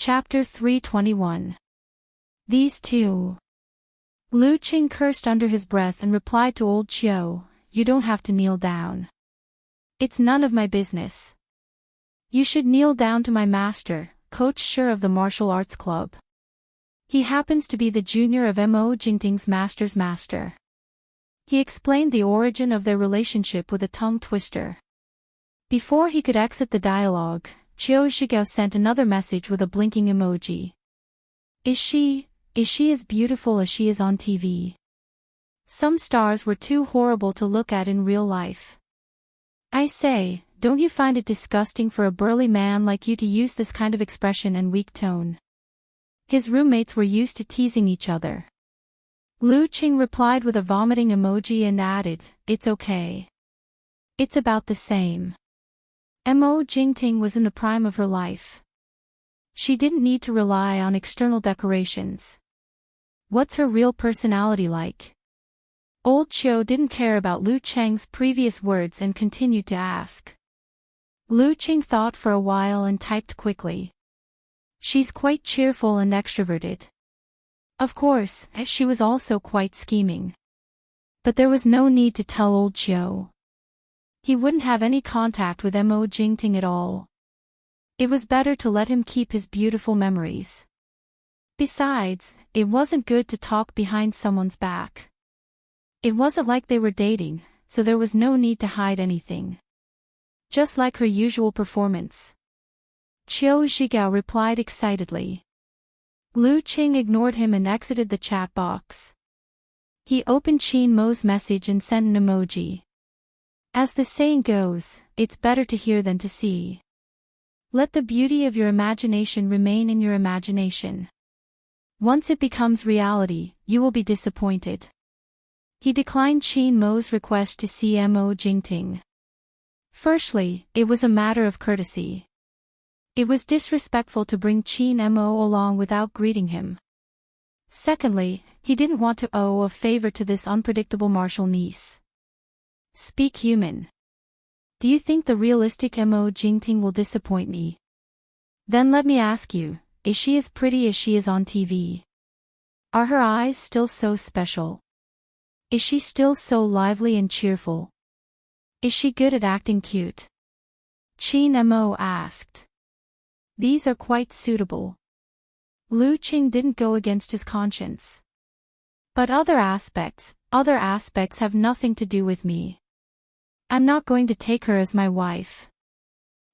Chapter 321. These two. Lu Qing cursed under his breath and replied to old Chiu, "You don't have to kneel down. It's none of my business. You should kneel down to my master, Coach Shi of the martial arts club. He happens to be the junior of Mo Jingting's master's master." He explained the origin of their relationship with a tongue twister. Before he could exit the dialogue, Chiu Zhigao sent another message with a blinking emoji. Is she as beautiful as she is on TV? Some stars were too horrible to look at in real life. I say, don't you find it disgusting for a burly man like you to use this kind of expression and weak tone? His roommates were used to teasing each other. Lu Qing replied with a vomiting emoji and added, "It's okay. It's about the same." Mo Jingting was in the prime of her life. She didn't need to rely on external decorations. What's her real personality like? Old Chiu didn't care about Lu Cheng's previous words and continued to ask. Lu Qing thought for a while and typed quickly. She's quite cheerful and extroverted. Of course, she was also quite scheming. But there was no need to tell old Chiu. He wouldn't have any contact with Mo Jingting at all. It was better to let him keep his beautiful memories. Besides, it wasn't good to talk behind someone's back. It wasn't like they were dating, so there was no need to hide anything. Just like her usual performance. Chiu Zhigao replied excitedly. Lu Qing ignored him and exited the chat box. He opened Qin Mo's message and sent an emoji. As the saying goes, it's better to hear than to see. Let the beauty of your imagination remain in your imagination. Once it becomes reality, you will be disappointed. He declined Qin Mo's request to see Mo Jingting. Firstly, it was a matter of courtesy. It was disrespectful to bring Qin Mo along without greeting him. Secondly, he didn't want to owe a favor to this unpredictable martial niece. Speak human. Do you think the realistic Mo Jingting will disappoint me? Then let me ask you, is she as pretty as she is on TV? Are her eyes still so special? Is she still so lively and cheerful? Is she good at acting cute? Qin Mo asked. These are quite suitable. Lu Qing didn't go against his conscience. But other aspects have nothing to do with me. I'm not going to take her as my wife.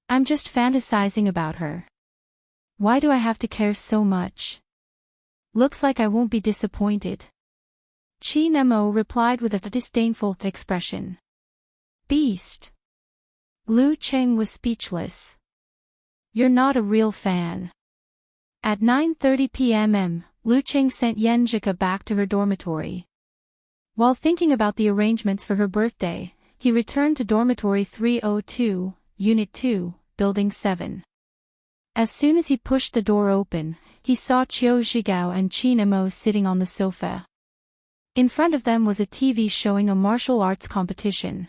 I'm just fantasizing about her. Why do I have to care so much? Looks like I won't be disappointed. Qin Mo replied with a disdainful expression. Beast. Lu Qing was speechless. You're not a real fan. At 9:30 p.m. Lu Qing sent Yan Zhika back to her dormitory. While thinking about the arrangements for her birthday, he returned to dormitory 302, Unit 2, Building 7. As soon as he pushed the door open, he saw Chiu Zhigao and Qin Mo sitting on the sofa. In front of them was a TV showing a martial arts competition.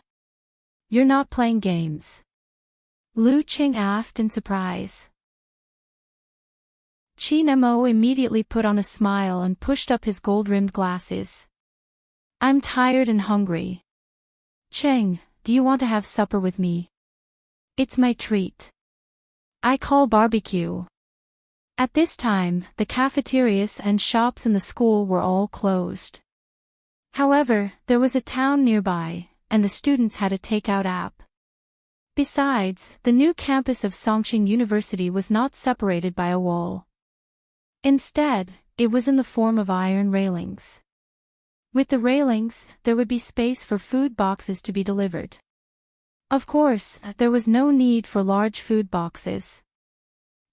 You're not playing games? Lu Qing asked in surprise. Qin Mo immediately put on a smile and pushed up his gold-rimmed glasses. I'm tired and hungry. Cheng, do you want to have supper with me? It's my treat. I call barbecue. At this time, the cafeterias and shops in the school were all closed. However, there was a town nearby, and the students had a takeout app. Besides, the new campus of Songqing University was not separated by a wall. Instead, it was in the form of iron railings. With the railings, there would be space for food boxes to be delivered. Of course, there was no need for large food boxes.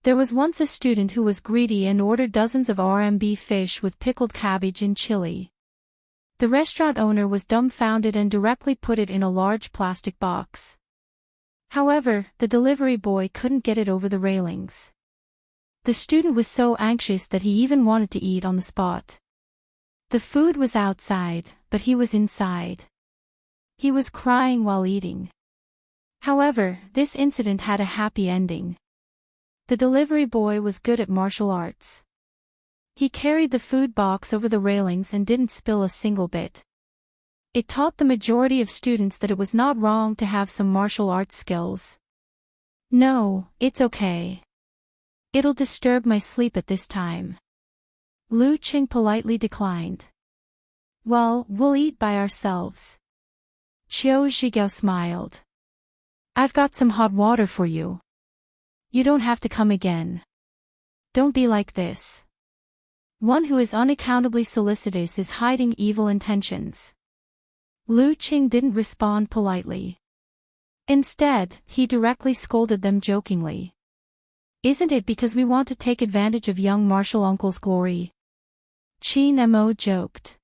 There was once a student who was greedy and ordered dozens of RMB fish with pickled cabbage and chili. The restaurant owner was dumbfounded and directly put it in a large plastic box. However, the delivery boy couldn't get it over the railings. The student was so anxious that he even wanted to eat on the spot. The food was outside, but he was inside. He was crying while eating. However, this incident had a happy ending. The delivery boy was good at martial arts. He carried the food box over the railings and didn't spill a single bit. It taught the majority of students that it was not wrong to have some martial arts skills. No, it's okay. It'll disturb my sleep at this time. Lu Qing politely declined. Well, we'll eat by ourselves. Qiu Zhigao smiled. I've got some hot water for you. You don't have to come again. Don't be like this. One who is unaccountably solicitous is hiding evil intentions. Lu Qing didn't respond politely. Instead, he directly scolded them jokingly. Isn't it because we want to take advantage of young martial uncle's glory? Qin Mo joked.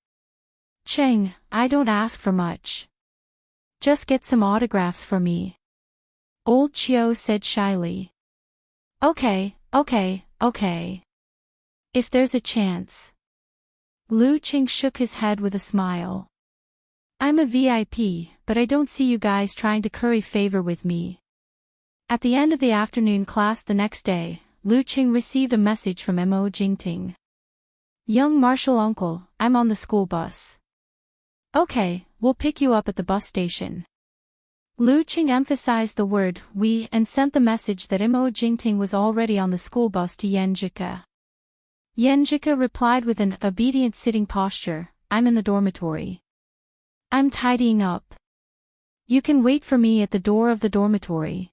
Cheng, I don't ask for much. Just get some autographs for me. Old Qiu said shyly. Okay. If there's a chance. Lu Qing shook his head with a smile. I'm a VIP, but I don't see you guys trying to curry favor with me. At the end of the afternoon class the next day, Lu Qing received a message from Mo Jingting. Young martial uncle, I'm on the school bus. Okay, we'll pick you up at the bus station. Lu Qing emphasized the word we and sent the message that Mo Jingting was already on the school bus to Yanjika. Yanjika replied with an obedient sitting posture, I'm in the dormitory. I'm tidying up. You can wait for me at the door of the dormitory.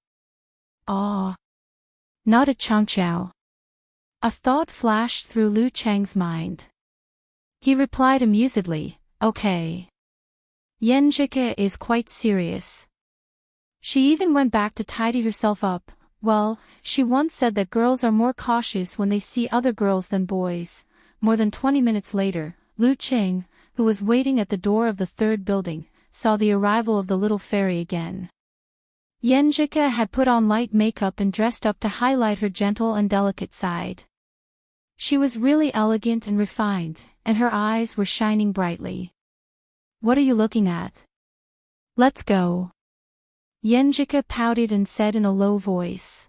Ah. Not at Changqiao. A thought flashed through Lu Cheng's mind. He replied amusedly, okay. Yanjika is quite serious. She even went back to tidy herself up. Well, she once said that girls are more cautious when they see other girls than boys. More than 20 minutes later, Lu Qing, who was waiting at the door of the third building, saw the arrival of the little fairy again. Yanjika had put on light makeup and dressed up to highlight her gentle and delicate side. She was really elegant and refined, and her eyes were shining brightly. What are you looking at? Let's go. Yanjika pouted and said in a low voice.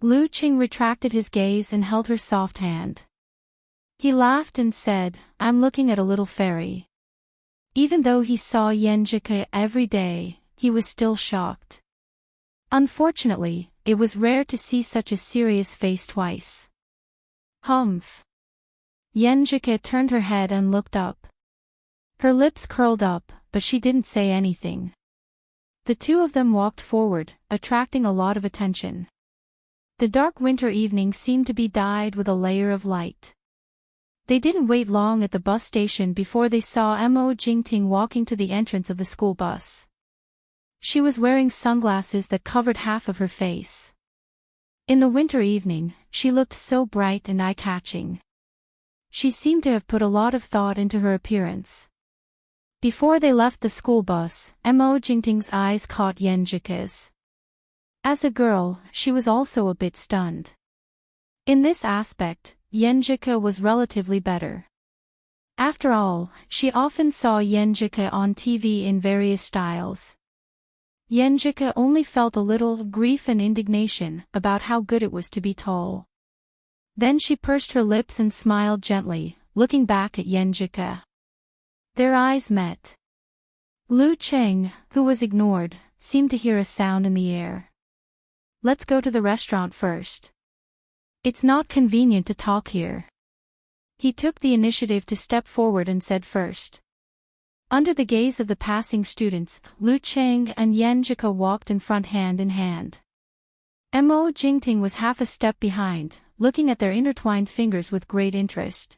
Lu Qing retracted his gaze and held her soft hand. He laughed and said, I'm looking at a little fairy. Even though he saw Yanjika every day, he was still shocked. Unfortunately, it was rare to see such a serious face twice. Humph. Yanjika turned her head and looked up. Her lips curled up, but she didn't say anything. The two of them walked forward, attracting a lot of attention. The dark winter evening seemed to be dyed with a layer of light. They didn't wait long at the bus station before they saw Mo Jingting walking to the entrance of the school bus. She was wearing sunglasses that covered half of her face. In the winter evening, she looked so bright and eye-catching. She seemed to have put a lot of thought into her appearance. Before they left the school bus, Mo Jingting's eyes caught Yanjika's. As a girl, she was also a bit stunned. In this aspect, Yanjika was relatively better. After all, she often saw Yanjika on TV in various styles. Yanjika only felt a little grief and indignation about how good it was to be tall. Then she pursed her lips and smiled gently, looking back at Yanjika. Their eyes met. Lu Qing, who was ignored, seemed to hear a sound in the air. Let's go to the restaurant first. It's not convenient to talk here. He took the initiative to step forward and said first. Under the gaze of the passing students, Lu Qing and Yanjika walked in front hand in hand. Mo Jingting was half a step behind, looking at their intertwined fingers with great interest.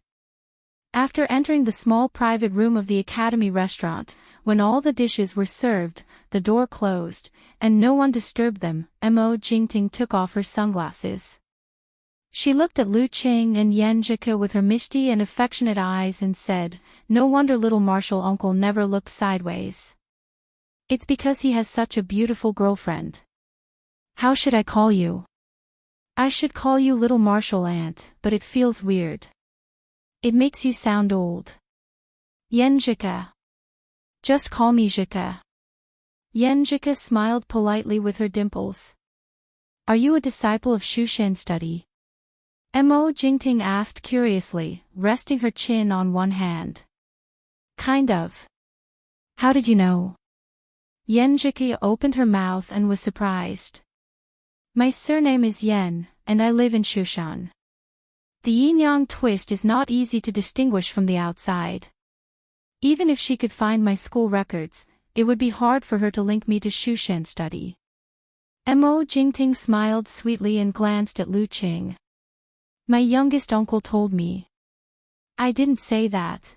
After entering the small private room of the Academy restaurant, when all the dishes were served, the door closed, and no one disturbed them, Mo Jingting took off her sunglasses. She looked at Lu Qing and Yanjika with her misty and affectionate eyes and said, no wonder little martial uncle never looked sideways. It's because he has such a beautiful girlfriend. How should I call you? I should call you little martial aunt, but it feels weird. It makes you sound old. Yanjika. Just call me Jika. Yanjika smiled politely with her dimples. Are you a disciple of Shushan study? Mo Jingting asked curiously, resting her chin on one hand. Kind of. How did you know? Yen Jike opened her mouth and was surprised. My surname is Yen, and I live in Shushan. The yin-yang twist is not easy to distinguish from the outside. Even if she could find my school records, it would be hard for her to link me to Shushan study. Mo Jingting smiled sweetly and glanced at Lu Qing. My youngest uncle told me. I didn't say that.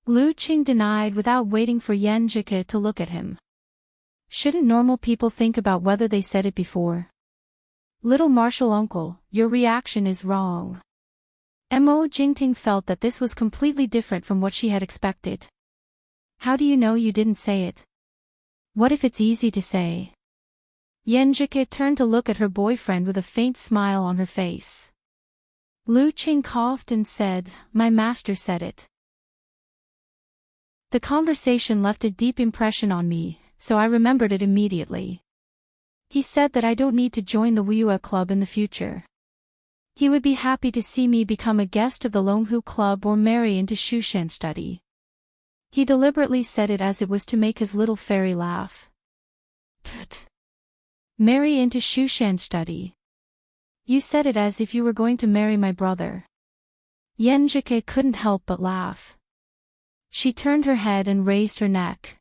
Lu Qing denied without waiting for Yen Jike to look at him. Shouldn't normal people think about whether they said it before? Little martial uncle, your reaction is wrong. Mo Jingting felt that this was completely different from what she had expected. How do you know you didn't say it? What if it's easy to say? Yen Jike turned to look at her boyfriend with a faint smile on her face. Lu Qing coughed and said, my master said it. The conversation left a deep impression on me, so I remembered it immediately. He said that I don't need to join the Wuyue Club in the future. He would be happy to see me become a guest of the Longhu Club or marry into Shushan study. He deliberately said it as it was to make his little fairy laugh. Pfft. Marry into Shushan study. You said it as if you were going to marry my brother. Yen Jike couldn't help but laugh. She turned her head and raised her neck.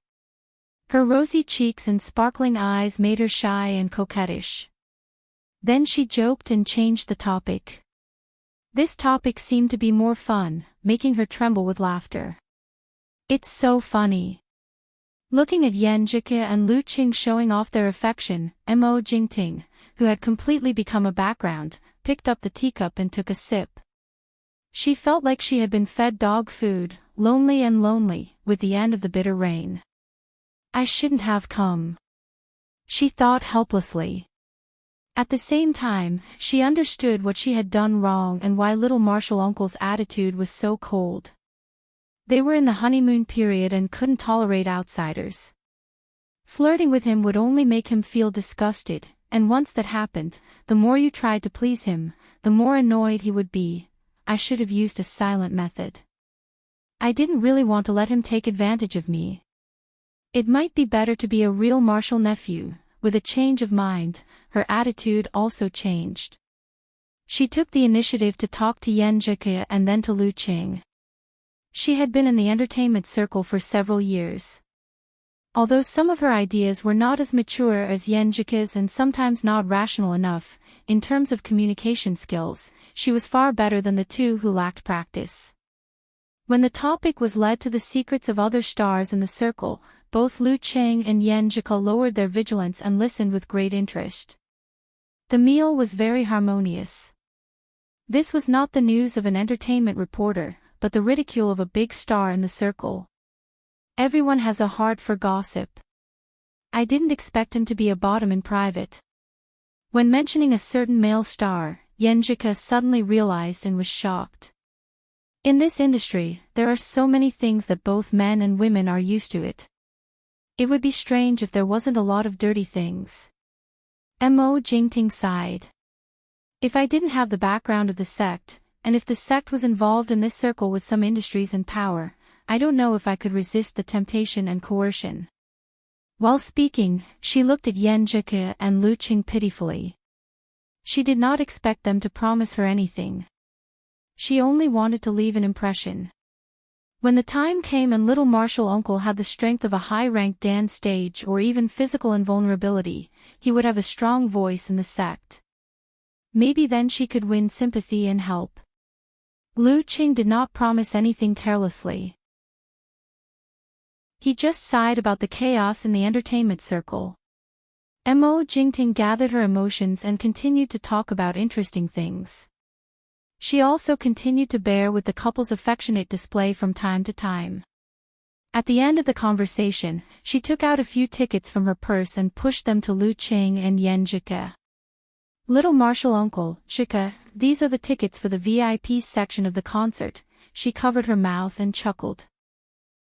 Her rosy cheeks and sparkling eyes made her shy and coquettish. Then she joked and changed the topic. This topic seemed to be more fun, making her tremble with laughter. It's so funny. Looking at Yen Jike and Lu Qing showing off their affection, Mo Jingting, who had completely become a background, picked up the teacup and took a sip. She felt like she had been fed dog food, lonely, with the end of the bitter rain. I shouldn't have come. She thought helplessly. At the same time, she understood what she had done wrong and why little martial uncle's attitude was so cold. They were in the honeymoon period and couldn't tolerate outsiders. Flirting with him would only make him feel disgusted, and once that happened, the more you tried to please him, the more annoyed he would be. I should have used a silent method. I didn't really want to let him take advantage of me. It might be better to be a real martial nephew. With a change of mind, her attitude also changed. She took the initiative to talk to Yen Jike and then to Lu Qing. She had been in the entertainment circle for several years. Although some of her ideas were not as mature as Yen Jike's and sometimes not rational enough, in terms of communication skills, she was far better than the two who lacked practice. When the topic was led to the secrets of other stars in the circle, both Lu Qing and Yen Jike lowered their vigilance and listened with great interest. The meal was very harmonious. This was not the news of an entertainment reporter, but the ridicule of a big star in the circle. Everyone has a heart for gossip. I didn't expect him to be a bottom in private. When mentioning a certain male star, Yen Jike suddenly realized and was shocked. In this industry, there are so many things that both men and women are used to it. It would be strange if there wasn't a lot of dirty things. Mo Jingting sighed. If I didn't have the background of the sect, and if the sect was involved in this circle with some industries and power, I don't know if I could resist the temptation and coercion. While speaking, she looked at Yen Jike and Lu Qing pitifully. She did not expect them to promise her anything. She only wanted to leave an impression. When the time came and little martial uncle had the strength of a high-ranked Dan stage or even physical invulnerability, he would have a strong voice in the sect. Maybe then she could win sympathy and help. Lu Qing did not promise anything carelessly. He just sighed about the chaos in the entertainment circle. Mo Jingting gathered her emotions and continued to talk about interesting things. She also continued to bear with the couple's affectionate display from time to time. At the end of the conversation, she took out a few tickets from her purse and pushed them to Lu Qing and Yen Jike. Little martial uncle, Jike, these are the tickets for the VIP section of the concert. She covered her mouth and chuckled.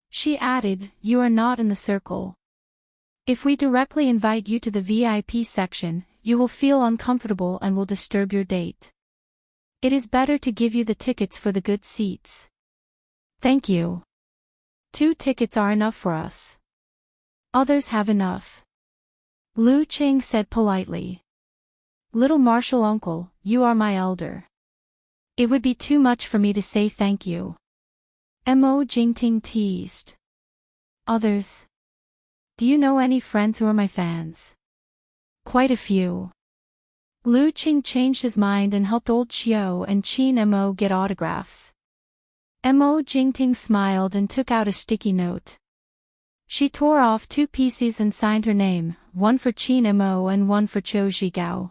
She added, you are not in the circle. If we directly invite you to the VIP section, you will feel uncomfortable and will disturb your date. It is better to give you the tickets for the good seats. Thank you. 2 tickets are enough for us. Others have enough. Lu Qing said politely. Little Marshal uncle, you are my elder. It would be too much for me to say thank you. Mo Jingting teased. Others? Do you know any friends who are my fans? Quite a few. Lu Qing changed his mind and helped old Xiao and Qin Mo get autographs. Mo Jingting smiled and took out a sticky note. She tore off 2 pieces and signed her name, one for Qin Mo and one for Zhou Zhigao.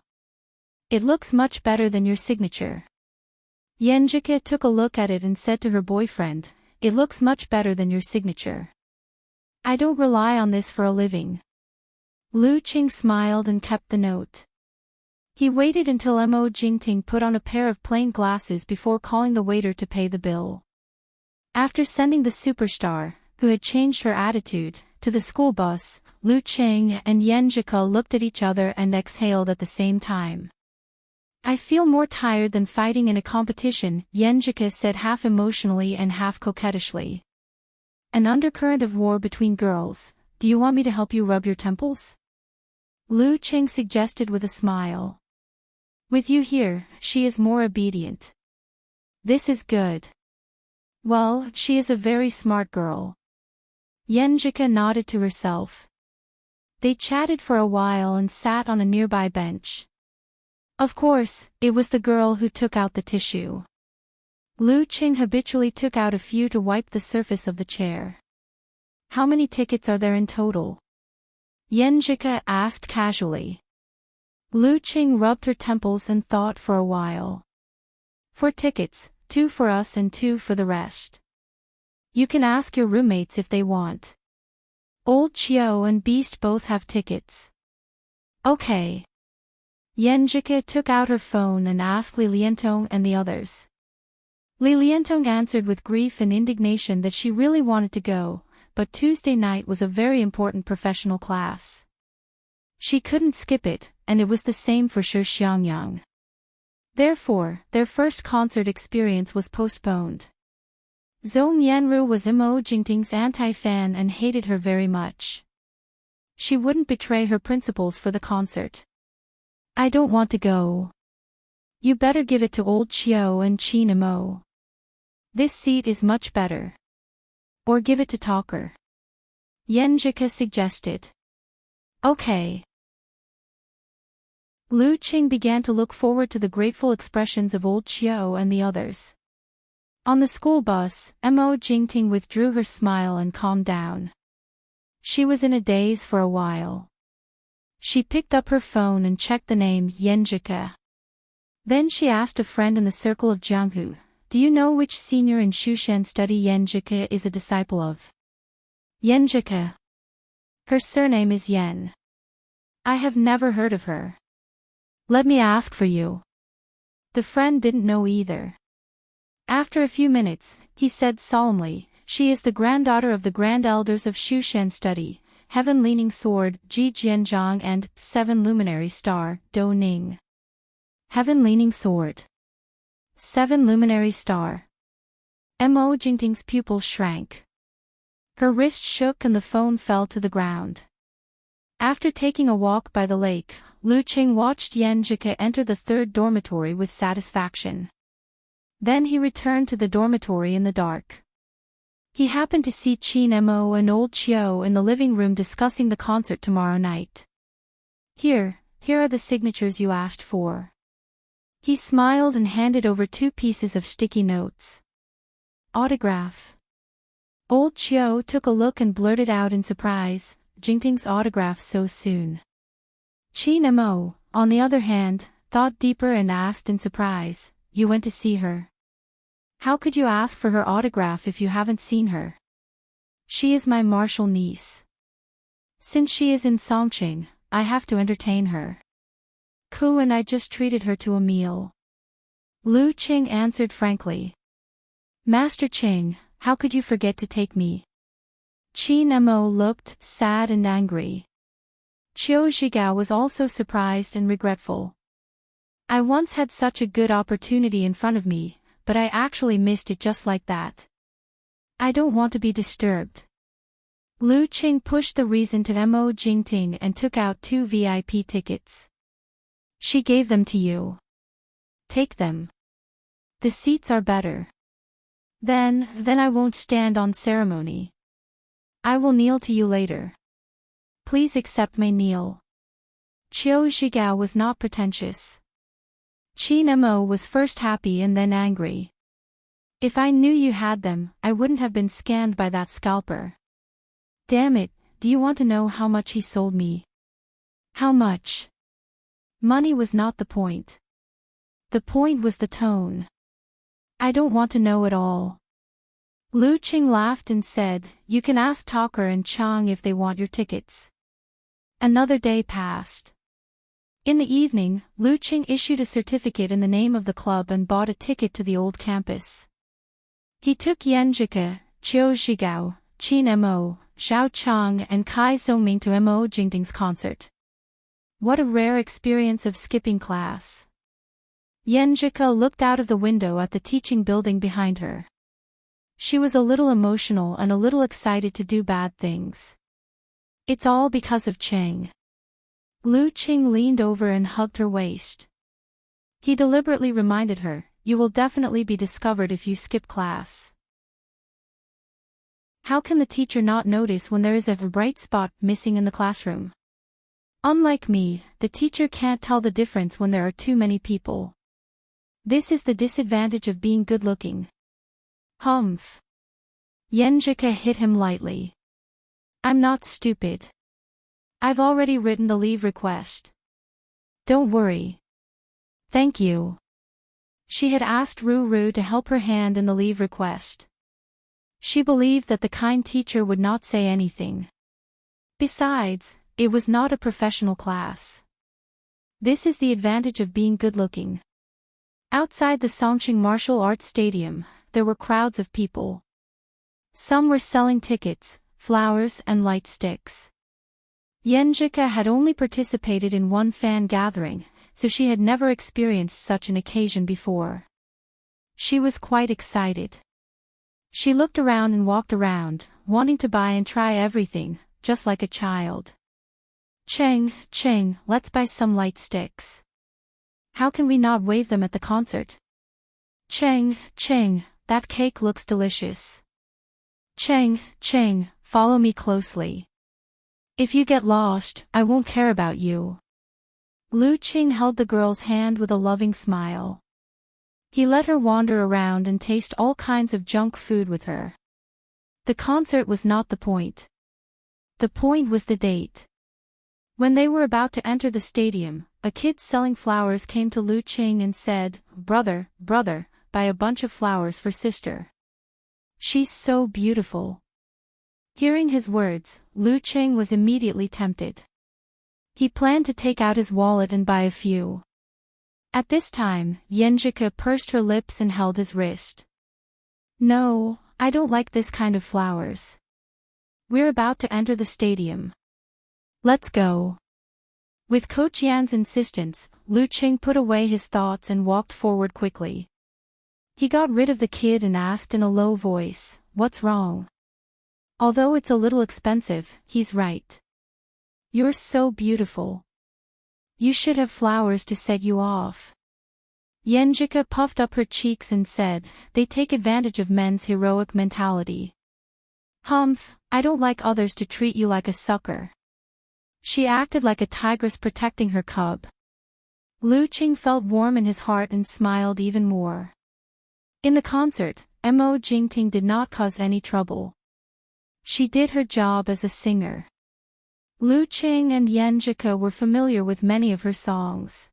It looks much better than your signature. Yenjike took a look at it and said to her boyfriend, it looks much better than your signature. I don't rely on this for a living. Lu Qing smiled and kept the note. He waited until Mo Jingting put on a pair of plain glasses before calling the waiter to pay the bill. After sending the superstar, who had changed her attitude, to the school bus, Lu Qing and Yenjike looked at each other and exhaled at the same time. I feel more tired than fighting in a competition, Yenjike said half emotionally and half coquettishly. An undercurrent of war between girls. Do you want me to help you rub your temples? Lu Qing suggested with a smile. With you here, she is more obedient. This is good. Well, she is a very smart girl. Yenjike nodded to herself. They chatted for a while and sat on a nearby bench. Of course, it was the girl who took out the tissue. Lu Qing habitually took out a few to wipe the surface of the chair. How many tickets are there in total? Yenjike asked casually. Lu Qing rubbed her temples and thought for a while. 4 tickets, 2 for us and 2 for the rest. You can ask your roommates if they want. Old Qiao and Beast both have tickets. Okay. Yenjike took out her phone and asked Li Liantong and the others. Li Liantong answered with grief and indignation that she really wanted to go, but Tuesday night was a very important professional class. She couldn't skip it, and it was the same for Shi Xiangyang. Therefore, their first concert experience was postponed. Zhou Yanru was Mo Jingting's anti-fan and hated her very much. She wouldn't betray her principles for the concert. I don't want to go. You better give it to old Qiao and Qin Mo. This seat is much better. Or give it to Talker. Yenjike suggested. Okay. Lu Qing began to look forward to the grateful expressions of old Qiao and the others. On the school bus, Mo Jingting withdrew her smile and calmed down. She was in a daze for a while. She picked up her phone and checked the name Yenjike. Then she asked a friend in the circle of Jianghu, do you know which senior in Shushan study Yenjike is a disciple of? Yenjike. Her surname is Yen. I have never heard of her. Let me ask for you. The friend didn't know either. After a few minutes, he said solemnly, she is the granddaughter of the grand elders of Shushan study, Heaven Leaning Sword, Ji Jianzhang and Seven Luminary Star, Do Ning. Heaven Leaning Sword. Seven Luminary Star. Mo Jingting's pupils shrank. Her wrist shook and the phone fell to the ground. After taking a walk by the lake, Lu Qing watched Yenjike enter the 3rd dormitory with satisfaction. Then he returned to the dormitory in the dark. He happened to see Qin Mo and old Qiao in the living room discussing the concert tomorrow night. Here are the signatures you asked for. He smiled and handed over 2 pieces of sticky notes. Autograph. Old Qiao took a look and blurted out in surprise, Jingting's autograph so soon. Qin Mo, on the other hand, thought deeper and asked in surprise, you went to see her? How could you ask for her autograph if you haven't seen her? She is my martial niece. Since she is in Songqing, I have to entertain her. Ku and I just treated her to a meal. Lu Qing answered frankly. Master Qing, how could you forget to take me? Qin Mo looked sad and angry. Qiu Zhigao was also surprised and regretful. I once had such a good opportunity in front of me, but I actually missed it just like that. I don't want to be disturbed. Lu Qing pushed the reason to Mo Jingting and took out 2 VIP tickets. She gave them to you. Take them. The seats are better. Then I won't stand on ceremony. I will kneel to you later. Please accept my kneel. Qiu Zhigao was not pretentious. Qin Mo was first happy and then angry. If I knew you had them, I wouldn't have been scammed by that scalper. Damn it, do you want to know how much he sold me? How much? Money was not the point. The point was the tone. I don't want to know at all. Lu Qing laughed and said, you can ask Tucker and Chang if they want your tickets. Another day passed. In the evening, Lu Qing issued a certificate in the name of the club and bought a ticket to the old campus. He took Yan Zhike, Qiu Zhigao, Qin Mo, Xiao Chang and Kai Zongming to Mo Jingting's concert. What a rare experience of skipping class. Yan Zhike looked out of the window at the teaching building behind her. She was a little emotional and a little excited to do bad things. It's all because of Cheng. Lu Qing leaned over and hugged her waist. He deliberately reminded her, you will definitely be discovered if you skip class. How can the teacher not notice when there is a bright spot missing in the classroom? Unlike me, the teacher can't tell the difference when there are too many people. This is the disadvantage of being good-looking. Humph. Yan Zhike hit him lightly. I'm not stupid. I've already written the leave request. Don't worry. Thank you. She had asked Ru Ru to help her hand in the leave request. She believed that the kind teacher would not say anything. Besides, it was not a professional class. This is the advantage of being good-looking. Outside the Songqing Martial Arts Stadium, there were crowds of people. Some were selling tickets, flowers and light sticks. Yan Zhike had only participated in one fan gathering, so she had never experienced such an occasion before. She was quite excited. She looked around and walked around, wanting to buy and try everything, just like a child. Cheng, let's buy some light sticks. How can we not wave them at the concert? Cheng, that cake looks delicious. Cheng, follow me closely. If you get lost, I won't care about you. Lu Qing held the girl's hand with a loving smile. He let her wander around and taste all kinds of junk food with her. The concert was not the point. The point was the date. When they were about to enter the stadium, a kid selling flowers came to Lu Qing and said, Brother, buy a bunch of flowers for sister. She's so beautiful. Hearing his words, Lu Qing was immediately tempted. He planned to take out his wallet and buy a few. At this time, Yan Zhike pursed her lips and held his wrist. No, I don't like this kind of flowers. We're about to enter the stadium. Let's go. With Coach Yan's insistence, Lu Qing put away his thoughts and walked forward quickly. He got rid of the kid and asked in a low voice, what's wrong? Although it's a little expensive, he's right. You're so beautiful. You should have flowers to set you off. Yan Zhike puffed up her cheeks and said, they take advantage of men's heroic mentality. Humph, I don't like others to treat you like a sucker. She acted like a tigress protecting her cub. Lu Qing felt warm in his heart and smiled even more. In the concert, Mo Jingting did not cause any trouble. She did her job as a singer. Lu Qing and Yan Zhike were familiar with many of her songs.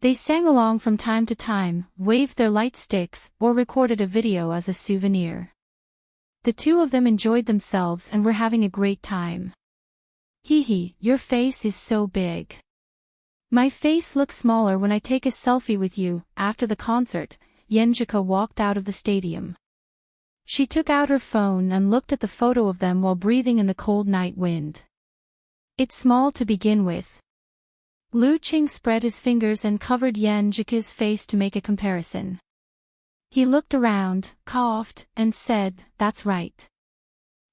They sang along from time to time, waved their light sticks, or recorded a video as a souvenir. The two of them enjoyed themselves and were having a great time. Hee, your face is so big. My face looks smaller when I take a selfie with you. After the concert, Yan Zhike walked out of the stadium. She took out her phone and looked at the photo of them while breathing in the cold night wind. It's small to begin with. Lu Qing spread his fingers and covered Yan Jike's face to make a comparison. He looked around, coughed, and said, "That's right.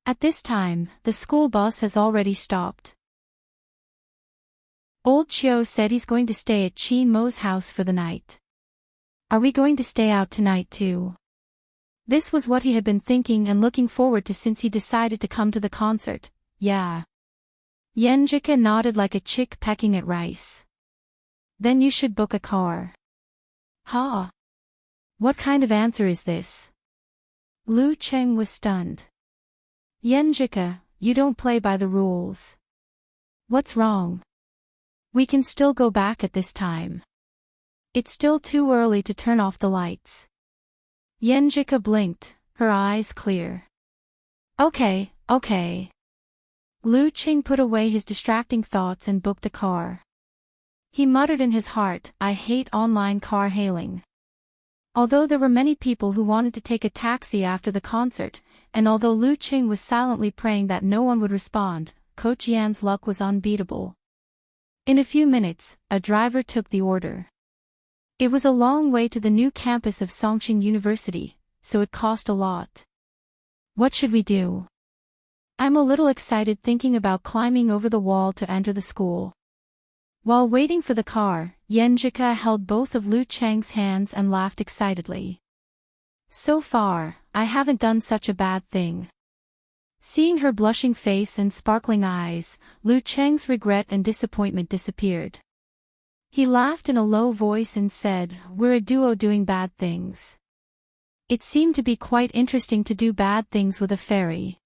At this time, the school bus has already stopped. Old Chiu said he's going to stay at Qin Mo's house for the night. Are we going to stay out tonight too?" This was what he had been thinking and looking forward to since he decided to come to the concert. "Yeah." Yan Jike nodded like a chick pecking at rice. "Then you should book a car." "Huh? What kind of answer is this?" Lu Cheng was stunned. "Yan Jike, you don't play by the rules." "What's wrong? We can still go back at this time. It's still too early to turn off the lights." Yan Jike blinked, her eyes clear. Okay. Lu Qing put away his distracting thoughts and booked a car. He muttered in his heart, "I hate online car hailing." Although there were many people who wanted to take a taxi after the concert, and although Lu Qing was silently praying that no one would respond, Coach Yan's luck was unbeatable. In a few minutes, a driver took the order. It was a long way to the new campus of Songqing University, so it cost a lot. "What should we do?" "I'm a little excited thinking about climbing over the wall to enter the school." While waiting for the car, Yan Jike held both of Lu Cheng's hands and laughed excitedly. "So far, I haven't done such a bad thing." Seeing her blushing face and sparkling eyes, Lu Cheng's regret and disappointment disappeared. He laughed in a low voice and said, "We're a duo doing bad things." It seemed to be quite interesting to do bad things with a fairy.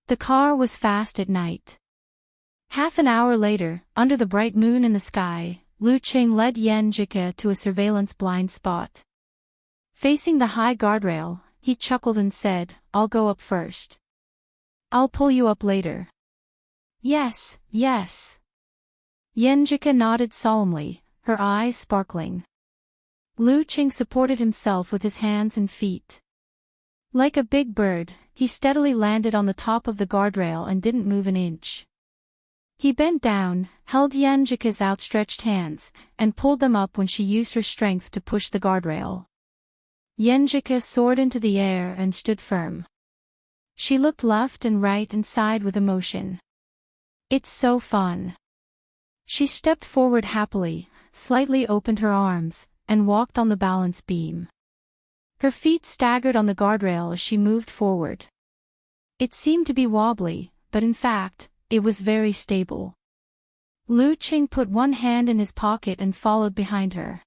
The car was fast at night. Half an hour later, under the bright moon in the sky, Lu Qing led Yan Jike to a surveillance blind spot. Facing the high guardrail, he chuckled and said, "I'll go up first. I'll pull you up later." Yes. Yan Jike nodded solemnly, her eyes sparkling. Lu Qing supported himself with his hands and feet. Like a big bird, he steadily landed on the top of the guardrail and didn't move an inch. He bent down, held Yan Jike's outstretched hands, and pulled them up when she used her strength to push the guardrail. Yan Jike soared into the air and stood firm. She looked left and right and sighed with emotion. "It's so fun." She stepped forward happily, slightly opened her arms, and walked on the balance beam. Her feet staggered on the guardrail as she moved forward. It seemed to be wobbly, but in fact, it was very stable. Lu Qing put one hand in his pocket and followed behind her.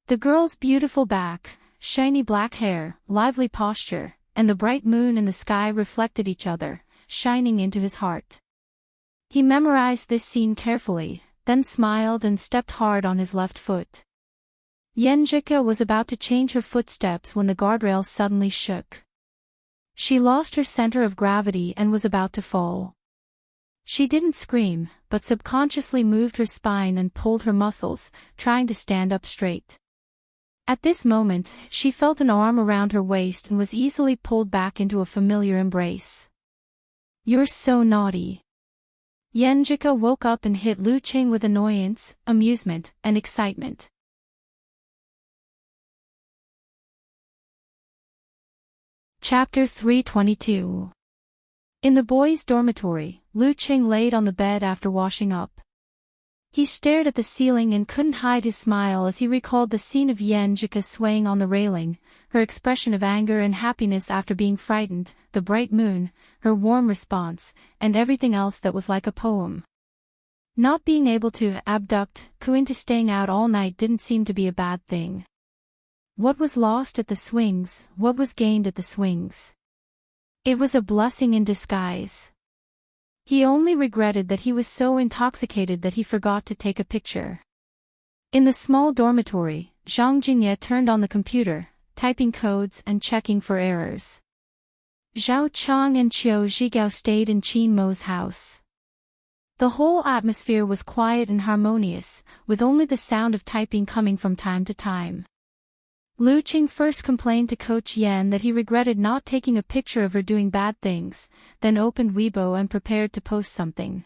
The girl's beautiful back, shiny black hair, lively posture, and the bright moon in the sky reflected each other, shining into his heart. He memorized this scene carefully, then smiled and stepped hard on his left foot. Yan Jike was about to change her footsteps when the guardrail suddenly shook. She lost her center of gravity and was about to fall. She didn't scream, but subconsciously moved her spine and pulled her muscles, trying to stand up straight. At this moment, she felt an arm around her waist and was easily pulled back into a familiar embrace. "You're so naughty." Yan Jike woke up and hit Lu Qing with annoyance, amusement, and excitement. Chapter 322. In the boys' dormitory, Lu Qing laid on the bed after washing up. He stared at the ceiling and couldn't hide his smile as he recalled the scene of Yan Jike swaying on the railing, her expression of anger and happiness after being frightened, the bright moon, her warm response, and everything else that was like a poem. Not being able to abduct Ku into staying out all night didn't seem to be a bad thing. What was lost at the swings, what was gained at the swings? It was a blessing in disguise. He only regretted that he was so intoxicated that he forgot to take a picture. In the small dormitory, Zhang Jingye turned on the computer, typing codes and checking for errors. Zhao Chang and Qiu Zhigao stayed in Qin Mo's house. The whole atmosphere was quiet and harmonious, with only the sound of typing coming from time to time. Lu Qing first complained to Coach Yan that he regretted not taking a picture of her doing bad things, then opened Weibo and prepared to post something.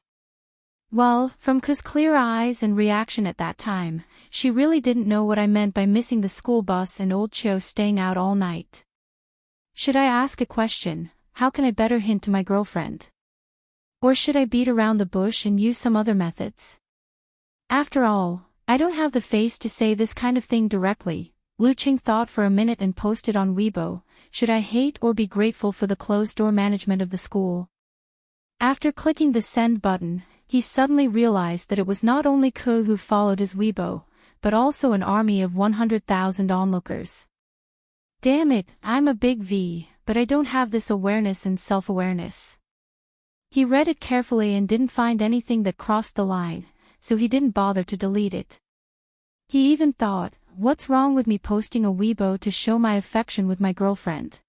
Well, from Ku's clear eyes and reaction at that time, she really didn't know what I meant by missing the school bus and old Chio staying out all night. Should I ask a question? How can I better hint to my girlfriend? Or should I beat around the bush and use some other methods? After all, I don't have the face to say this kind of thing directly. Lu Qing thought for a minute and posted on Weibo, should I hate or be grateful for the closed-door management of the school? After clicking the send button, he suddenly realized that it was not only Ku who followed his Weibo, but also an army of 100,000 onlookers. Damn it, I'm a big V, but I don't have this awareness and self-awareness. He read it carefully and didn't find anything that crossed the line, so he didn't bother to delete it. He even thought, what's wrong with me posting a Weibo to show my affection with my girlfriend?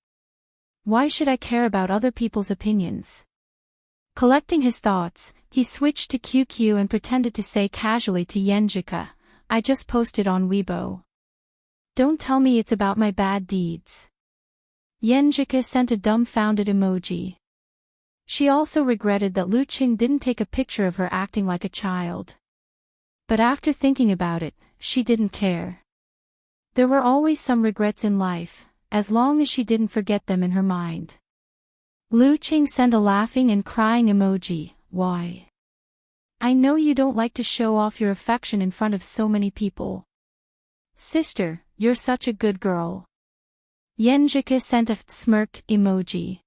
Why should I care about other people's opinions? Collecting his thoughts, he switched to QQ and pretended to say casually to Yenjika, I just posted on Weibo. Don't tell me it's about my bad deeds. Yenjika sent a dumbfounded emoji. She also regretted that Lu Qing didn't take a picture of her acting like a child. But after thinking about it, she didn't care. There were always some regrets in life, as long as she didn't forget them in her mind. Lu Qing sent a laughing and crying emoji, why? I know you don't like to show off your affection in front of so many people. Sister, you're such a good girl. Yenjika sent a smirk emoji.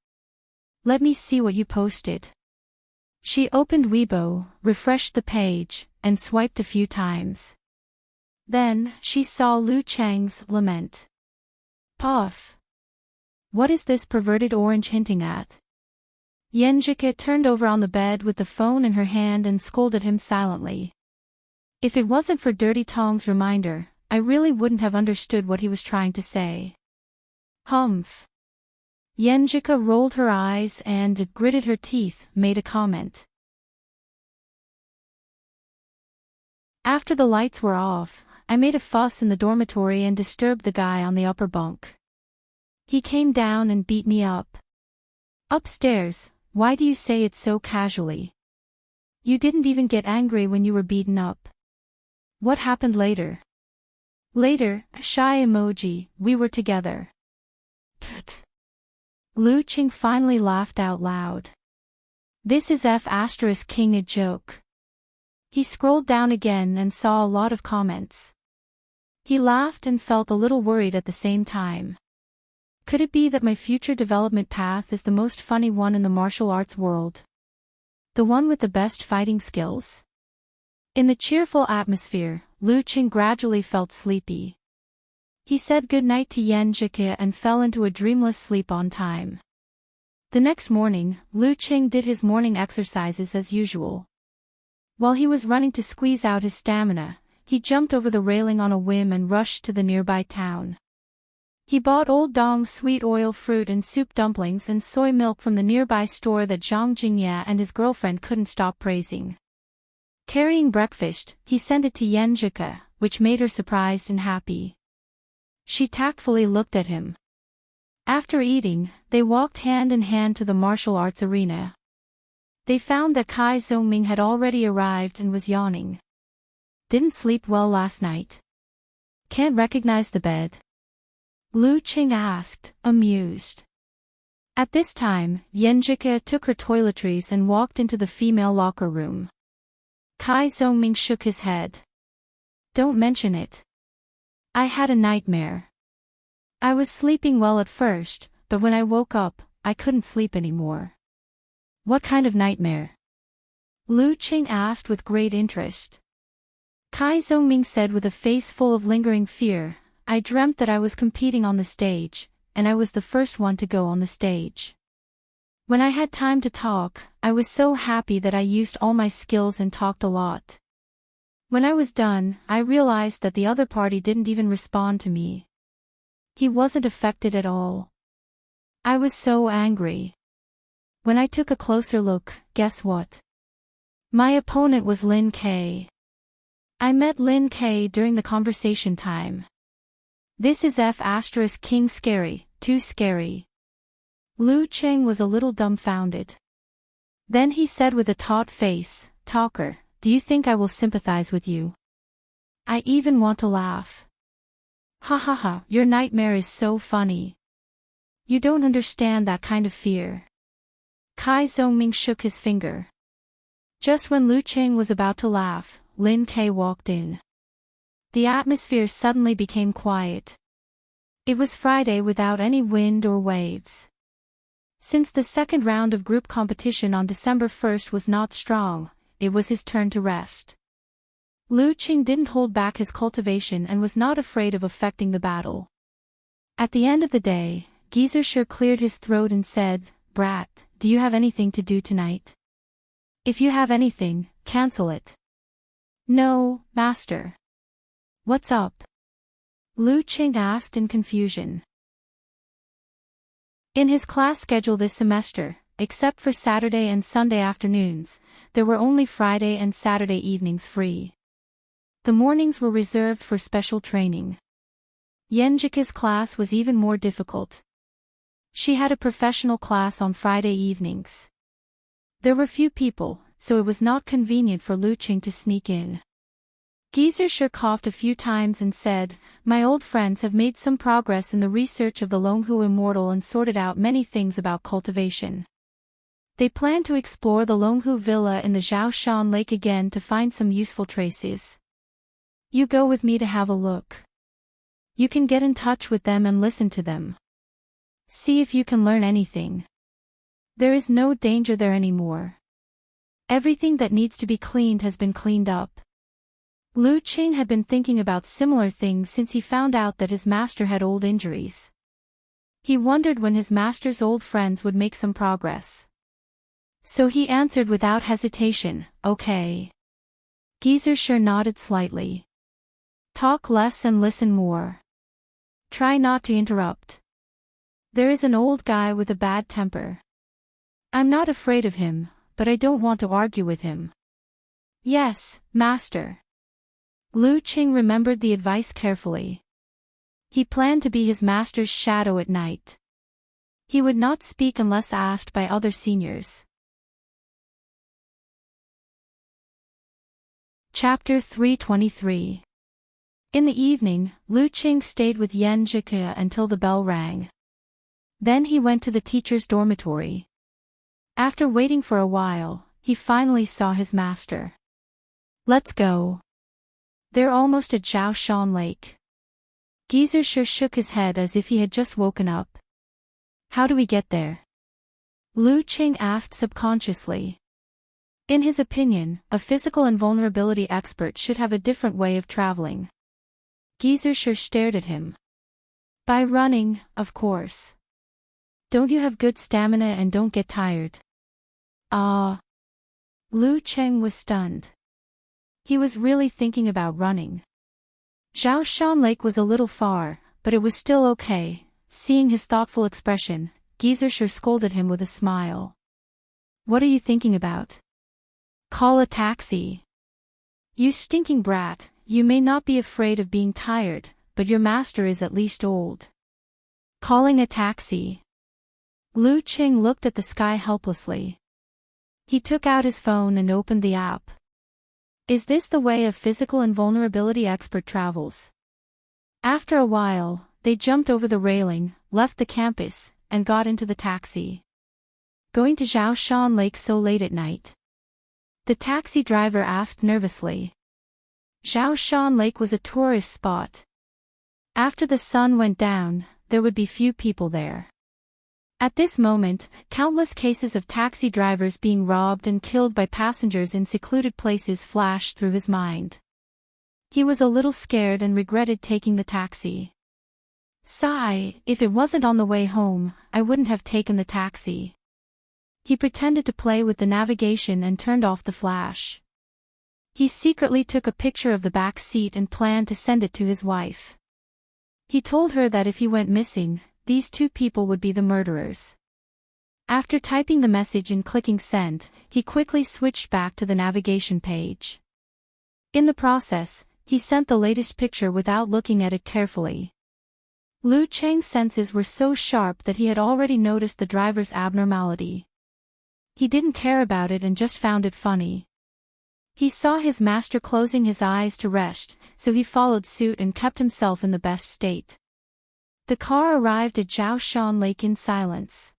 Let me see what you posted. She opened Weibo, refreshed the page, and swiped a few times. Then, she saw Lu Cheng's lament. Puff. What is this perverted orange hinting at? Yenjika turned over on the bed with the phone in her hand and scolded him silently. If it wasn't for Dirty Tong's reminder, I really wouldn't have understood what he was trying to say. Humph. Yenjika rolled her eyes and, gritted her teeth, made a comment. After the lights were off, I made a fuss in the dormitory and disturbed the guy on the upper bunk. He came down and beat me up. Upstairs, why do you say it so casually? You didn't even get angry when you were beaten up. What happened later? Later, shy emoji, we were together. Pfft. Lu Qing finally laughed out loud. This is F*King a joke. He scrolled down again and saw a lot of comments. He laughed and felt a little worried at the same time. Could it be that my future development path is the most funny one in the martial arts world? The one with the best fighting skills? In the cheerful atmosphere, Lu Qing gradually felt sleepy. He said goodnight to Yenjika and fell into a dreamless sleep on time. The next morning, Lu Qing did his morning exercises as usual. While he was running to squeeze out his stamina, he jumped over the railing on a whim and rushed to the nearby town. He bought Old Dong's sweet oil fruit and soup dumplings and soy milk from the nearby store that Zhang Jingya and his girlfriend couldn't stop praising. Carrying breakfast, he sent it to Yenjika, which made her surprised and happy. She tactfully looked at him. After eating, they walked hand in hand to the martial arts arena. They found that Kai Zhongming had already arrived and was yawning. Didn't sleep well last night? Can't recognize the bed? Lu Qing asked, amused. At this time, Yenjika took her toiletries and walked into the female locker room. Kai Zhongming shook his head. Don't mention it. I had a nightmare. I was sleeping well at first, but when I woke up, I couldn't sleep anymore. What kind of nightmare? Lu Qing asked with great interest. Kai Zhongming said with a face full of lingering fear, I dreamt that I was competing on the stage, and I was the first one to go on the stage. When I had time to talk, I was so happy that I used all my skills and talked a lot. When I was done, I realized that the other party didn't even respond to me. He wasn't affected at all. I was so angry. When I took a closer look, guess what? My opponent was Lin K. I met Lin K during the conversation time. This is F*King scary, too scary. Lu Qing was a little dumbfounded. Then he said with a taut face, talker, Do you think I will sympathize with you? I even want to laugh. Ha ha ha, your nightmare is so funny. You don't understand that kind of fear. Kai Zhongming shook his finger. Just when Lu Qing was about to laugh, Lin Kei walked in. The atmosphere suddenly became quiet. It was Friday without any wind or waves. Since the second round of group competition on December 1st was not strong, it was his turn to rest. Lu Qing didn't hold back his cultivation and was not afraid of affecting the battle. At the end of the day, Geyser cleared his throat and said, "Brat, do you have anything to do tonight? If you have anything, cancel it." "No, master." "What's up?" Lu Qing asked in confusion. In his class schedule this semester, except for Saturday and Sunday afternoons, there were only Friday and Saturday evenings free. The mornings were reserved for special training. Yenjika's class was even more difficult. She had a professional class on Friday evenings. There were few people, so it was not convenient for Lu Qing to sneak in. Geyser coughed a few times and said, "My old friends have made some progress in the research of the Longhu Immortal and sorted out many things about cultivation. They plan to explore the Longhu Villa in the Zhaoshan Lake again to find some useful traces. You go with me to have a look. You can get in touch with them and listen to them. See if you can learn anything. There is no danger there anymore. Everything that needs to be cleaned has been cleaned up." Lu Qing had been thinking about similar things since he found out that his master had old injuries. He wondered when his master's old friends would make some progress. So he answered without hesitation, "Okay." Geyser nodded slightly. "Talk less and listen more. Try not to interrupt. There is an old guy with a bad temper. I'm not afraid of him, but I don't want to argue with him." "Yes, master." Lu Qing remembered the advice carefully. He planned to be his master's shadow at night. He would not speak unless asked by other seniors. Chapter 323. In the evening, Lu Qing stayed with Yan Zhike until the bell rang. Then he went to the teacher's dormitory. After waiting for a while, he finally saw his master. "Let's go. They're almost at Zhaoshan Lake." Geyser shook his head as if he had just woken up. "How do we get there?" Lu Qing asked subconsciously. In his opinion, a physical invulnerability expert should have a different way of traveling. Geyser stared at him. "By running, of course. Don't you have good stamina and don't get tired?" Lu Qing was stunned. He was really thinking about running. Zhaoshan Lake was a little far, but it was still okay. Seeing his thoughtful expression, Geyser scolded him with a smile. "What are you thinking about? Call a taxi. You stinking brat, you may not be afraid of being tired, but your master is at least old." Calling a taxi. Lu Qing looked at the sky helplessly. He took out his phone and opened the app. Is this the way a physical invulnerability expert travels? After a while, they jumped over the railing, left the campus, and got into the taxi. "Going to Zhaoshan Lake so late at night?" the taxi driver asked nervously. Zhaoshan Lake was a tourist spot. After the sun went down, there would be few people there. At this moment, countless cases of taxi drivers being robbed and killed by passengers in secluded places flashed through his mind. He was a little scared and regretted taking the taxi. Sigh, if it wasn't on the way home, I wouldn't have taken the taxi. He pretended to play with the navigation and turned off the flash. He secretly took a picture of the back seat and planned to send it to his wife. He told her that if he went missing, these two people would be the murderers. After typing the message and clicking send, he quickly switched back to the navigation page. In the process, he sent the latest picture without looking at it carefully. Lu Qing's senses were so sharp that he had already noticed the driver's abnormality. He didn't care about it and just found it funny. He saw his master closing his eyes to rest, so he followed suit and kept himself in the best state. The car arrived at Jiaoshan Lake in silence.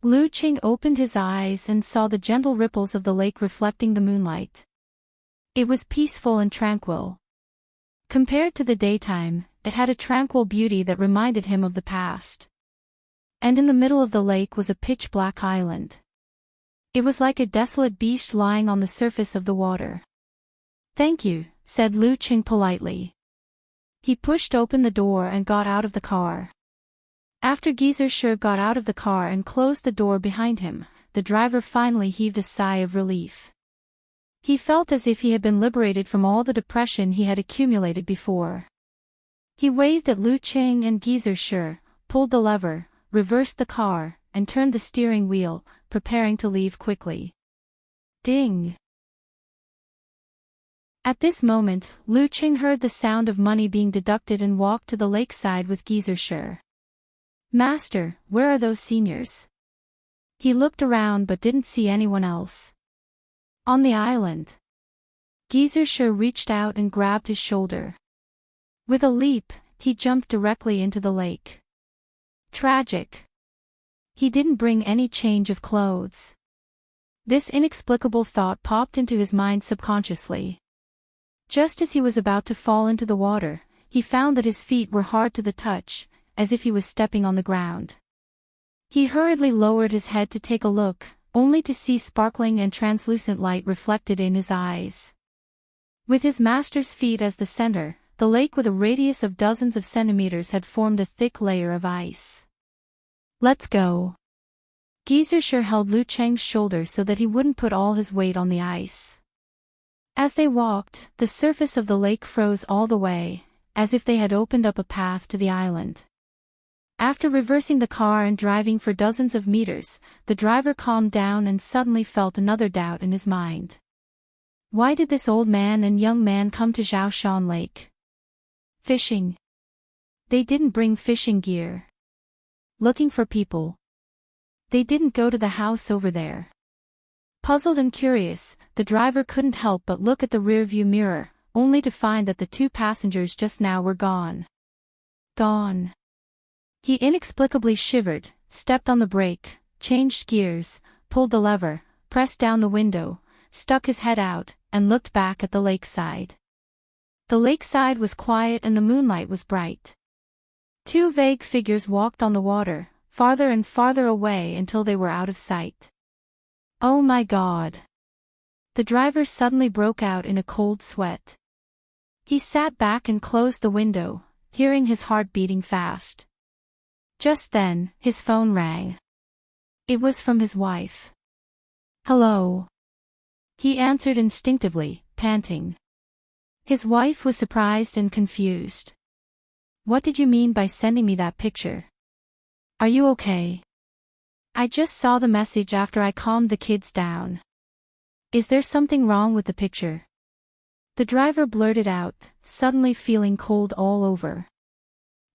Lu Qing opened his eyes and saw the gentle ripples of the lake reflecting the moonlight. It was peaceful and tranquil. Compared to the daytime, it had a tranquil beauty that reminded him of the past. And in the middle of the lake was a pitch-black island. It was like a desolate beast lying on the surface of the water. "Thank you," said Lu Qing politely. He pushed open the door and got out of the car. After Shi got out of the car and closed the door behind him, the driver finally heaved a sigh of relief. He felt as if he had been liberated from all the depression he had accumulated before. He waved at Lu Qing and Shi, pulled the lever, reversed the car, and turned the steering wheel, preparing to leave quickly. Ding! At this moment, Lu Qing heard the sound of money being deducted and walked to the lakeside with Shi. "Master, where are those seniors?" He looked around but didn't see anyone else. "On the island." Shi reached out and grabbed his shoulder. With a leap, he jumped directly into the lake. Tragic. He didn't bring any change of clothes. This inexplicable thought popped into his mind subconsciously. Just as he was about to fall into the water, he found that his feet were hard to the touch, as if he was stepping on the ground. He hurriedly lowered his head to take a look, only to see sparkling and translucent light reflected in his eyes. With his master's feet as the center, the lake with a radius of dozens of centimeters had formed a thick layer of ice. "Let's go." Shi held Lu Cheng's shoulder so that he wouldn't put all his weight on the ice. As they walked, the surface of the lake froze all the way, as if they had opened up a path to the island. After reversing the car and driving for dozens of meters, the driver calmed down and suddenly felt another doubt in his mind. Why did this old man and young man come to Jiaoshan Lake? Fishing. They didn't bring fishing gear. Looking for people. They didn't go to the house over there. Puzzled and curious, the driver couldn't help but look at the rearview mirror, only to find that the two passengers just now were gone. Gone. He inexplicably shivered, stepped on the brake, changed gears, pulled the lever, pressed down the window, stuck his head out, and looked back at the lakeside. The lakeside was quiet and the moonlight was bright. Two vague figures walked on the water, farther and farther away until they were out of sight. "Oh my God!" The driver suddenly broke out in a cold sweat. He sat back and closed the window, hearing his heart beating fast. Just then, his phone rang. It was from his wife. "Hello." He answered instinctively, panting. His wife was surprised and confused. "What did you mean by sending me that picture? Are you okay?" "I just saw the message after I calmed the kids down." "Is there something wrong with the picture?" The driver blurted out, suddenly feeling cold all over.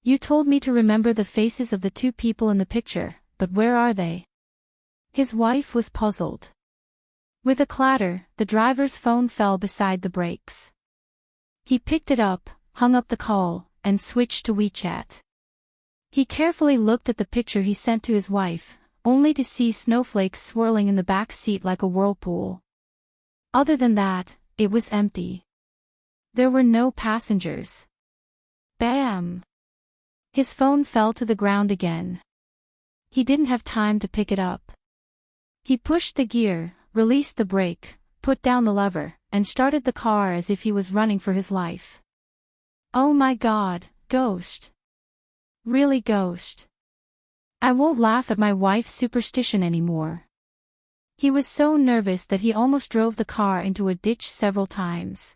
"You told me to remember the faces of the two people in the picture, but where are they?" His wife was puzzled. With a clatter, the driver's phone fell beside the brakes. He picked it up, hung up the call, and switched to WeChat. He carefully looked at the picture he sent to his wife, only to see snowflakes swirling in the back seat like a whirlpool. Other than that, it was empty. There were no passengers. Bam! His phone fell to the ground again. He didn't have time to pick it up. He pushed the gear, released the brake, put down the lever, and started the car as if he was running for his life. "Oh my God, ghost. Really ghost. I won't laugh at my wife's superstition anymore." He was so nervous that he almost drove the car into a ditch several times.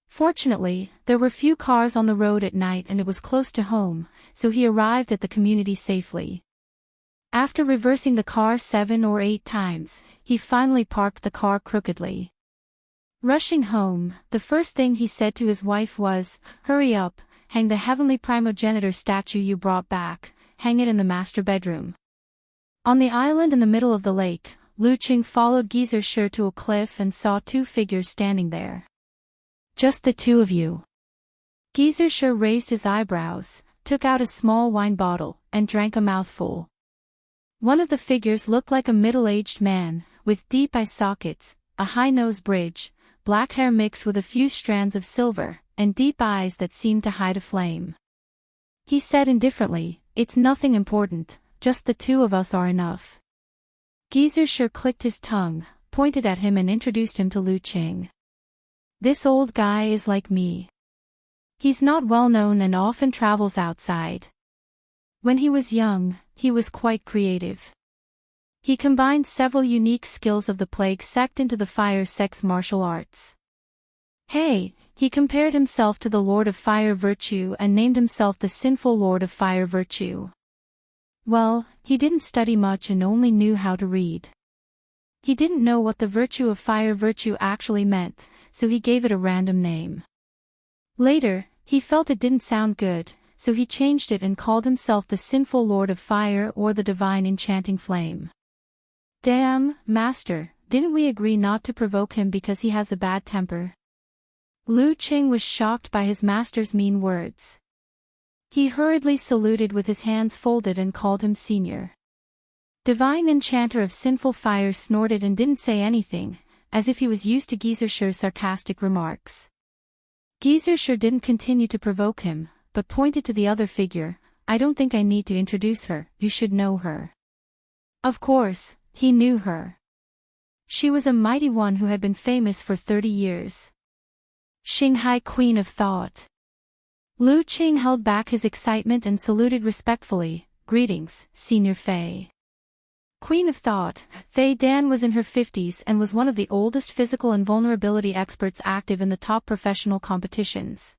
Fortunately, there were few cars on the road at night and it was close to home, so he arrived at the community safely. After reversing the car 7 or 8 times, he finally parked the car crookedly. Rushing home, the first thing he said to his wife was, "Hurry up, hang the heavenly primogenitor statue you brought back, hang it in the master bedroom." On the island in the middle of the lake, Lu Qing followed Geyser to a cliff and saw two figures standing there. Just the two of you? Geyser raised his eyebrows, took out a small wine bottle, and drank a mouthful. One of the figures looked like a middle-aged man, with deep eye sockets, a high nose bridge, black hair mixed with a few strands of silver, and deep eyes that seemed to hide a flame. He said indifferently, "It's nothing important, just the two of us are enough." Geyser clicked his tongue, pointed at him and introduced him to Lu Qing. "This old guy is like me. He's not well known and often travels outside. When he was young, he was quite creative. He combined several unique skills of the plague sect into the fire sect's martial arts. Hey, he compared himself to the Lord of Fire Virtue and named himself the Sinful Lord of Fire Virtue. Well, he didn't study much and only knew how to read. He didn't know what the virtue of Fire Virtue actually meant, so he gave it a random name. Later, he felt it didn't sound good, so he changed it and called himself the Sinful Lord of Fire or the Divine Enchanting Flame." "Damn, Master, didn't we agree not to provoke him because he has a bad temper?" Lu Qing was shocked by his master's mean words. He hurriedly saluted with his hands folded and called him senior. Divine Enchanter of Sinful Fire snorted and didn't say anything, as if he was used to Geyser's sarcastic remarks. Geyser didn't continue to provoke him, but pointed to the other figure. "I don't think I need to introduce her, you should know her." Of course, he knew her. She was a mighty one who had been famous for 30 years. Xinghai Queen of Thought. Lu Qing held back his excitement and saluted respectfully. "Greetings, Senior Fei." Queen of Thought, Fei Dan was in her 50s and was one of the oldest physical and vulnerability experts active in the top professional competitions.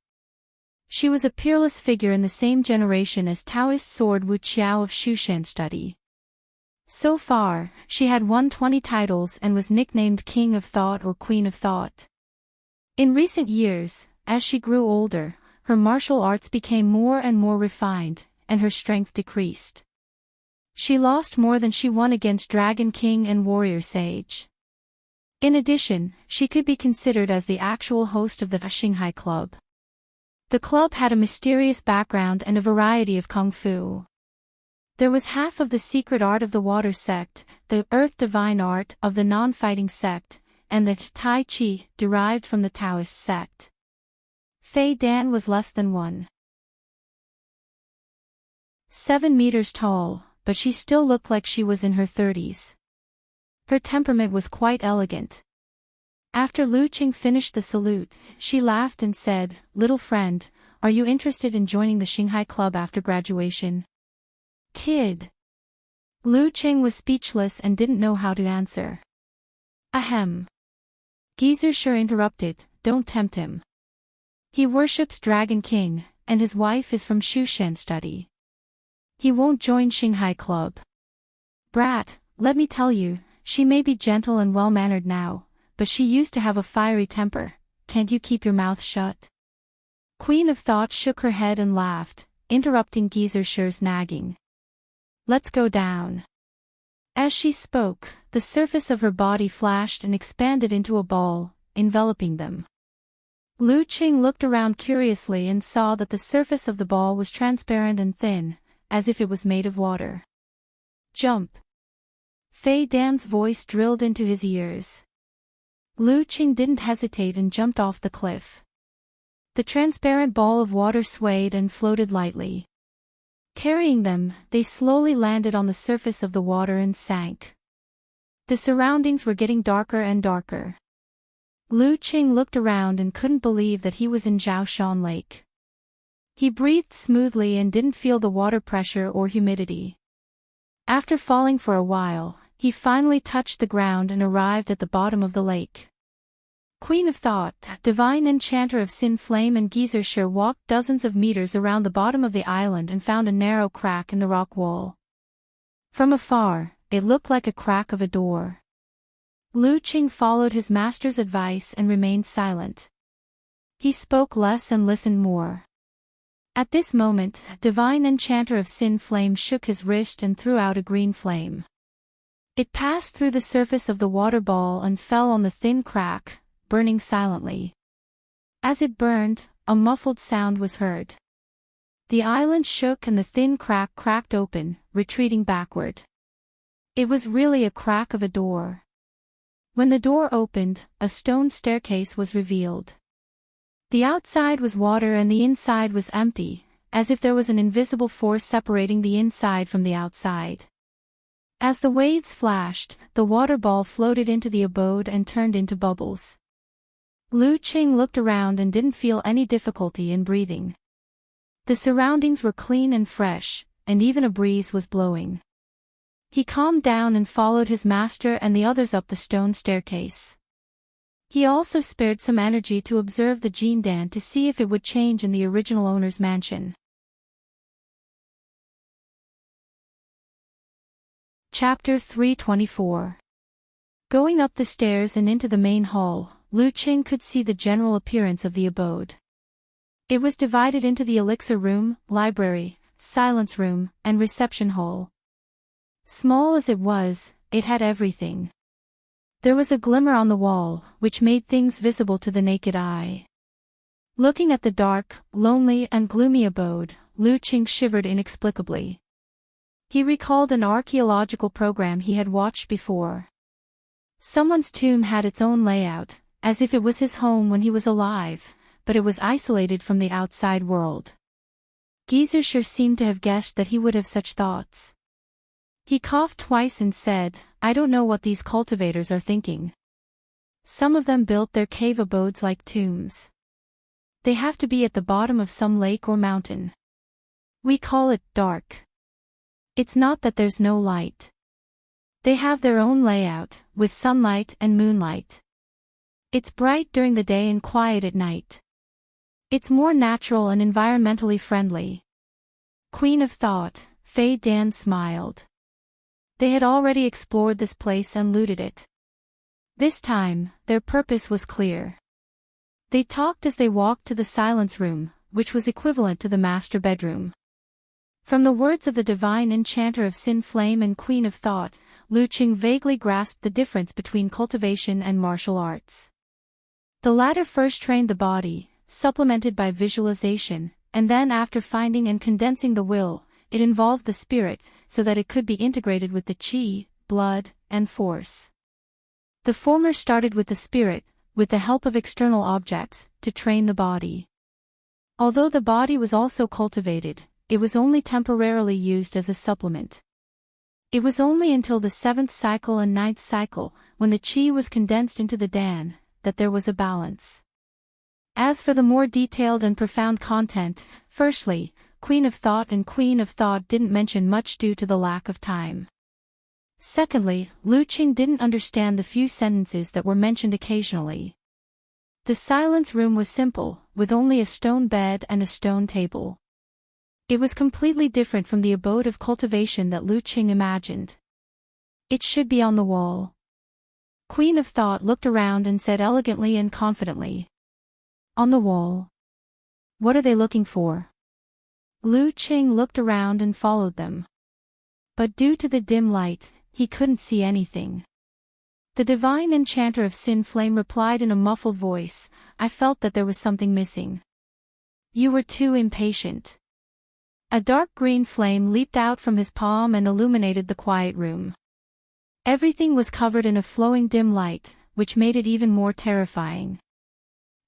She was a peerless figure in the same generation as Taoist sword Wu Qiao of Shushan study. So far, she had won 20 titles and was nicknamed King of Thought or Queen of Thought. In recent years, as she grew older, her martial arts became more and more refined, and her strength decreased. She lost more than she won against Dragon King and Warrior Sage. In addition, she could be considered as the actual host of the Xinghai Club. The club had a mysterious background and a variety of kung fu. There was half of the secret art of the water sect, the earth divine art of the non-fighting sect, and the Tai Chi derived from the Taoist sect. Fei Dan was less than 1.7 meters tall, but she still looked like she was in her 30s. Her temperament was quite elegant. After Lu Qing finished the salute, she laughed and said, "Little friend, are you interested in joining the Xinghai Club after graduation?" "Kid." Lu Qing was speechless and didn't know how to answer. "Ahem." Geyser interrupted, "Don't tempt him. He worships Dragon King, and his wife is from Shushan study. He won't join Xinghai Club. Brat, let me tell you, she may be gentle and well-mannered now, but she used to have a fiery temper. Can't you keep your mouth shut?" Queen of Thought shook her head and laughed, interrupting Geyser's nagging. "Let's go down." As she spoke, the surface of her body flashed and expanded into a ball, enveloping them. Lu Qing looked around curiously and saw that the surface of the ball was transparent and thin, as if it was made of water. "Jump!" Fei Dan's voice drilled into his ears. Lu Qing didn't hesitate and jumped off the cliff. The transparent ball of water swayed and floated lightly. Carrying them, they slowly landed on the surface of the water and sank. The surroundings were getting darker and darker. Lu Qing looked around and couldn't believe that he was in Jiaoshan Lake. He breathed smoothly and didn't feel the water pressure or humidity. After falling for a while, he finally touched the ground and arrived at the bottom of the lake. Queen of Thought, Divine Enchanter of Sin Flame and Geyser walked dozens of meters around the bottom of the island and found a narrow crack in the rock wall. From afar, it looked like a crack of a door. Lu Qing followed his master's advice and remained silent. He spoke less and listened more. At this moment, Divine Enchanter of Sin Flame shook his wrist and threw out a green flame. It passed through the surface of the water ball and fell on the thin crack, burning silently. As it burned, a muffled sound was heard. The island shook and the thin crack cracked open, retreating backward. It was really a crack of a door. When the door opened, a stone staircase was revealed. The outside was water and the inside was empty, as if there was an invisible force separating the inside from the outside. As the waves flashed, the water ball floated into the abode and turned into bubbles. Lu Qing looked around and didn't feel any difficulty in breathing. The surroundings were clean and fresh, and even a breeze was blowing. He calmed down and followed his master and the others up the stone staircase. He also spared some energy to observe the Jindan to see if it would change in the original owner's mansion. Chapter 324. Going up the stairs and into the main hall, Lu Qing could see the general appearance of the abode. It was divided into the elixir room, library, silence room, and reception hall. Small as it was, it had everything. There was a glimmer on the wall, which made things visible to the naked eye. Looking at the dark, lonely and gloomy abode, Lu Qing shivered inexplicably. He recalled an archaeological program he had watched before. Someone's tomb had its own layout, as if it was his home when he was alive, but it was isolated from the outside world. Geezer sure seemed to have guessed that he would have such thoughts. He coughed twice and said, "I don't know what these cultivators are thinking. Some of them built their cave abodes like tombs. They have to be at the bottom of some lake or mountain. We call it dark. It's not that there's no light. They have their own layout, with sunlight and moonlight. It's bright during the day and quiet at night. It's more natural and environmentally friendly." Queen of Thought, Fei Dan smiled. They had already explored this place and looted it. This time, their purpose was clear. They talked as they walked to the silence room, which was equivalent to the master bedroom. From the words of the divine enchanter of Sin Flame and Queen of Thought, Lu Qing vaguely grasped the difference between cultivation and martial arts. The latter first trained the body, supplemented by visualization, and then after finding and condensing the will, it involved the spirit, so that it could be integrated with the qi, blood, and force. The former started with the spirit, with the help of external objects, to train the body. Although the body was also cultivated, it was only temporarily used as a supplement. It was only until the 7th cycle and 9th cycle, when the qi was condensed into the dan, that there was a balance. As for the more detailed and profound content, firstly, Queen of Thought and Queen of Thought didn't mention much due to the lack of time. Secondly, Lu Qing didn't understand the few sentences that were mentioned occasionally. The silence room was simple, with only a stone bed and a stone table. It was completely different from the abode of cultivation that Lu Qing imagined. It should be on the wall. Queen of Thought looked around and said elegantly and confidently. On the wall. What are they looking for? Lu Qing looked around and followed them. But due to the dim light, he couldn't see anything. The divine enchanter of Sin Flame replied in a muffled voice, "I felt that there was something missing. You were too impatient." A dark green flame leaped out from his palm and illuminated the quiet room. Everything was covered in a flowing dim light, which made it even more terrifying.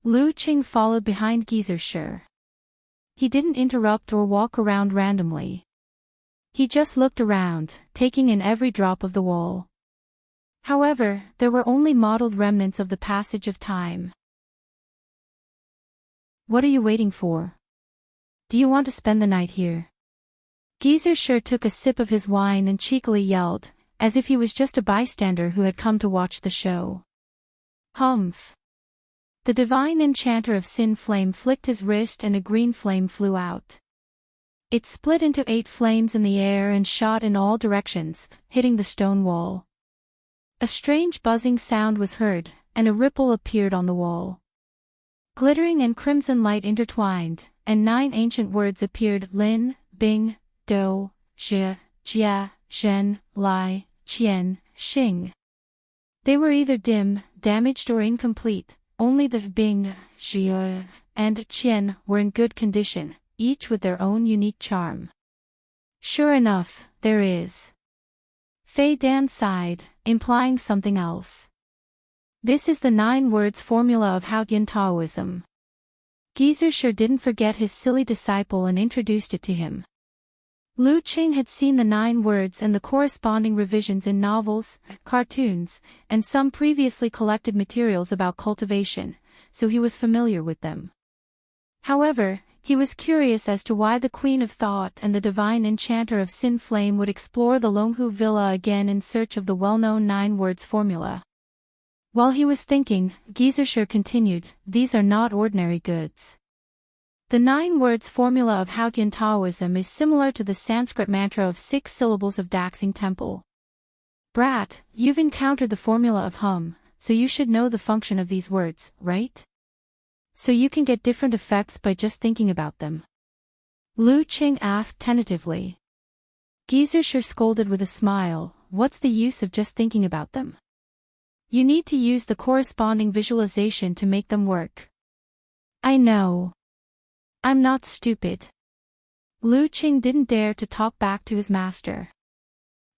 Lu Qing followed behind Geezer. He didn't interrupt or walk around randomly. He just looked around, taking in every drop of the wall. However, there were only mottled remnants of the passage of time. "What are you waiting for? Do you want to spend the night here?" Geezer took a sip of his wine and cheekily yelled, as if he was just a bystander who had come to watch the show. "Humph." The divine enchanter of Sin Flame flicked his wrist and a green flame flew out. It split into 8 flames in the air and shot in all directions, hitting the stone wall. A strange buzzing sound was heard, and a ripple appeared on the wall. Glittering and crimson light intertwined, and 9 ancient words appeared: Lin, Bing, Do, Xie, Jia, Shen, Lai, Qian, Xing. They were either dim, damaged or incomplete. Only the Bing, Xie, and Qian were in good condition, each with their own unique charm. Sure enough, there is. Fei Dan sighed, implying something else. This is the 9 words formula of Haotian Taoism. Geezer sure didn't forget his silly disciple and introduced it to him. Lu Qing had seen the 9 words and the corresponding revisions in novels, cartoons, and some previously collected materials about cultivation, so he was familiar with them. However, he was curious as to why the Queen of Thought and the divine enchanter of Sin Flame would explore the Longhu Villa again in search of the well-known 9 words formula. While he was thinking, Geezer continued, "These are not ordinary goods. The 9 words formula of Haotian Taoism is similar to the Sanskrit mantra of 6 syllables of Daxing Temple. Brat, you've encountered the formula of hum, so you should know the function of these words, right? So you can get different effects by just thinking about them." Lu Qing asked tentatively. Geezer scolded with a smile, "What's the use of just thinking about them? You need to use the corresponding visualization to make them work." "I know. I'm not stupid." Lu Qing didn't dare to talk back to his master.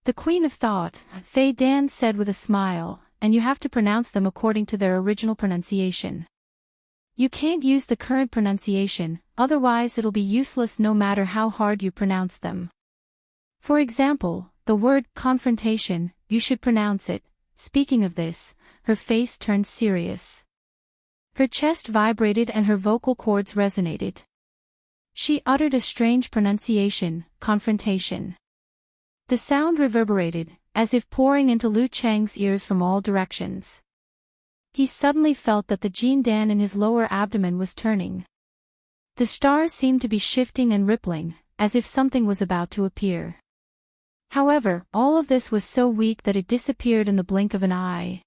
"The Queen of Thought," Fei Dan said with a smile, "and you have to pronounce them according to their original pronunciation. You can't use the current pronunciation, otherwise it'll be useless no matter how hard you pronounce them. For example, the word confrontation, you should pronounce it." Speaking of this, her face turned serious. Her chest vibrated and her vocal cords resonated. She uttered a strange pronunciation, confrontation. The sound reverberated, as if pouring into Lu Cheng's ears from all directions. He suddenly felt that the Jin Dan in his lower abdomen was turning. The stars seemed to be shifting and rippling, as if something was about to appear. However, all of this was so weak that it disappeared in the blink of an eye.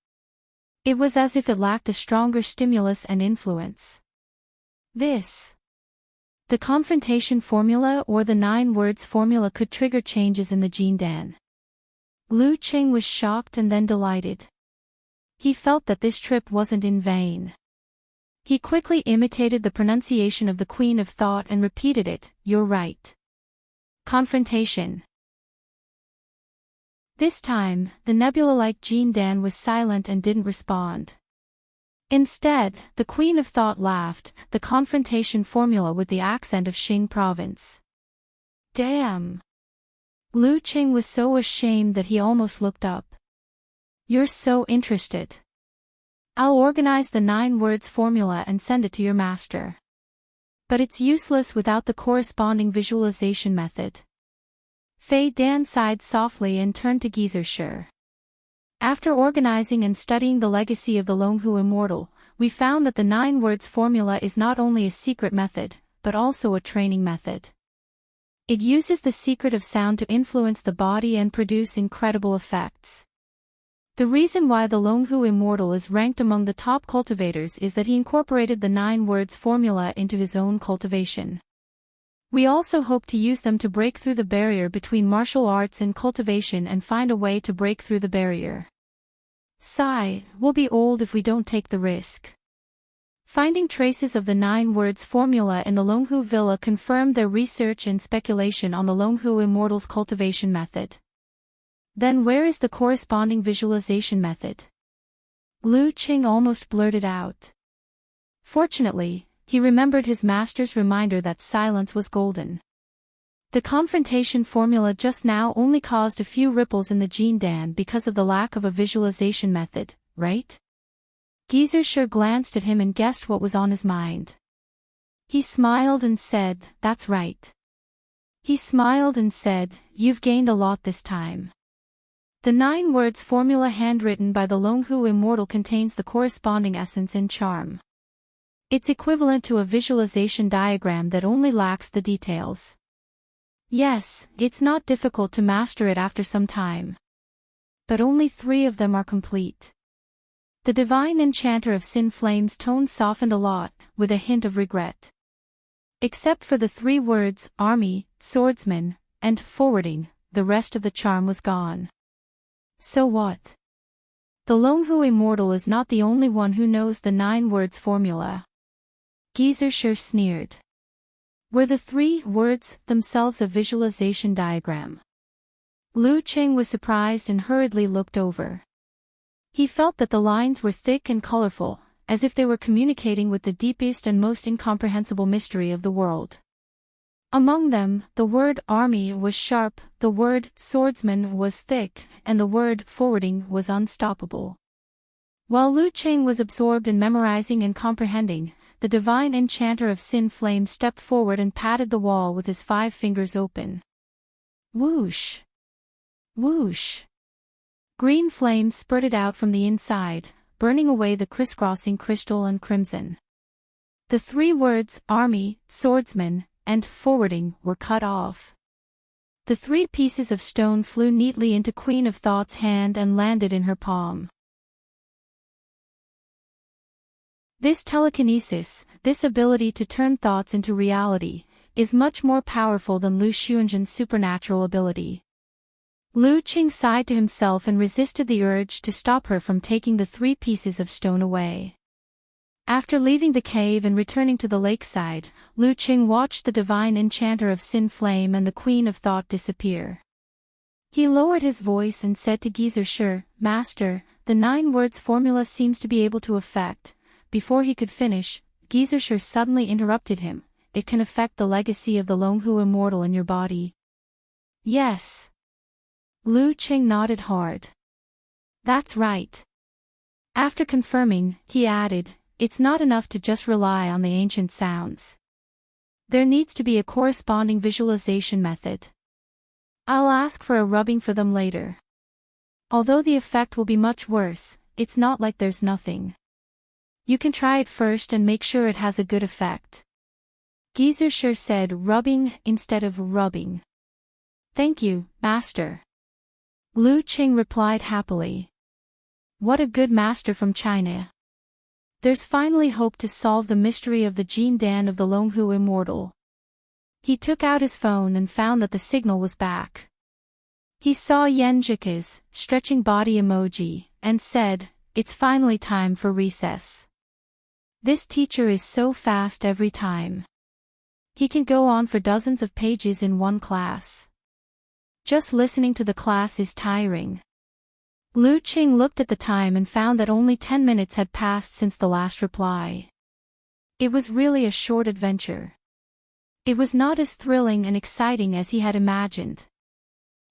It was as if it lacked a stronger stimulus and influence. The confrontation formula or the 9 words formula could trigger changes in the Jin Dan. Lu Qing was shocked and then delighted. He felt that this trip wasn't in vain. He quickly imitated the pronunciation of the Queen of Thought and repeated it, "You're right. Confrontation." This time, the nebula-like Jin Dan was silent and didn't respond. Instead, the Queen of Thought laughed, the confrontation formula with the accent of Xing province. "Damn!" Lu Qing was so ashamed that he almost looked up. "You're so interested. I'll organize the 9 words formula and send it to your master. But it's useless without the corresponding visualization method." Fei Dan sighed softly and turned to Geezer. "After organizing and studying the legacy of the Longhu Immortal, we found that the 9 words formula is not only a secret method, but also a training method. It uses the secret of sound to influence the body and produce incredible effects. The reason why the Longhu Immortal is ranked among the top cultivators is that he incorporated the 9 words formula into his own cultivation. We also hope to use them to break through the barrier between martial arts and cultivation and find a way to break through the barrier. Sigh, we'll be old if we don't take the risk." Finding traces of the 9 words formula in the Longhu Villa confirmed their research and speculation on the Longhu Immortal's cultivation method. Then where is the corresponding visualization method? Lu Qing almost blurted out. Fortunately, he remembered his master's reminder that silence was golden. The confrontation formula just now only caused a few ripples in the Jin Dan because of the lack of a visualization method, right? Geezer glanced at him and guessed what was on his mind. He smiled and said, "That's right." He smiled and said, "You've gained a lot this time." The 9 words formula handwritten by the Longhu Immortal contains the corresponding essence and charm. It's equivalent to a visualization diagram that only lacks the details. Yes, it's not difficult to master it after some time. But only 3 of them are complete. The divine enchanter of Sin Flame's tone softened a lot, with a hint of regret. Except for the 3 words, army, swordsman, and forwarding, the rest of the charm was gone. So what? The lone immortal is not the only one who knows the 9 words formula. Geezer sneered. Were the 3 words themselves a visualization diagram? Lu Qing was surprised and hurriedly looked over. He felt that the lines were thick and colorful, as if they were communicating with the deepest and most incomprehensible mystery of the world. Among them, the word army was sharp, the word swordsman was thick, and the word forwarding was unstoppable. While Lu Qing was absorbed in memorizing and comprehending, the divine enchanter of Sin Flame stepped forward and patted the wall with his 5 fingers open. Whoosh! Whoosh! Green flame spurted out from the inside, burning away the crisscrossing crystal and crimson. The 3 words, army, swordsman, and forwarding, were cut off. The 3 pieces of stone flew neatly into Queen of Thought's hand and landed in her palm. This telekinesis, this ability to turn thoughts into reality, is much more powerful than Lu Xuanzhen's supernatural ability. Lu Qing sighed to himself and resisted the urge to stop her from taking the 3 pieces of stone away. After leaving the cave and returning to the lakeside, Lu Qing watched the divine enchanter of Sin Flame and the Queen of Thought disappear. He lowered his voice and said to Geezer, Master, the 9 words formula seems to be able to affect. Before he could finish, Geezer suddenly interrupted him. It can affect the legacy of the lone immortal in your body. Yes. Lu Qing nodded hard. That's right. After confirming, he added, it's not enough to just rely on the ancient sounds. There needs to be a corresponding visualization method. I'll ask for a rubbing for them later. Although the effect will be much worse, it's not like there's nothing. You can try it first and make sure it has a good effect. Geezer said rubbing instead of rubbing. Thank you, Master. Lu Qing replied happily. What a good master from China. There's finally hope to solve the mystery of the Jin Dan of the lone immortal. He took out his phone and found that the signal was back. He saw Yan Jika's stretching body emoji, and said, it's finally time for recess. This teacher is so fast every time. He can go on for dozens of pages in one class. Just listening to the class is tiring. Lu Qing looked at the time and found that only 10 minutes had passed since the last reply. It was really a short adventure. It was not as thrilling and exciting as he had imagined.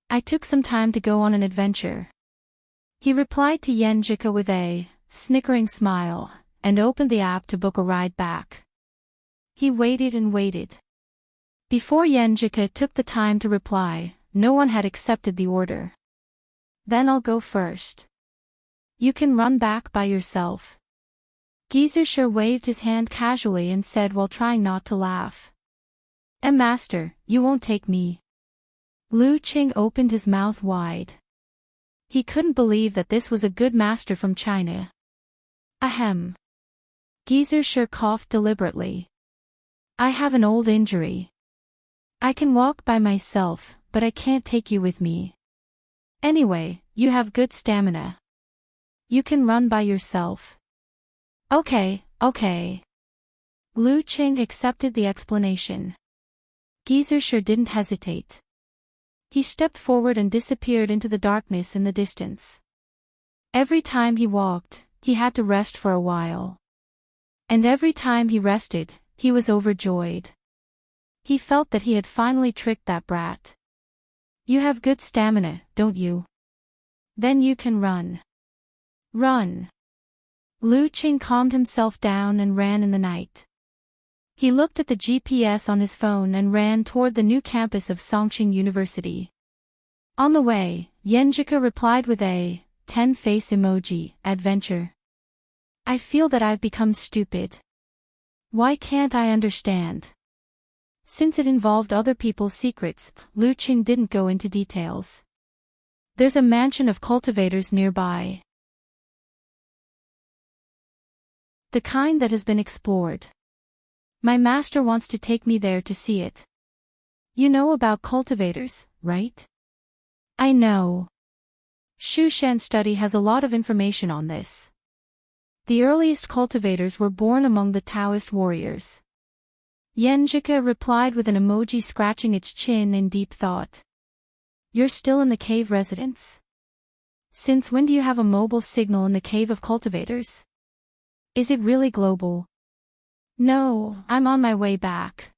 I took some time to go on an adventure. He replied to Yan Jika with a snickering smile, and opened the app to book a ride back. He waited and waited. Before Yan Jika took the time to reply, no one had accepted the order. Then I'll go first. You can run back by yourself. Geezer waved his hand casually and said while trying not to laugh. Master, you won't take me. Lu Qing opened his mouth wide. He couldn't believe that this was a good master from China. Ahem. Geezer coughed deliberately. I have an old injury. I can walk by myself, but I can't take you with me. Anyway, you have good stamina. You can run by yourself. Okay. Lu Qing accepted the explanation. Geezer didn't hesitate. He stepped forward and disappeared into the darkness in the distance. Every time he walked, he had to rest for a while. And every time he rested, he was overjoyed. He felt that he had finally tricked that brat. You have good stamina, don't you? Then you can run. Run. Lu Qing calmed himself down and ran in the night. He looked at the GPS on his phone and ran toward the new campus of Songqing University. On the way, Yenjika replied with a 10-face emoji, adventure. I feel that I've become stupid. Why can't I understand? Since it involved other people's secrets, Lu Qing didn't go into details. There's a mansion of cultivators nearby. The kind that has been explored. My master wants to take me there to see it. You know about cultivators, right? I know. Shushan study has a lot of information on this. The earliest cultivators were born among the Taoist warriors. Yenjika replied with an emoji scratching its chin in deep thought. You're still in the cave residence? Since when do you have a mobile signal in the cave of cultivators? Is it really global? No, I'm on my way back.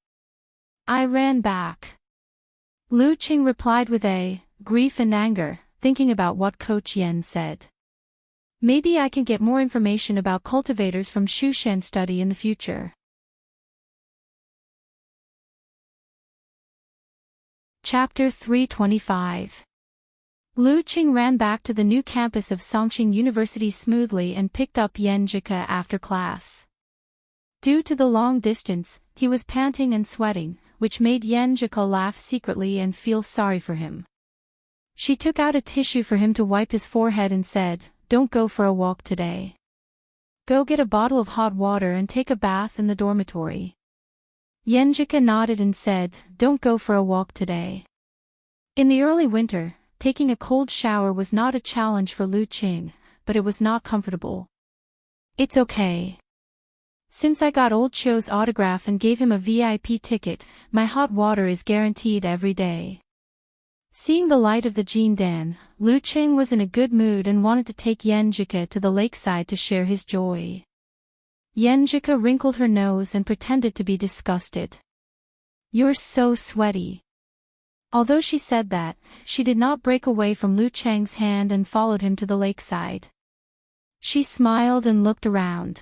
I ran back. Lu Qing replied with grief and anger, thinking about what Coach Yen said. Maybe I can get more information about cultivators from Shushan study in the future. Chapter 325. Lu Qing ran back to the new campus of Songqing University smoothly and picked up Yenjika after class. Due to the long distance, he was panting and sweating, which made Yenjika laugh secretly and feel sorry for him. She took out a tissue for him to wipe his forehead and said, "Don't go for a walk today. Go get a bottle of hot water and take a bath in the dormitory." Yenjika nodded and said, "Don't go for a walk today." In the early winter, taking a cold shower was not a challenge for Lu Qing, but it was not comfortable. "It's okay. Since I got old Chio's autograph and gave him a VIP ticket, my hot water is guaranteed every day." Seeing the light of the Jindan, Lu Qing was in a good mood and wanted to take Yenjika to the lakeside to share his joy. Yenjika wrinkled her nose and pretended to be disgusted. "You're so sweaty." Although she said that, she did not break away from Lu Cheng's hand and followed him to the lakeside. She smiled and looked around.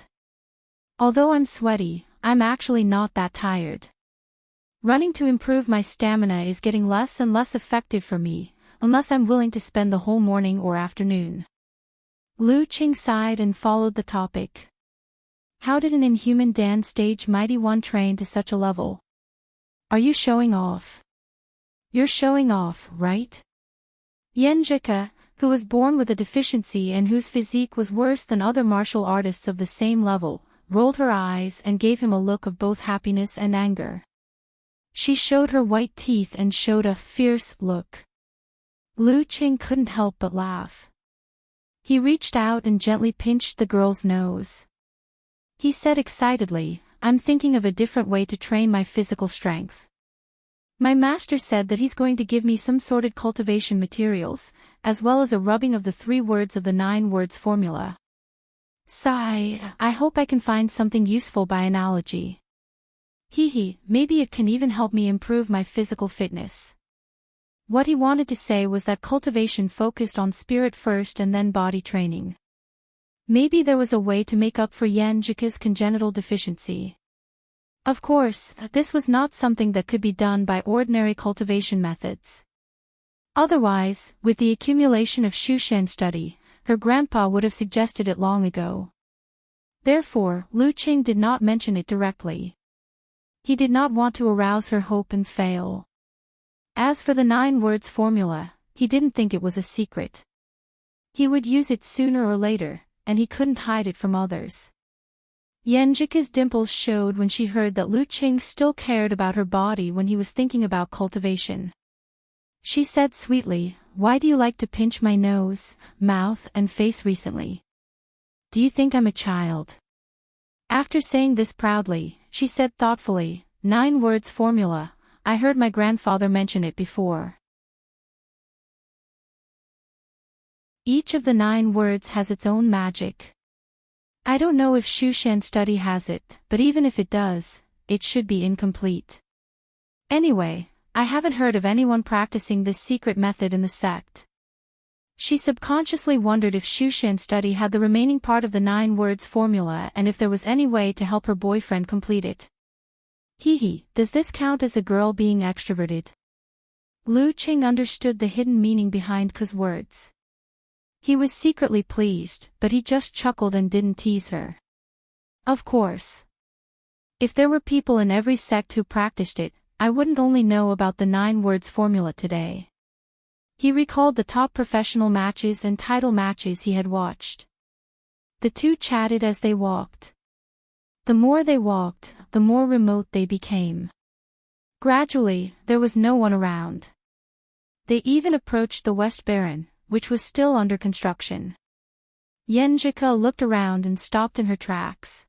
"Although I'm sweaty, I'm actually not that tired. Running to improve my stamina is getting less and less effective for me, unless I'm willing to spend the whole morning or afternoon." Lu Qing sighed and followed the topic. "How did an inhuman Dan stage mighty one train to such a level? Are you showing off?" "You're showing off, right?" Yenjika, who was born with a deficiency and whose physique was worse than other martial artists of the same level, rolled her eyes and gave him a look of both happiness and anger. She showed her white teeth and showed a fierce look. Lu Qing couldn't help but laugh. He reached out and gently pinched the girl's nose. He said excitedly, "I'm thinking of a different way to train my physical strength. My master said that he's going to give me some sorted cultivation materials, as well as a rubbing of the 3 words of the 9 words formula. Sigh, I hope I can find something useful by analogy. Maybe it can even help me improve my physical fitness." What he wanted to say was that cultivation focused on spirit first and then body training. Maybe there was a way to make up for Yenjika's congenital deficiency. Of course, this was not something that could be done by ordinary cultivation methods. Otherwise, with the accumulation of Shushan study, her grandpa would have suggested it long ago. Therefore, Lu Qing did not mention it directly. He did not want to arouse her hope and fail. As for the 9 words formula, he didn't think it was a secret. He would use it sooner or later, and he couldn't hide it from others. Yenjika's dimples showed when she heard that Lu Qing still cared about her body when he was thinking about cultivation. She said sweetly, "Why do you like to pinch my nose, mouth, and face recently? Do you think I'm a child?" After saying this proudly, she said thoughtfully, 9 words formula, I heard my grandfather mention it before. Each of the 9 words has its own magic. I don't know if Shushan study has it, but even if it does, it should be incomplete. Anyway, I haven't heard of anyone practicing this secret method in the sect. She subconsciously wondered if Shushan study had the remaining part of the 9 words formula and if there was any way to help her boyfriend complete it. Does this count as a girl being extroverted? Lu Qing understood the hidden meaning behind Ku's words. He was secretly pleased, but he just chuckled and didn't tease her. Of course. If there were people in every sect who practiced it, I wouldn't only know about the 9 words formula today. He recalled the top professional matches and title matches he had watched. The two chatted as they walked. The more they walked, the more remote they became. Gradually, there was no one around. They even approached the West Baron, which was still under construction. Yenjika looked around and stopped in her tracks.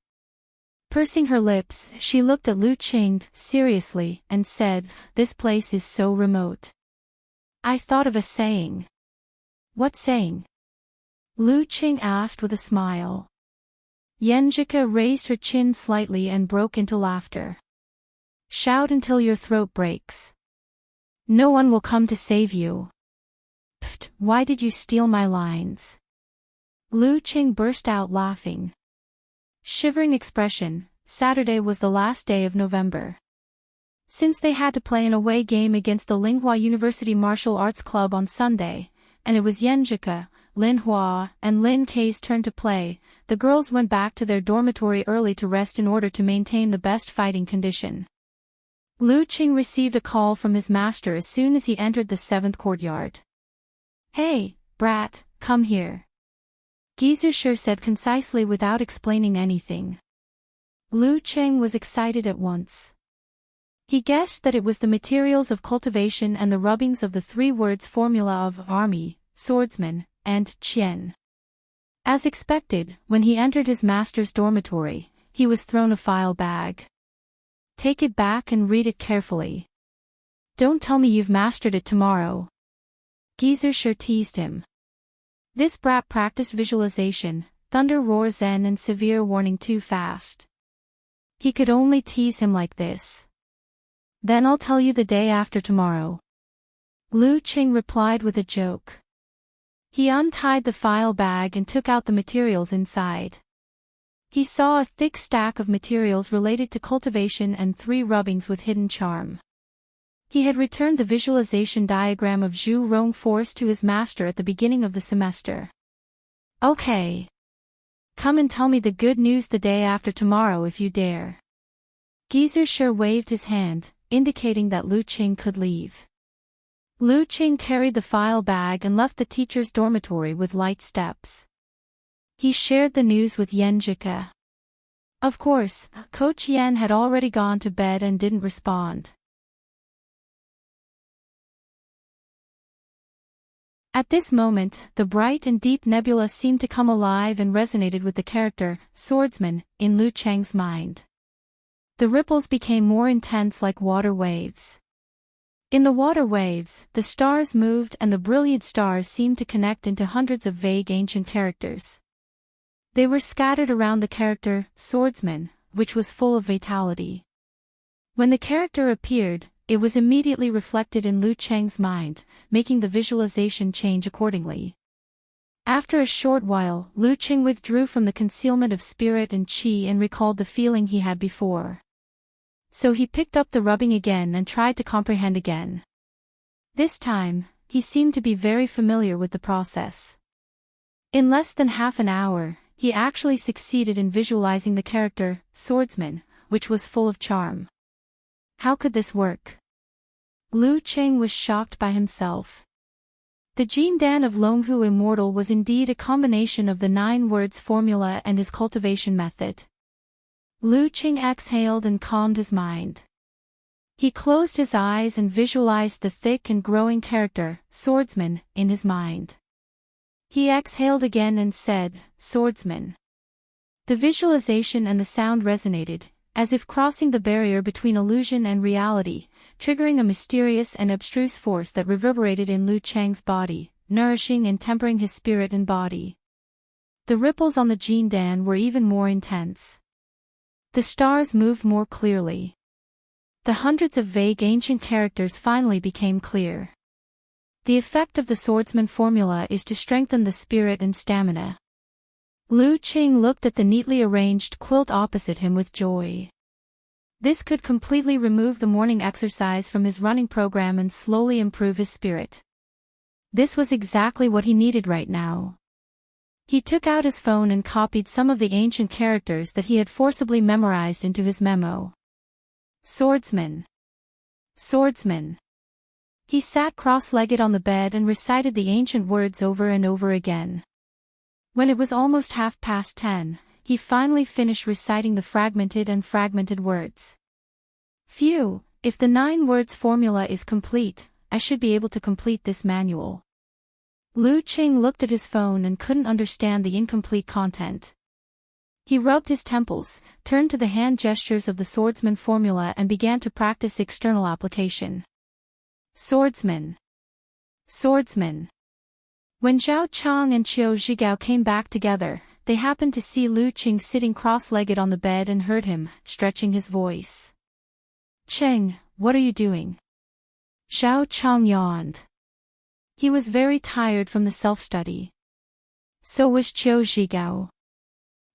Pursing her lips, she looked at Lu Qing seriously and said, "This place is so remote. I thought of a saying." "What saying?" Lu Qing asked with a smile. Yenjika raised her chin slightly and broke into laughter. "Shout until your throat breaks. No one will come to save you." "Pfft, why did you steal my lines?" Lu Qing burst out laughing. Shivering expression, Saturday was the last day of November. Since they had to play an away game against the Linghua University Martial Arts Club on Sunday, and it was Yenjika, Lin Hua, and Lin Kei's turn to play, the girls went back to their dormitory early to rest in order to maintain the best fighting condition. Lu Qing received a call from his master as soon as he entered the 7th courtyard. "Hey, brat, come here," Gizusher said concisely without explaining anything. Lu Qing was excited at once. He guessed that it was the materials of cultivation and the rubbings of the 3 words formula of army, swordsman, and qian. As expected, when he entered his master's dormitory, he was thrown a file bag. "Take it back and read it carefully. Don't tell me you've mastered it tomorrow." Gizusher teased him. This brat practiced visualization, thunder roar zen and severe warning too fast. He could only tease him like this. "Then I'll tell you the day after tomorrow," Lu Qing replied with a joke. He untied the file bag and took out the materials inside. He saw a thick stack of materials related to cultivation and 3 rubbings with hidden charm. He had returned the visualization diagram of Zhu Rong Force to his master at the beginning of the semester. "Okay. Come and tell me the good news the day after tomorrow if you dare." Gizusher waved his hand, indicating that Lu Qing could leave. Lu Qing carried the file bag and left the teacher's dormitory with light steps. He shared the news with Yenjika. Of course, Coach Yen had already gone to bed and didn't respond. At this moment, the bright and deep nebula seemed to come alive and resonated with the character, swordsman, in Lu Cheng's mind. The ripples became more intense like water waves. In the water waves, the stars moved and the brilliant stars seemed to connect into hundreds of vague ancient characters. They were scattered around the character, swordsman, which was full of vitality. When the character appeared, it was immediately reflected in Lu Cheng's mind, making the visualization change accordingly. After a short while, Lu Cheng withdrew from the concealment of spirit and qi and recalled the feeling he had before. So he picked up the rubbing again and tried to comprehend again. This time, he seemed to be very familiar with the process. In less than half an hour, he actually succeeded in visualizing the character, swordsman, which was full of charm. How could this work? Lu Cheng was shocked by himself. The Jin Dan of Longhu Immortal was indeed a combination of the 9 words formula and his cultivation method. Lu Cheng exhaled and calmed his mind. He closed his eyes and visualized the thick and growing character, swordsman, in his mind. He exhaled again and said, "Swordsman." The visualization and the sound resonated, as if crossing the barrier between illusion and reality, triggering a mysterious and abstruse force that reverberated in Lu Cheng's body, nourishing and tempering his spirit and body. The ripples on the Jin Dan were even more intense. The stars moved more clearly. The hundreds of vague ancient characters finally became clear. The effect of the swordsman formula is to strengthen the spirit and stamina. Lu Qing looked at the neatly arranged quilt opposite him with joy. This could completely remove the morning exercise from his running program and slowly improve his spirit. This was exactly what he needed right now. He took out his phone and copied some of the ancient characters that he had forcibly memorized into his memo. Swordsman. Swordsman. He sat cross-legged on the bed and recited the ancient words over and over again. When it was almost 10:30, he finally finished reciting the fragmented words. Phew, if the 9 words formula is complete, I should be able to complete this manual. Lu Qing looked at his phone and couldn't understand the incomplete content. He rubbed his temples, turned to the hand gestures of the swordsman formula and began to practice external application. Swordsman. Swordsman. When Zhao Chang and Qiu Zhigao came back together, they happened to see Lu Qing sitting cross-legged on the bed and heard him, stretching his voice. Cheng, what are you doing? Zhao Chang yawned. He was very tired from the self-study. So was Qiu Zhigao.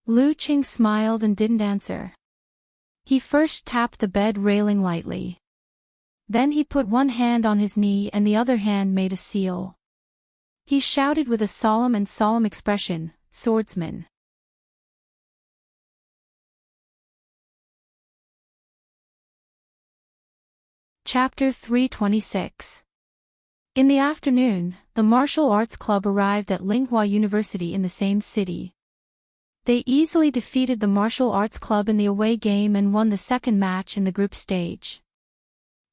Lu Qing smiled and didn't answer. He first tapped the bed railing lightly. Then he put one hand on his knee and the other hand made a seal. He shouted with a solemn expression, "Swordsman." Chapter 326. In the afternoon, the martial arts club arrived at Linghua University in the same city. They easily defeated the martial arts club in the away game and won the second match in the group stage.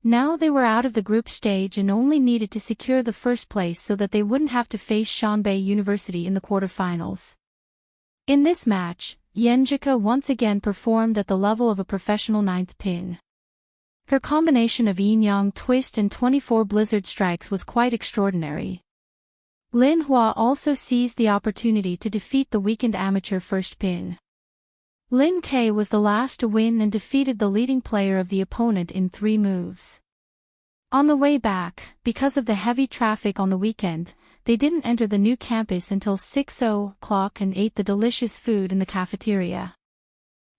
Now they were out of the group stage and only needed to secure the first place so that they wouldn't have to face Shanbei University in the quarterfinals. In this match, Yenjika once again performed at the level of a professional ninth pin. Her combination of yin-yang twist and 24 blizzard strikes was quite extraordinary. Lin Hua also seized the opportunity to defeat the weakened amateur first pin. Lin K was the last to win and defeated the leading player of the opponent in 3 moves. On the way back, because of the heavy traffic on the weekend, they didn't enter the new campus until 6 o'clock and ate the delicious food in the cafeteria.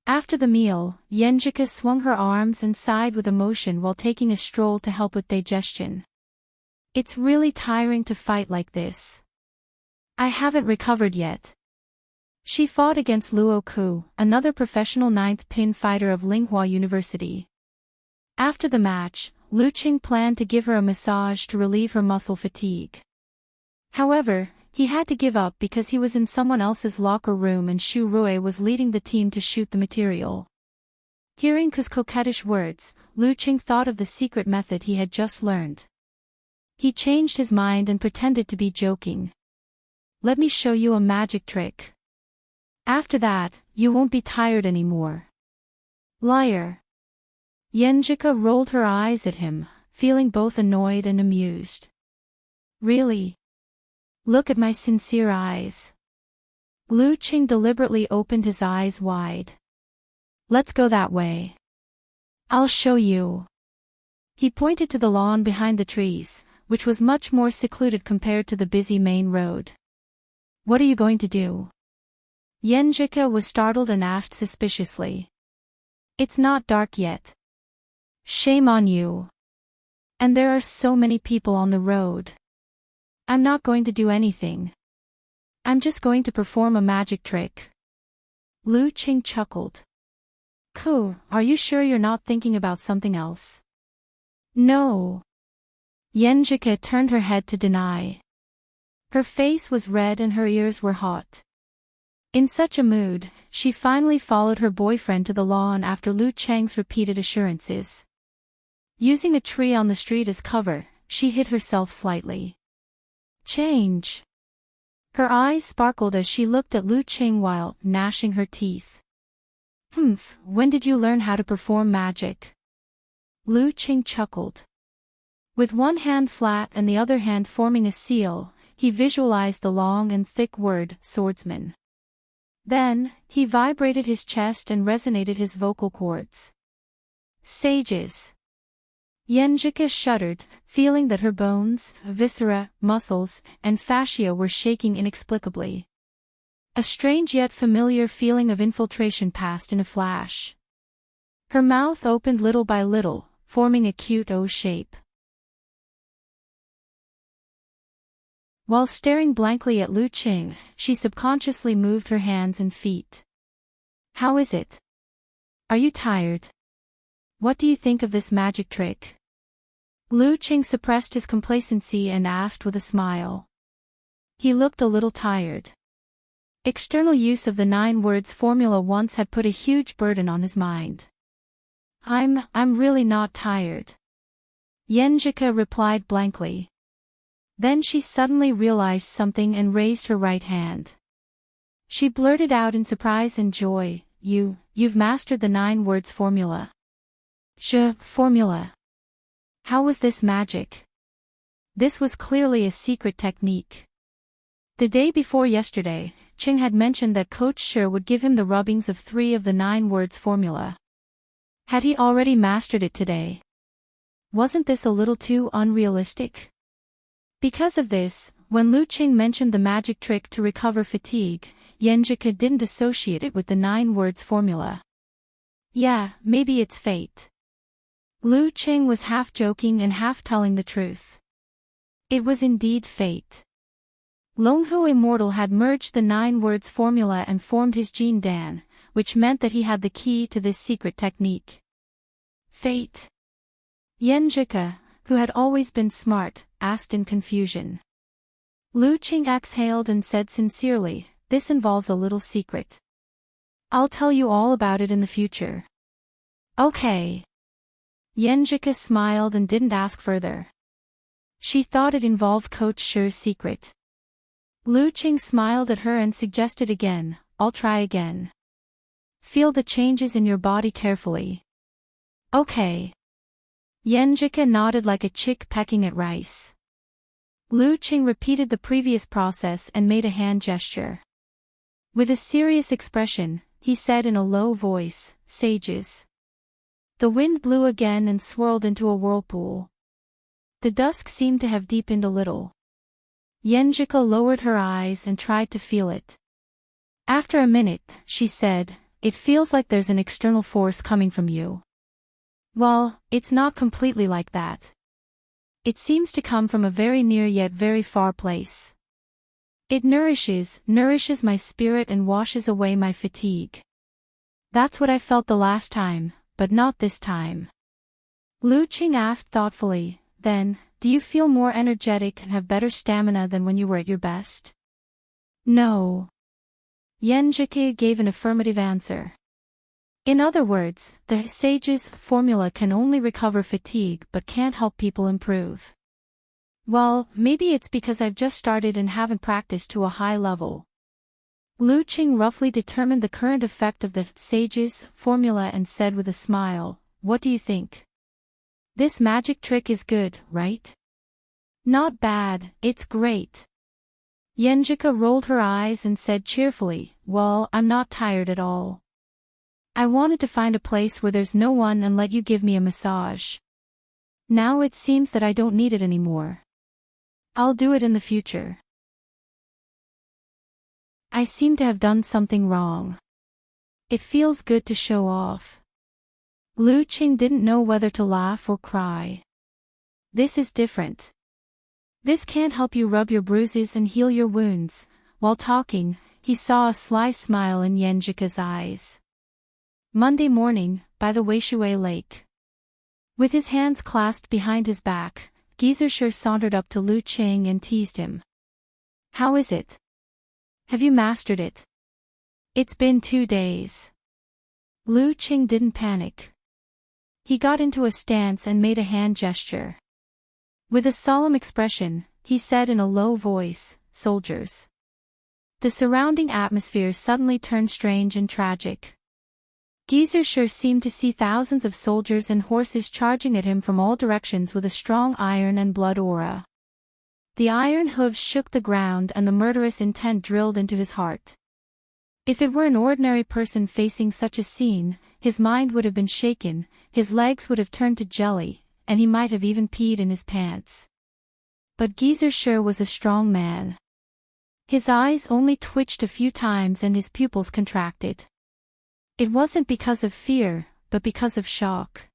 After the meal, Yenjika swung her arms and sighed with emotion while taking a stroll to help with digestion. It's really tiring to fight like this. I haven't recovered yet. She fought against Luo Ku, another professional ninth pin fighter of Linghua University. After the match, Lu Qing planned to give her a massage to relieve her muscle fatigue. However, he had to give up because he was in someone else's locker room and Xu Rui was leading the team to shoot the material. Hearing Ku's coquettish words, Lu Qing thought of the secret method he had just learned. He changed his mind and pretended to be joking. Let me show you a magic trick. After that, you won't be tired anymore. Liar. Yenjika rolled her eyes at him, feeling both annoyed and amused. Really? Look at my sincere eyes. Lu Qing deliberately opened his eyes wide. Let's go that way. I'll show you. He pointed to the lawn behind the trees, which was much more secluded compared to the busy main road. What are you going to do? Yenjika was startled and asked suspiciously. It's not dark yet. Shame on you. And there are so many people on the road. I'm not going to do anything. I'm just going to perform a magic trick. Lu Qing chuckled. Ku, are you sure you're not thinking about something else? No. Yenjika turned her head to deny. Her face was red and her ears were hot. In such a mood, she finally followed her boyfriend to the lawn after Lu Cheng's repeated assurances. Using a tree on the street as cover, she hid herself slightly. Change. Her eyes sparkled as she looked at Lu Qing while gnashing her teeth. When did you learn how to perform magic? Lu Qing chuckled. With one hand flat and the other hand forming a seal, he visualized the long and thick word, swordsman. Then, he vibrated his chest and resonated his vocal cords. Sages. Yenjika shuddered, feeling that her bones, viscera, muscles, and fascia were shaking inexplicably. A strange yet familiar feeling of infiltration passed in a flash. Her mouth opened little by little, forming a cute O shape. While staring blankly at Lu Qing, she subconsciously moved her hands and feet. How is it? Are you tired? What do you think of this magic trick? Lu Qing suppressed his complacency and asked with a smile. He looked a little tired. External use of the 9 words formula once had put a huge burden on his mind. I'm really not tired. Yenjika replied blankly. Then she suddenly realized something and raised her right hand. She blurted out in surprise and joy, You've mastered the 9 words formula. Formula. How was this magic? This was clearly a secret technique. The day before yesterday, Ching had mentioned that Coach Shi would give him the rubbings of 3 of the 9 words formula. Had he already mastered it today? Wasn't this a little too unrealistic? Because of this, when Lu Qing mentioned the magic trick to recover fatigue, Yenjika didn't associate it with the 9 words formula. Yeah, maybe it's fate. Lu Qing was half joking and half telling the truth. It was indeed fate. Longhu Immortal had merged the 9 words formula and formed his Jin Dan, which meant that he had the key to this secret technique. Fate? Yenjika, who had always been smart, asked in confusion. Lu Qing exhaled and said sincerely, This involves a little secret. I'll tell you all about it in the future. Okay. Yenjika smiled and didn't ask further. She thought it involved Coach Shi's secret. Lu Qing smiled at her and suggested again, I'll try again. Feel the changes in your body carefully. Okay. Yenjika nodded like a chick pecking at rice. Lu Qing repeated the previous process and made a hand gesture. With a serious expression, he said in a low voice, Sages. The wind blew again and swirled into a whirlpool. The dusk seemed to have deepened a little. Yenjika lowered her eyes and tried to feel it. After a minute, she said, It feels like there's an external force coming from you. Well, it's not completely like that. It seems to come from a very near yet very far place. It nourishes my spirit and washes away my fatigue. That's what I felt the last time, but not this time. Lu Qing asked thoughtfully, Then, do you feel more energetic and have better stamina than when you were at your best? No. Yenjika gave an affirmative answer. In other words, the Sage's formula can only recover fatigue but can't help people improve. Well, maybe it's because I've just started and haven't practiced to a high level. Lu Qing roughly determined the current effect of the Sage's formula and said with a smile, What do you think? This magic trick is good, right? Not bad, it's great. Yenjika rolled her eyes and said cheerfully, Well, I'm not tired at all. I wanted to find a place where there's no one and let you give me a massage. Now it seems that I don't need it anymore. I'll do it in the future. I seem to have done something wrong. It feels good to show off. Lu Qing didn't know whether to laugh or cry. This is different. This can't help you rub your bruises and heal your wounds. While talking, he saw a sly smile in Yenjika's eyes. Monday morning, by the Weishui Lake. With his hands clasped behind his back, Gizershur sauntered up to Lu Qing and teased him. How is it? Have you mastered it? It's been 2 days. Lu Qing didn't panic. He got into a stance and made a hand gesture. With a solemn expression, he said in a low voice, Soldiers. The surrounding atmosphere suddenly turned strange and tragic. Gizershur seemed to see thousands of soldiers and horses charging at him from all directions with a strong iron and blood aura. The iron hooves shook the ground and the murderous intent drilled into his heart. If it were an ordinary person facing such a scene, his mind would have been shaken, his legs would have turned to jelly, and he might have even peed in his pants. But Gizershur was a strong man. His eyes only twitched a few times and his pupils contracted. It wasn't because of fear, but because of shock.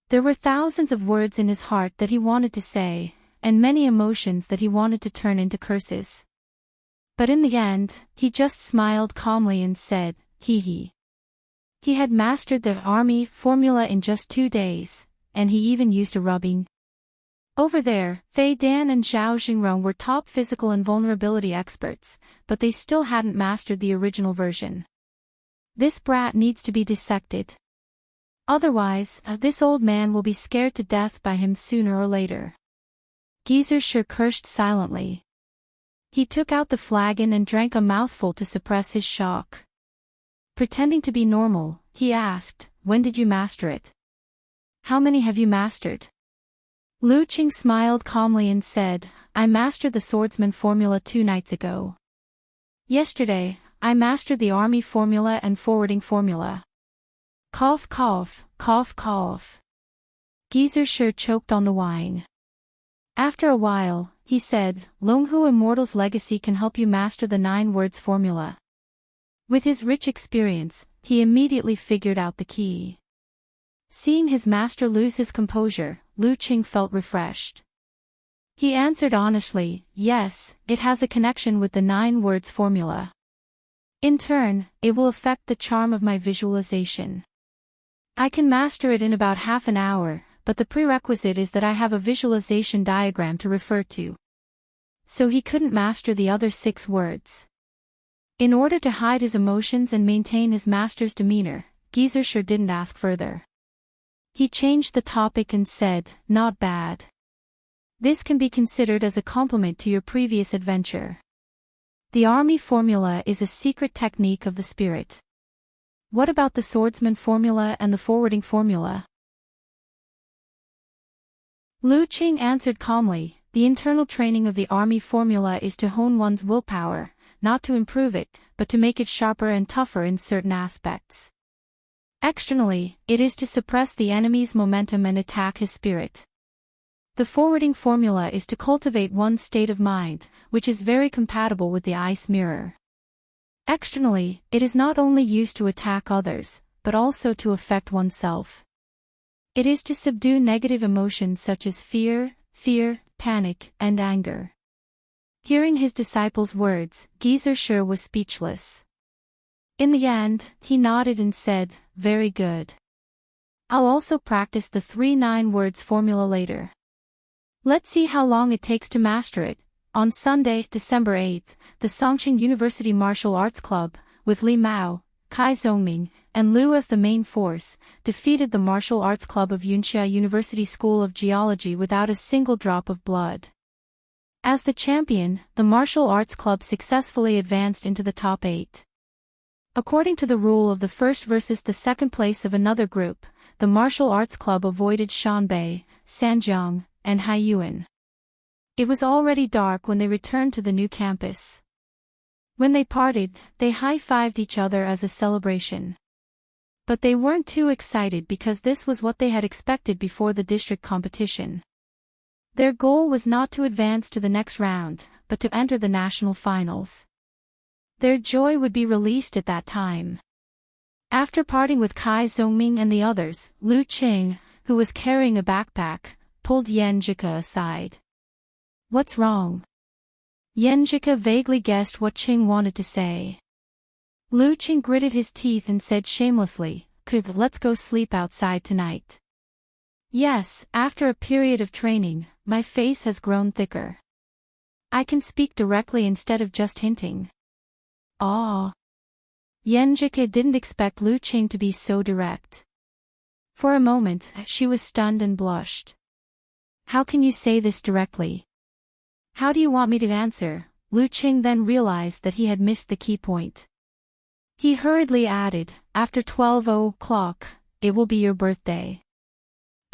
There were thousands of words in his heart that he wanted to say, and many emotions that he wanted to turn into curses. But in the end, he just smiled calmly and said, Hee hee. He had mastered the army formula in just 2 days, and he even used a rubbing. Over there, Fei Dan and Zhao Xingrong were top physical and vulnerability experts, but they still hadn't mastered the original version. This brat needs to be dissected. Otherwise, this old man will be scared to death by him sooner or later. Geezer cursed silently. He took out the flagon and drank a mouthful to suppress his shock. Pretending to be normal, he asked, "When did you master it? How many have you mastered?" Lu Qing smiled calmly and said, "I mastered the swordsman formula 2 nights ago. Yesterday, I mastered the army formula and forwarding formula." Cough cough, cough cough. Geezer choked on the wine. After a while, he said, "Longhu Immortal's legacy can help you master the 9 words formula." With his rich experience, he immediately figured out the key. Seeing his master lose his composure, Lu Qing felt refreshed. He answered honestly, "Yes, it has a connection with the 9 words formula. In turn, it will affect the charm of my visualization. I can master it in about half an hour, but the prerequisite is that I have a visualization diagram to refer to." So he couldn't master the other 6 words. In order to hide his emotions and maintain his master's demeanor, Geezer didn't ask further. He changed the topic and said, "Not bad. This can be considered as a compliment to your previous adventure. The army formula is a secret technique of the spirit. What about the swordsman formula and the forwarding formula?" Lu Qing answered calmly, "The internal training of the army formula is to hone one's willpower, not to improve it, but to make it sharper and tougher in certain aspects. Externally, it is to suppress the enemy's momentum and attack his spirit. The forwarding formula is to cultivate one's state of mind, which is very compatible with the ice mirror. Externally, it is not only used to attack others, but also to affect oneself. It is to subdue negative emotions such as fear, panic, and anger." Hearing his disciple's words, Geezer was speechless. In the end, he nodded and said, "Very good. I'll also practice the 3 words formula later. Let's see how long it takes to master it." On Sunday, December 8th, the Songqing University Martial Arts Club, with Li Mao, Kai Zhongming, and Lu as the main force, defeated the Martial Arts Club of Yunxia University School of Geology without a single drop of blood. As the champion, the Martial Arts Club successfully advanced into the top 8. According to the rule of the first versus the second place of another group, the Martial Arts Club avoided Shanbei, Sanjiang, and Haiyuan. It was already dark when they returned to the new campus. When they parted, they high-fived each other as a celebration. But they weren't too excited because this was what they had expected before the district competition. Their goal was not to advance to the next round, but to enter the national finals. Their joy would be released at that time. After parting with Kai Zhongming and the others, Lu Qing, who was carrying a backpack, pulled Yanjika aside. "What's wrong?" Yanjika vaguely guessed what Qing wanted to say. Lu Qing gritted his teeth and said shamelessly, "Let's go sleep outside tonight." "Yes, after a period of training, my face has grown thicker. I can speak directly instead of just hinting." "Aw." Yanjika didn't expect Lu Qing to be so direct. For a moment, she was stunned and blushed. "How can you say this directly? How do you want me to answer?" Lu Qing then realized that he had missed the key point. He hurriedly added, "After 12 o'clock, it will be your birthday.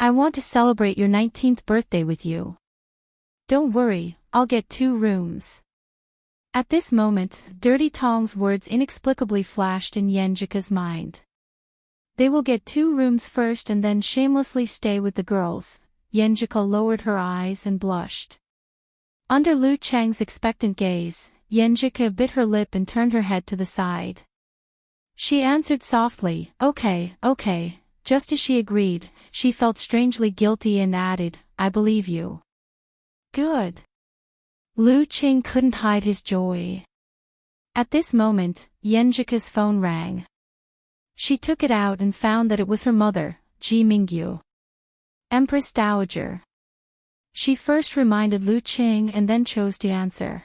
I want to celebrate your 19th birthday with you. Don't worry, I'll get 2 rooms." At this moment, Dirty Tong's words inexplicably flashed in Yanjika's mind. "They will get 2 rooms first and then shamelessly stay with the girls." Yanjika lowered her eyes and blushed. Under Lu Cheng's expectant gaze, Yanjika bit her lip and turned her head to the side. She answered softly, okay. Just as she agreed, she felt strangely guilty and added, "I believe you." "Good." Lu Qing couldn't hide his joy. At this moment, Yanjika's phone rang. She took it out and found that it was her mother, Ji Mingyu, Empress Dowager. She first reminded Lu Qing and then chose to answer.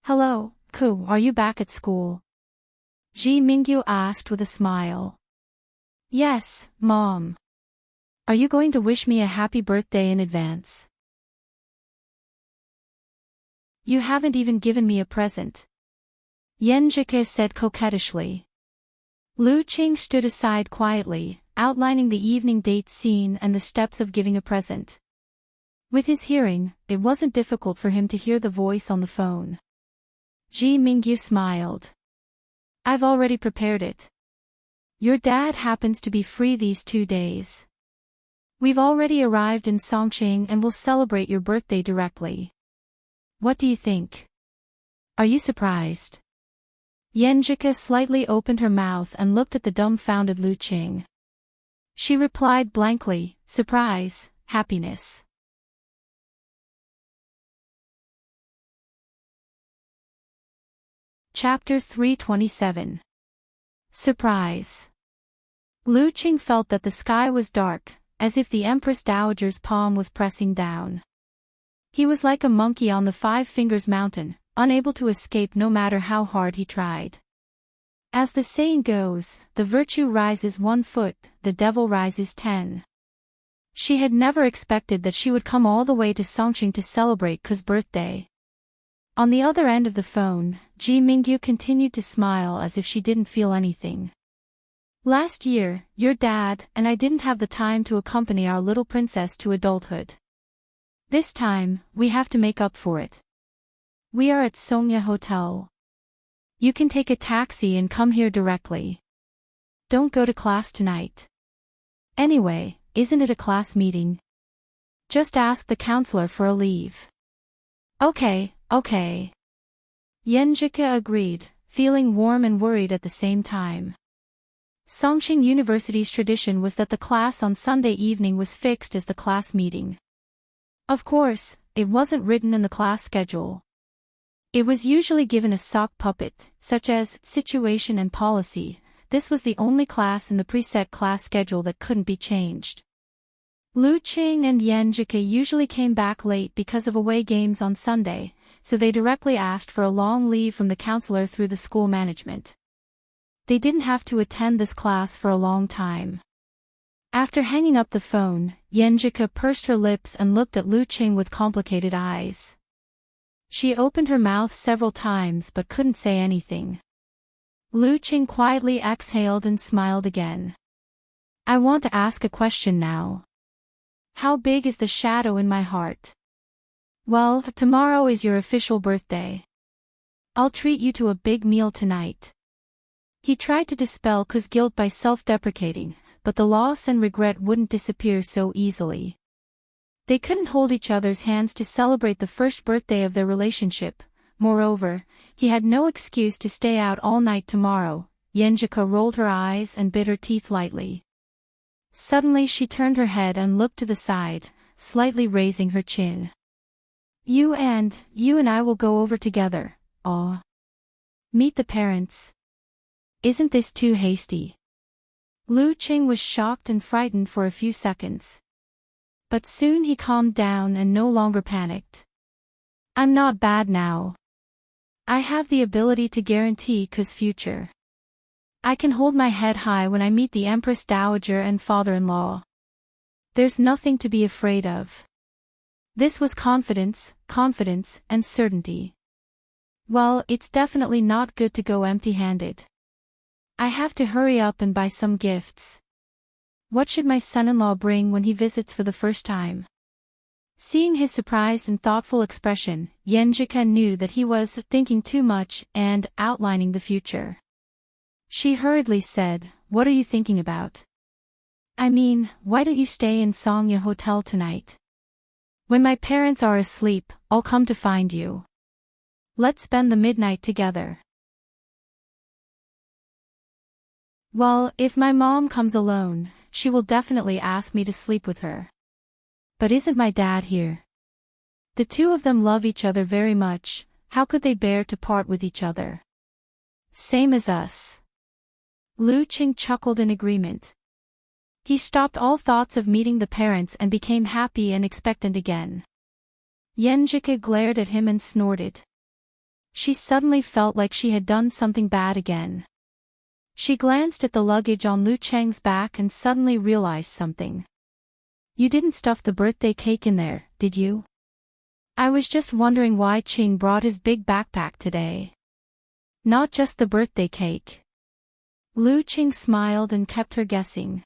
"Hello, Ku, are you back at school?" Ji Mingyu asked with a smile. "Yes, Mom. Are you going to wish me a happy birthday in advance?" You haven't even given me a present. Yenjike said coquettishly. Lu Qing stood aside quietly, outlining the evening date scene and the steps of giving a present. With his hearing, it wasn't difficult for him to hear the voice on the phone. Ji Mingyu smiled. I've already prepared it. Your dad happens to be free these 2 days. We've already arrived in Songqing and will celebrate your birthday directly. What do you think? Are you surprised? Yenjike slightly opened her mouth and looked at the dumbfounded Lu Qing. She replied blankly, surprise, happiness. Chapter 327. Surprise. Lu Qing felt that the sky was dark, as if the Empress Dowager's palm was pressing down. He was like a monkey on the 5 Fingers Mountain, unable to escape no matter how hard he tried. As the saying goes, the virtue rises 1 foot, the devil rises 10. She had never expected that she would come all the way to Songqing to celebrate Ke's birthday. On the other end of the phone, Ji Mingyu continued to smile as if she didn't feel anything. Last year, your dad and I didn't have the time to accompany our little princess to adulthood. This time, we have to make up for it. We are at Songya Hotel. You can take a taxi and come here directly. Don't go to class tonight. Anyway, isn't it a class meeting? Just ask the counselor for a leave. Okay. Yenjike agreed, feeling warm and worried at the same time. Songqing University's tradition was that the class on Sunday evening was fixed as the class meeting. Of course, it wasn't written in the class schedule. It was usually given a sock puppet, such as situation and policy. This was the only class in the preset class schedule that couldn't be changed. Lu Qing and Yenjike usually came back late because of away games on Sunday, so they directly asked for a long leave from the counselor through the school management. They didn't have to attend this class for a long time. After hanging up the phone, Yenjike pursed her lips and looked at Lu Qing with complicated eyes. She opened her mouth several times but couldn't say anything. Lu Qing quietly exhaled and smiled again. I want to ask a question now. How big is the shadow in my heart? Well, tomorrow is your official birthday. I'll treat you to a big meal tonight. He tried to dispel Ke's guilt by self-deprecating, but the loss and regret wouldn't disappear so easily. They couldn't hold each other's hands to celebrate the first birthday of their relationship. Moreover, he had no excuse to stay out all night tomorrow. Yenjike rolled her eyes and bit her teeth lightly. Suddenly she turned her head and looked to the side, slightly raising her chin. You and I will go over together. Aw. Meet the parents. Isn't this too hasty? Lu Qing was shocked and frightened for a few seconds. But soon he calmed down and no longer panicked. I'm not bad now. I have the ability to guarantee Ke's future. I can hold my head high when I meet the Empress Dowager and father-in-law. There's nothing to be afraid of. This was confidence, and certainty. Well, it's definitely not good to go empty-handed. I have to hurry up and buy some gifts. What should my son-in-law bring when he visits for the first time? Seeing his surprised and thoughtful expression, Yenjike knew that he was thinking too much and outlining the future. She hurriedly said, What are you thinking about? I mean, why don't you stay in Songya Hotel tonight? When my parents are asleep, I'll come to find you. Let's spend the midnight together. Well, if my mom comes alone, she will definitely ask me to sleep with her. But isn't my dad here? The two of them love each other very much, how could they bear to part with each other? Same as us. Lu Qing chuckled in agreement. He stopped all thoughts of meeting the parents and became happy and expectant again. Yenjike glared at him and snorted. She suddenly felt like she had done something bad again. She glanced at the luggage on Lu Cheng's back and suddenly realized something. You didn't stuff the birthday cake in there, did you? I was just wondering why Ching brought his big backpack today. Not just the birthday cake. Lu Qing smiled and kept her guessing.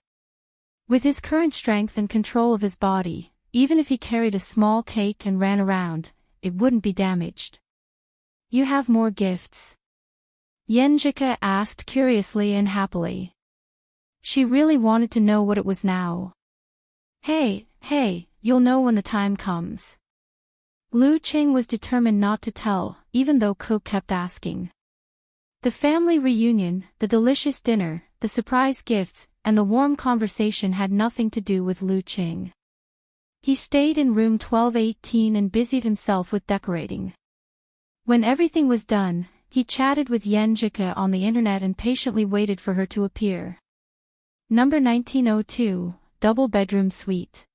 With his current strength and control of his body, even if he carried a small cake and ran around, it wouldn't be damaged. You have more gifts? Yenjika asked curiously and happily. She really wanted to know what it was now. Hey, you'll know when the time comes. Lu Qing was determined not to tell, even though Ko kept asking. The family reunion, the delicious dinner, the surprise gifts, and the warm conversation had nothing to do with Lu Qing. He stayed in room 1218 and busied himself with decorating. When everything was done, he chatted with Yenjika on the internet and patiently waited for her to appear. Number 1902, Double Bedroom Suite.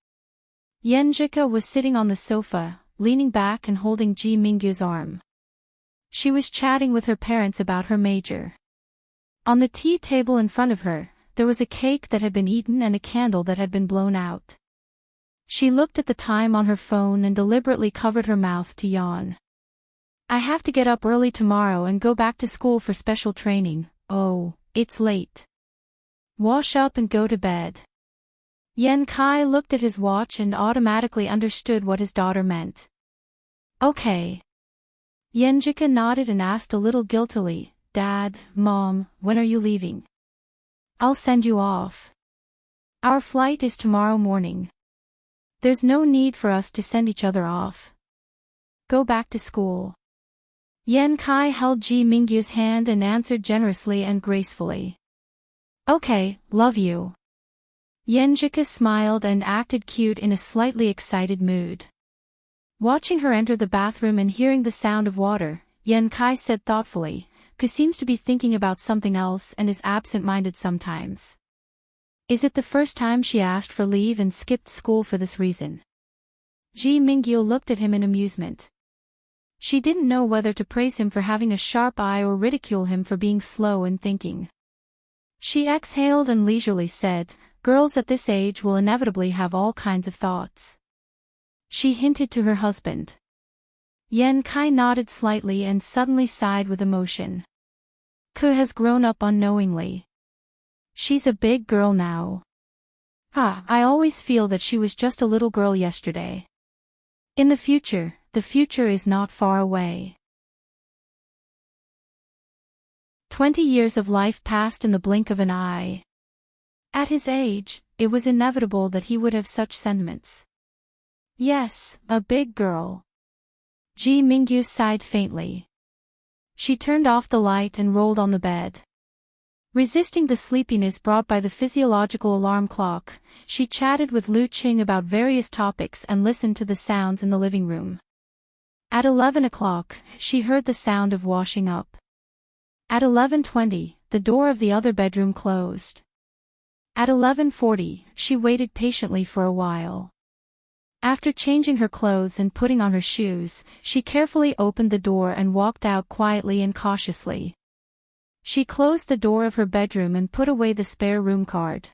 Yenjika was sitting on the sofa, leaning back and holding Ji Mingyu's arm. She was chatting with her parents about her major. On the tea table in front of her, there was a cake that had been eaten and a candle that had been blown out. She looked at the time on her phone and deliberately covered her mouth to yawn. I have to get up early tomorrow and go back to school for special training. Oh, it's late. Wash up and go to bed. Yan Kai looked at his watch and automatically understood what his daughter meant. Okay. Yenjika nodded and asked a little guiltily, Dad, Mom, when are you leaving? I'll send you off. Our flight is tomorrow morning. There's no need for us to send each other off. Go back to school. Yan Kai held Ji Mingyu's hand and answered generously and gracefully. Okay, love you. Yenjika smiled and acted cute in a slightly excited mood. Watching her enter the bathroom and hearing the sound of water, Yan Kai said thoughtfully, "Ku seems to be thinking about something else and is absent-minded sometimes. Is it the first time she asked for leave and skipped school for this reason?" Ji Mingyu looked at him in amusement. She didn't know whether to praise him for having a sharp eye or ridicule him for being slow in thinking. She exhaled and leisurely said, "Girls at this age will inevitably have all kinds of thoughts." She hinted to her husband. Yan Kai nodded slightly and suddenly sighed with emotion. Ku has grown up unknowingly. She's a big girl now. I always feel that she was just a little girl yesterday. In the future is not far away. 20 years of life passed in the blink of an eye. At his age, it was inevitable that he would have such sentiments. Yes, a big girl. Ji Mingyu sighed faintly. She turned off the light and rolled on the bed. Resisting the sleepiness brought by the physiological alarm clock, she chatted with Lu Qing about various topics and listened to the sounds in the living room. At 11 o'clock, she heard the sound of washing up. At 11:20, the door of the other bedroom closed. At 11:40, she waited patiently for a while. After changing her clothes and putting on her shoes, she carefully opened the door and walked out quietly and cautiously. She closed the door of her bedroom and put away the spare room card.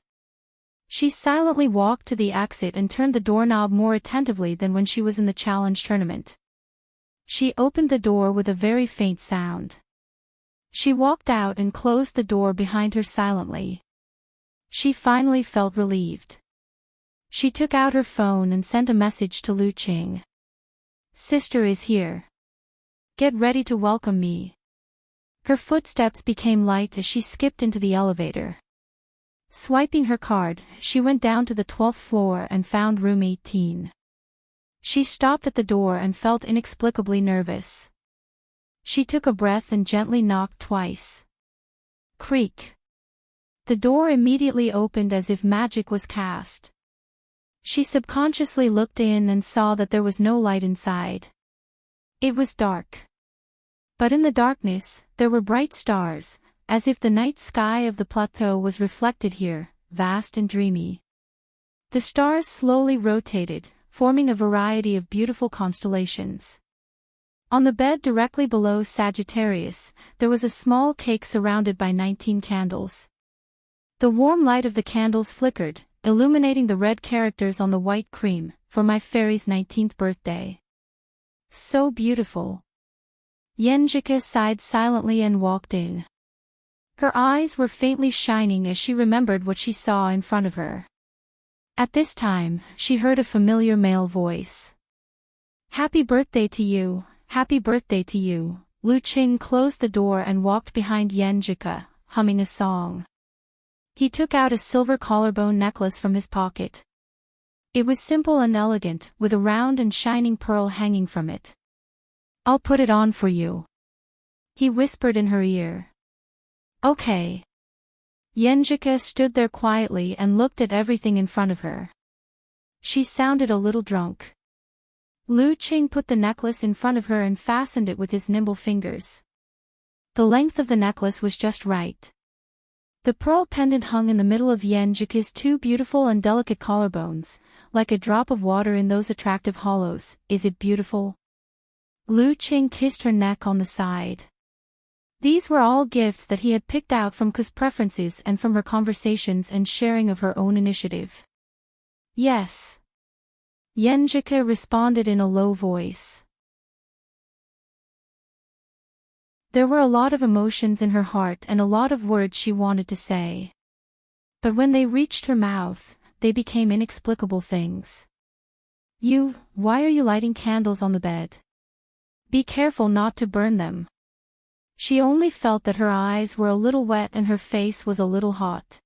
She silently walked to the exit and turned the doorknob more attentively than when she was in the challenge tournament. She opened the door with a very faint sound. She walked out and closed the door behind her silently. She finally felt relieved. She took out her phone and sent a message to Lu Qing. "Sister is here. Get ready to welcome me." Her footsteps became light as she skipped into the elevator. Swiping her card, she went down to the 12th floor and found room 18. She stopped at the door and felt inexplicably nervous. She took a breath and gently knocked twice. Creak. The door immediately opened as if magic was cast. She subconsciously looked in and saw that there was no light inside. It was dark. But in the darkness, there were bright stars, as if the night sky of the plateau was reflected here, vast and dreamy. The stars slowly rotated, forming a variety of beautiful constellations. On the bed directly below Sagittarius, there was a small cake surrounded by 19 candles. The warm light of the candles flickered, illuminating the red characters on the white cream, "For my fairy's 19th birthday." So beautiful. Yenjika sighed silently and walked in. Her eyes were faintly shining as she remembered what she saw in front of her. At this time, she heard a familiar male voice. Happy birthday to you, happy birthday to you. Lu Qing closed the door and walked behind Yenjika, humming a song. He took out a silver collarbone necklace from his pocket. It was simple and elegant, with a round and shining pearl hanging from it. I'll put it on for you, he whispered in her ear. Okay. Yenjika stood there quietly and looked at everything in front of her. She sounded a little drunk. Lu Qing put the necklace in front of her and fastened it with his nimble fingers. The length of the necklace was just right. The pearl pendant hung in the middle of Yenjika's two beautiful and delicate collarbones, like a drop of water in those attractive hollows. Is it beautiful? Lu Qing kissed her neck on the side. These were all gifts that he had picked out from Ku's preferences and from her conversations and sharing of her own initiative. Yes. Yenjika responded in a low voice. There were a lot of emotions in her heart and a lot of words she wanted to say. But when they reached her mouth, they became inexplicable things. Why are you lighting candles on the bed? Be careful not to burn them. She only felt that her eyes were a little wet and her face was a little hot.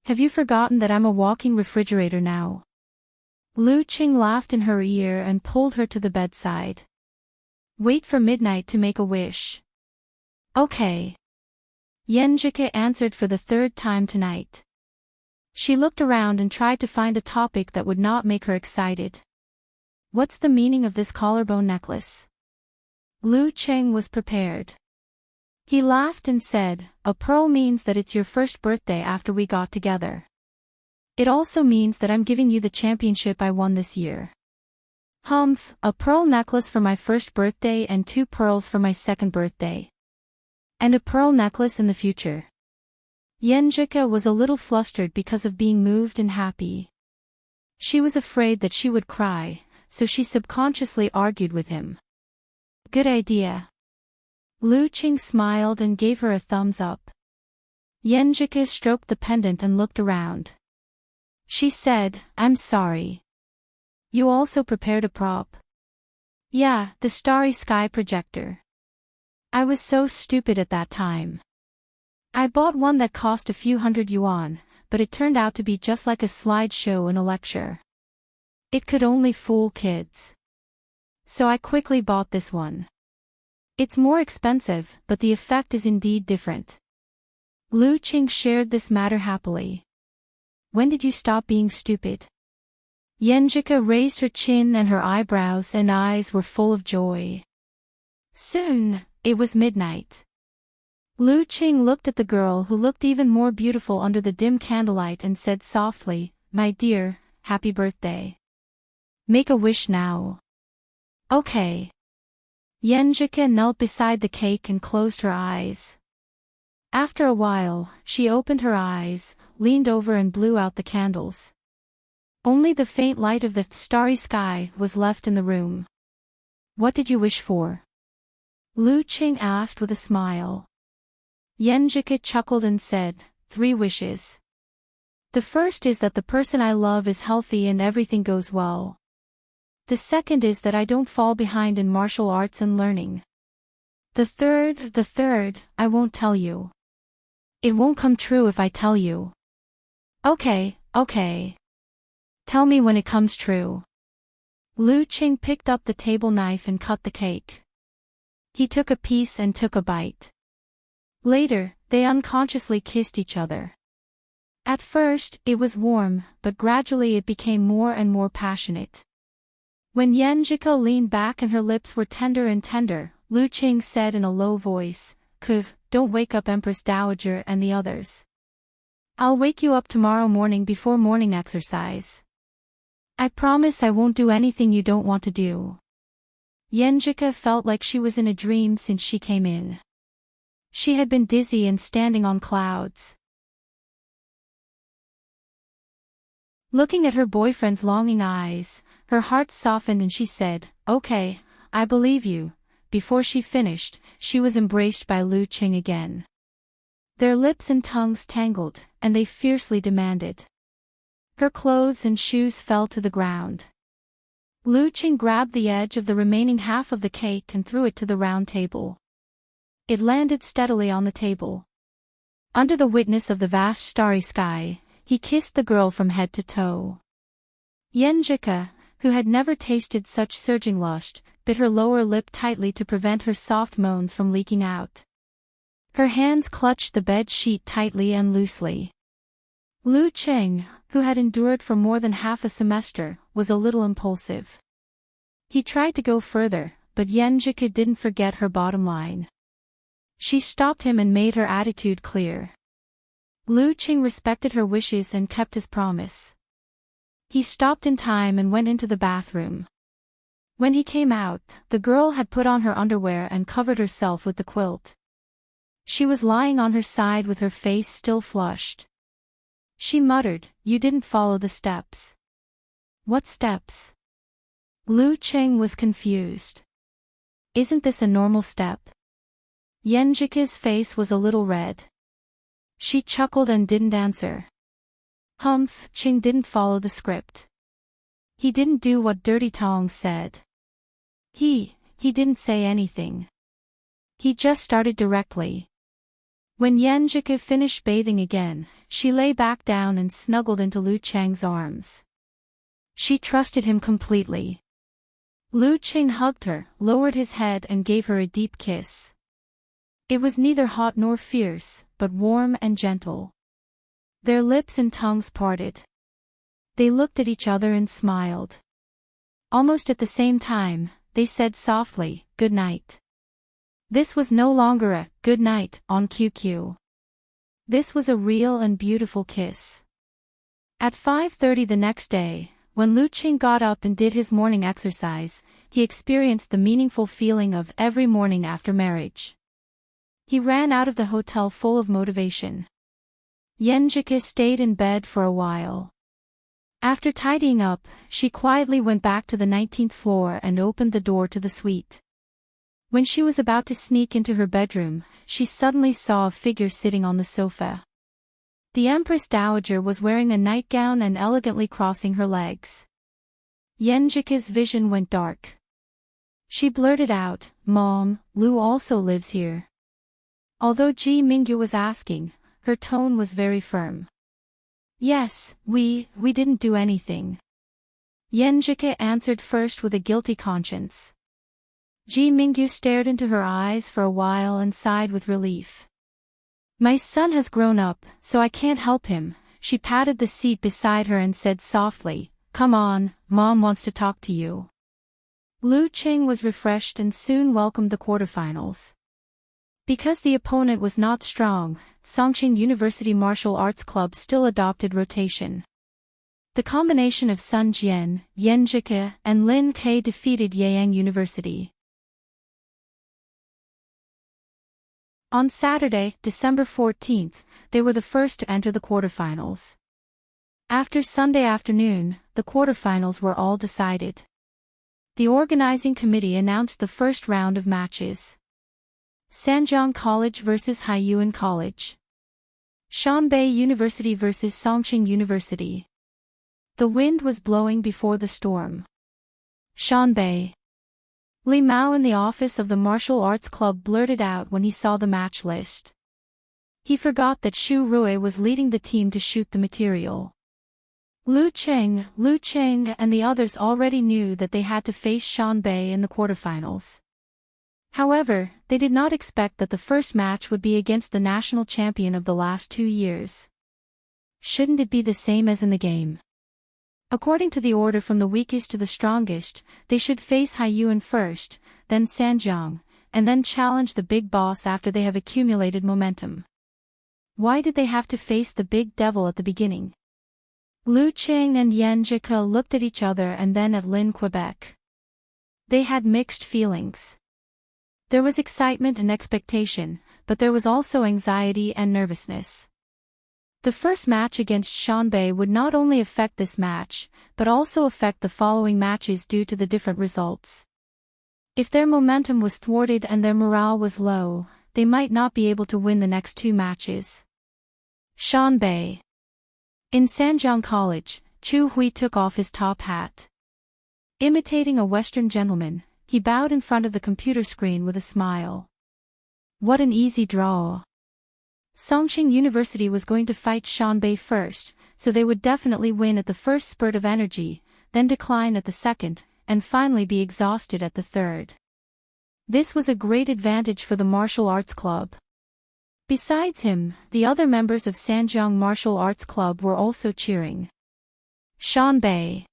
Have you forgotten that I'm a walking refrigerator now? Lu Qing laughed in her ear and pulled her to the bedside. Wait for midnight to make a wish. Okay. Yenjika answered for the third time tonight. She looked around and tried to find a topic that would not make her excited. What's the meaning of this collarbone necklace? Lu Qing was prepared. He laughed and said, a pearl means that it's your first birthday after we got together. It also means that I'm giving you the championship I won this year. Humph, a pearl necklace for my first birthday and 2 pearls for my second birthday. And a pearl necklace in the future. Yenjika was a little flustered because of being moved and happy. She was afraid that she would cry, so she subconsciously argued with him. Good idea. Lu Qing smiled and gave her a thumbs up. Yenjika stroked the pendant and looked around. She said, I'm sorry. You also prepared a prop? Yeah, the starry sky projector. I was so stupid at that time. I bought one that cost a few hundred yuan, but it turned out to be just like a slideshow in a lecture. It could only fool kids. So I quickly bought this one. It's more expensive, but the effect is indeed different. Lu Qing shared this matter happily. When did you stop being stupid? Yenjika raised her chin and her eyebrows and eyes were full of joy. Soon, it was midnight. Lu Qing looked at the girl who looked even more beautiful under the dim candlelight and said softly, My dear, happy birthday. Make a wish now. Okay. Yenjika knelt beside the cake and closed her eyes. After a while, she opened her eyes, leaned over and blew out the candles. Only the faint light of the starry sky was left in the room. What did you wish for? Lu Qing asked with a smile. Yenjika chuckled and said, 3 wishes. The first is that the person I love is healthy and everything goes well. The second is that I don't fall behind in martial arts and learning. The third, I won't tell you. It won't come true if I tell you. Okay. Tell me when it comes true. Lu Qing picked up the table knife and cut the cake. He took a piece and took a bite. Later, they unconsciously kissed each other. At first, it was warm, but gradually it became more and more passionate. When Yenjika leaned back and her lips were tender and tender, Lu Qing said in a low voice, Don't wake up Empress Dowager and the others. I'll wake you up tomorrow morning before morning exercise. I promise I won't do anything you don't want to do. Yenjika felt like she was in a dream since she came in. She had been dizzy and standing on clouds. Looking at her boyfriend's longing eyes, her heart softened and she said, Okay, I believe you." Before she finished, she was embraced by Lu Qing again. Their lips and tongues tangled, and they fiercely demanded. Her clothes and shoes fell to the ground. Lu Qing grabbed the edge of the remaining half of the cake and threw it to the round table. It landed steadily on the table. Under the witness of the vast starry sky, he kissed the girl from head to toe. Yenjika, who had never tasted such surging lust, bit her lower lip tightly to prevent her soft moans from leaking out. Her hands clutched the bed sheet tightly and loosely. Lu Qing, who had endured for more than half a semester, was a little impulsive. He tried to go further, but Yenjika didn't forget her bottom line. She stopped him and made her attitude clear. Lu Qing respected her wishes and kept his promise. He stopped in time and went into the bathroom. When he came out, the girl had put on her underwear and covered herself with the quilt. She was lying on her side with her face still flushed. She muttered, "You didn't follow the steps." "What steps?" Lu Qing was confused. "Isn't this a normal step?" Yenjika's face was a little red. She chuckled and didn't answer. Humph, Qing didn't follow the script. He didn't do what Dirty Tong said. He didn't say anything. He just started directly. When Yenjika finished bathing again, she lay back down and snuggled into Lu Qing's arms. She trusted him completely. Lu Qing hugged her, lowered his head and gave her a deep kiss. It was neither hot nor fierce, but warm and gentle. Their lips and tongues parted. They looked at each other and smiled. Almost at the same time, they said softly, "Good night." This was no longer a "good night" on QQ. This was a real and beautiful kiss. At 5:30 the next day, when Lu Qing got up and did his morning exercise, he experienced the meaningful feeling of every morning after marriage. He ran out of the hotel full of motivation. Yenjika stayed in bed for a while. After tidying up, she quietly went back to the 19th floor and opened the door to the suite. When she was about to sneak into her bedroom, she suddenly saw a figure sitting on the sofa. The Empress Dowager was wearing a nightgown and elegantly crossing her legs. Yenjika's vision went dark. She blurted out, "Mom, Lu also lives here." Although Ji Mingyu was asking, her tone was very firm. "Yes, we didn't do anything." Yenjika answered first with a guilty conscience. Ji Mingyu stared into her eyes for a while and sighed with relief. "My son has grown up, so I can't help him." She patted the seat beside her and said softly, "Come on, Mom wants to talk to you." Lu Qing was refreshed and soon welcomed the quarterfinals. Because the opponent was not strong, Songqing University Martial Arts Club still adopted rotation. The combination of Sun Jian, Yenjika, and Lin Ke defeated Yeyang University. On Saturday, December 14th, they were the first to enter the quarterfinals. After Sunday afternoon, the quarterfinals were all decided. The organizing committee announced the first round of matches. Sanjiang College vs. Haiyuan College. Shanbei University vs. Songqing University. The wind was blowing before the storm. Shanbei. Li Mao in the office of the Martial Arts Club blurted out when he saw the match list. He forgot that Xu Rui was leading the team to shoot the material. Lu Qing, and the others already knew that they had to face Shanbei in the quarterfinals. However, they did not expect that the first match would be against the national champion of the last 2 years. Shouldn't it be the same as in the game? According to the order from the weakest to the strongest, they should face Haiyuan first, then Sanjiang, and then challenge the big boss after they have accumulated momentum. Why did they have to face the big devil at the beginning? Lu Qing and Yenjika looked at each other and then at Lin Quebec. They had mixed feelings. There was excitement and expectation, but there was also anxiety and nervousness. The first match against Shanbei would not only affect this match, but also affect the following matches due to the different results. If their momentum was thwarted and their morale was low, they might not be able to win the next 2 matches. Shanbei. In Sanjiang College, Chu Hui took off his top hat. Imitating a Western gentleman, he bowed in front of the computer screen with a smile. What an easy draw. Songqing University was going to fight Shanbei first, so they would definitely win at the first spurt of energy, then decline at the second, and finally be exhausted at the third. This was a great advantage for the martial arts club. Besides him, the other members of Sanjiang Martial Arts Club were also cheering. Shanbei.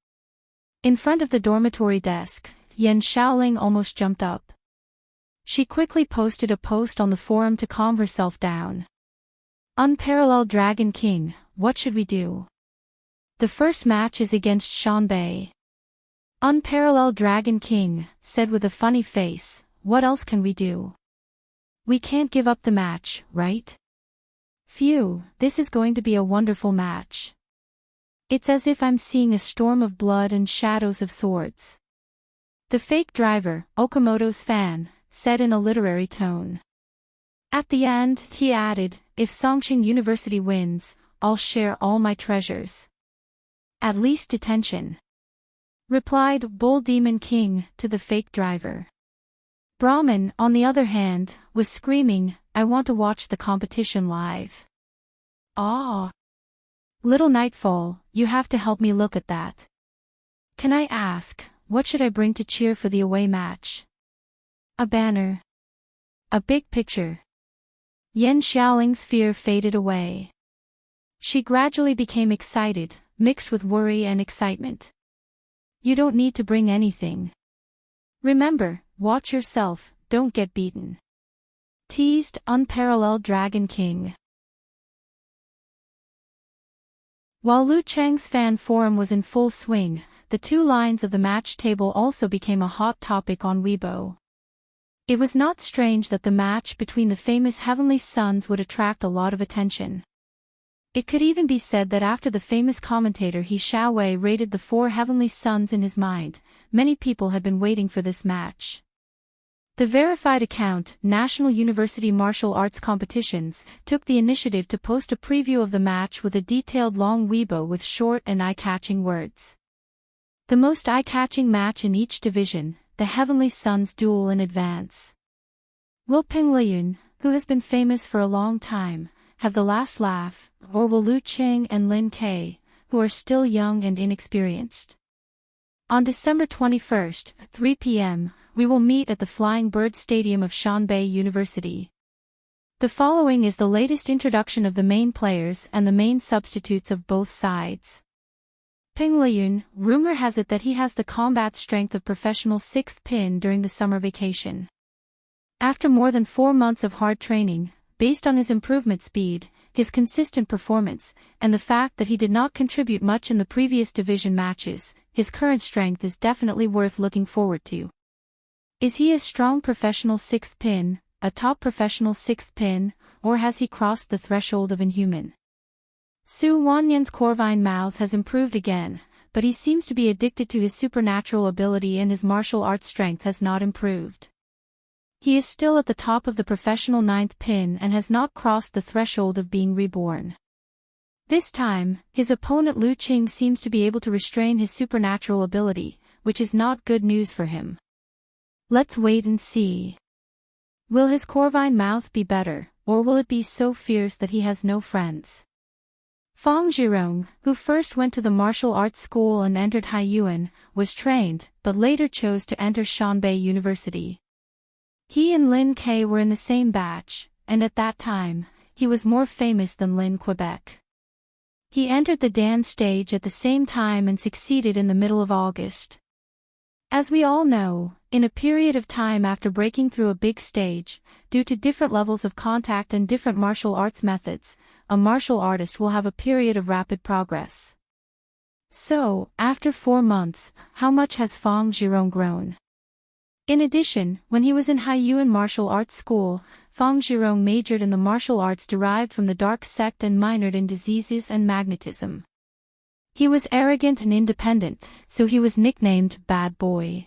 In front of the dormitory desk, Yan Shaoling almost jumped up. She quickly posted a post on the forum to calm herself down. Unparalleled Dragon King, what should we do? The first match is against Shanbei. Unparalleled Dragon King said with a funny face, what else can we do? We can't give up the match, right? Phew, this is going to be a wonderful match. It's as if I'm seeing a storm of blood and shadows of swords. The fake driver, Okamoto's fan, said in a literary tone. At the end, he added, if Songqing University wins, I'll share all my treasures. At least detention. Replied Bull Demon King to the fake driver. Brahman, on the other hand, was screaming, I want to watch the competition live. Ah! Little Nightfall, you have to help me look at that. Can I ask, what should I bring to cheer for the away match? A banner. A big picture. Yan Xiaoling's fear faded away. She gradually became excited, mixed with worry and excitement. You don't need to bring anything. Remember, watch yourself, don't get beaten. Teased Unparalleled Dragon King. While Lu Cheng's fan forum was in full swing, the 2 lines of the match table also became a hot topic on Weibo. It was not strange that the match between the famous Heavenly Sons would attract a lot of attention. It could even be said that after the famous commentator He Xiaowei rated the 4 Heavenly Sons in his mind, many people had been waiting for this match. The verified account, National University Martial Arts Competitions, took the initiative to post a preview of the match with a detailed long Weibo with short and eye-catching words. The most eye-catching match in each division, the Heavenly Sons duel in advance. Will Ping Liyun, who has been famous for a long time, have the last laugh, or will Lu Cheng and Lin Ke, who are still young and inexperienced? On December 21st, 3 p.m., we will meet at the Flying Bird Stadium of Shanbei University. The following is the latest introduction of the main players and the main substitutes of both sides. Ping Liyun, rumor has it that he has the combat strength of professional 6th pin during the summer vacation. After more than 4 months of hard training, based on his improvement speed, his consistent performance, and the fact that he did not contribute much in the previous division matches, his current strength is definitely worth looking forward to. Is he a strong professional 6th pin, a top professional 6th pin, or has he crossed the threshold of inhuman? Su Wanyan's Corvine mouth has improved again, but he seems to be addicted to his supernatural ability and his martial arts strength has not improved. He is still at the top of the professional 9th pin and has not crossed the threshold of being reborn. This time, his opponent Lu Qing seems to be able to restrain his supernatural ability, which is not good news for him. Let's wait and see. Will his Corvine mouth be better, or will it be so fierce that he has no friends? Fang Zhirong, who first went to the martial arts school and entered Haiyuan, was trained, but later chose to enter Shanbei University. He and Lin Ke were in the same batch, and at that time, he was more famous than Lin Quebec. He entered the Dan stage at the same time and succeeded in the middle of August. As we all know, in a period of time after breaking through a big stage, due to different levels of contact and different martial arts methods, a martial artist will have a period of rapid progress. So, after 4 months, how much has Fang Zhirong grown? In addition, when he was in Haiyuan Martial Arts School, Fang Zhirong majored in the martial arts derived from the dark sect and minored in diseases and magnetism. He was arrogant and independent, so he was nicknamed Bad Boy.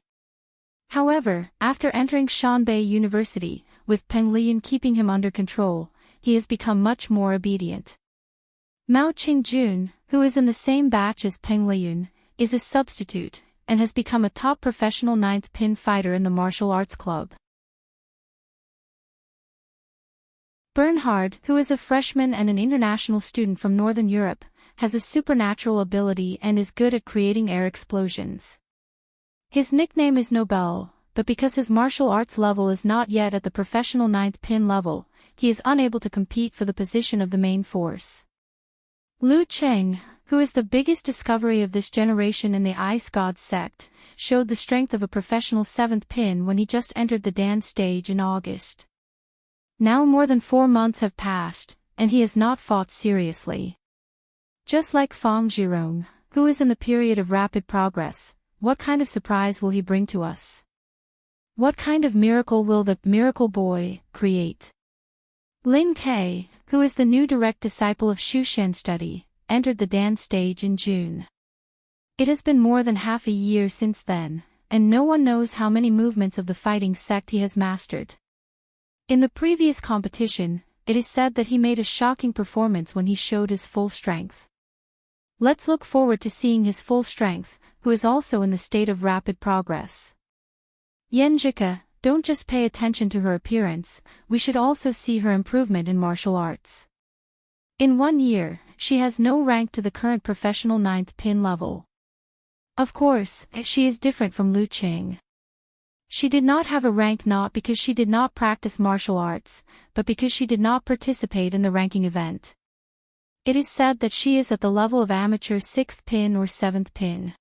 However, after entering Shanbei University, with Peng Liyun keeping him under control, he has become much more obedient. Mao Qingjun, who is in the same batch as Peng Liyun, is a substitute, and has become a top professional 9th pin fighter in the martial arts club. Bernhard, who is a freshman and an international student from Northern Europe, has a supernatural ability and is good at creating air explosions. His nickname is Nobel, but because his martial arts level is not yet at the professional 9th pin level, he is unable to compete for the position of the main force. Lu Cheng, who is the biggest discovery of this generation in the Ice Gods sect, showed the strength of a professional 7th pin when he just entered the Dan stage in August. Now more than 4 months have passed, and he has not fought seriously. Just like Fang Zhirong, who is in the period of rapid progress, what kind of surprise will he bring to us? What kind of miracle will the miracle boy create? Lin Ke, who is the new direct disciple of Xu Shen study, entered the Dan stage in June. It has been more than half a year since then, and no one knows how many movements of the fighting sect he has mastered. In the previous competition, it is said that he made a shocking performance when he showed his full strength. Let's look forward to seeing his full strength, who is also in the state of rapid progress. Yenjika, don't just pay attention to her appearance, we should also see her improvement in martial arts. In 1 year, she has no rank to the current professional 9th pin level. Of course, she is different from Lu Qing. She did not have a rank not because she did not practice martial arts, but because she did not participate in the ranking event. It is said that she is at the level of amateur 6th pin or 7th pin.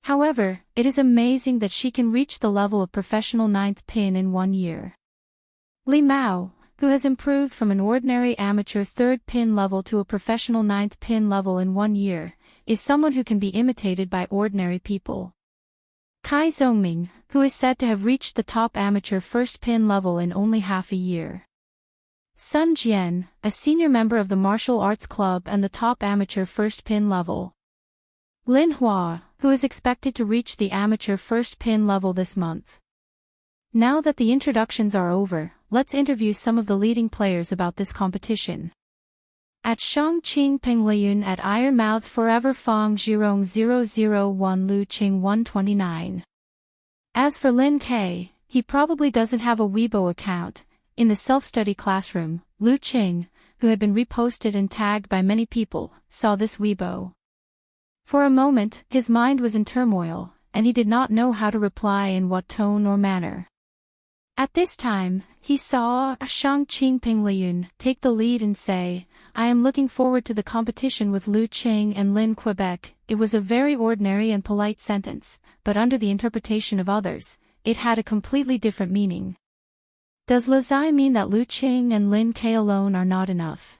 However, it is amazing that she can reach the level of professional 9th pin in 1 year. Li Mao, who has improved from an ordinary amateur 3rd pin level to a professional 9th pin level in 1 year, is someone who can be imitated by ordinary people. Kai Zhongming, who is said to have reached the top amateur 1st pin level in only half a year. Sun Jian, a senior member of the martial arts club and the top amateur 1st pin level. Lin Hua, who is expected to reach the amateur 1st pin level this month. Now that the introductions are over, let's interview some of the leading players about this competition. At Shangqing Peng Liyun at Ironmouth Forever Fang Zhirong 001 Lu Qing 129. As for Lin Ke, he probably doesn't have a Weibo account. In the self-study classroom, Lu Qing, who had been reposted and tagged by many people, saw this Weibo. For a moment, his mind was in turmoil, and he did not know how to reply in what tone or manner. At this time, he saw Shangqing Peng Liyun take the lead and say, "I am looking forward to the competition with Lu Qing and Lin Quebec." It was a very ordinary and polite sentence, but under the interpretation of others, it had a completely different meaning. Does Lazai mean that Lu Qing and Lin Ke alone are not enough?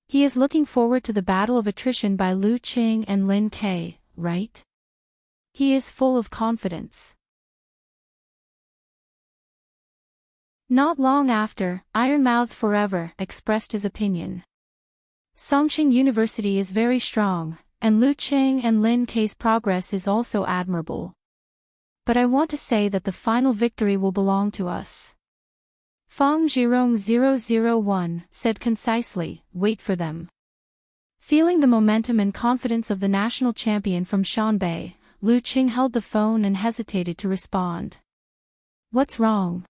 He is looking forward to the battle of attrition by Lu Qing and Lin Ke, right? He is full of confidence. Not long after, Ironmouth Forever expressed his opinion. Songqing University is very strong, and Lu Qing and Lin Ke's progress is also admirable. But I want to say that the final victory will belong to us. Fang Zhirong 001 said concisely, "Wait for them." Feeling the momentum and confidence of the national champion from Shanbei, Lu Qing held the phone and hesitated to respond. What's wrong?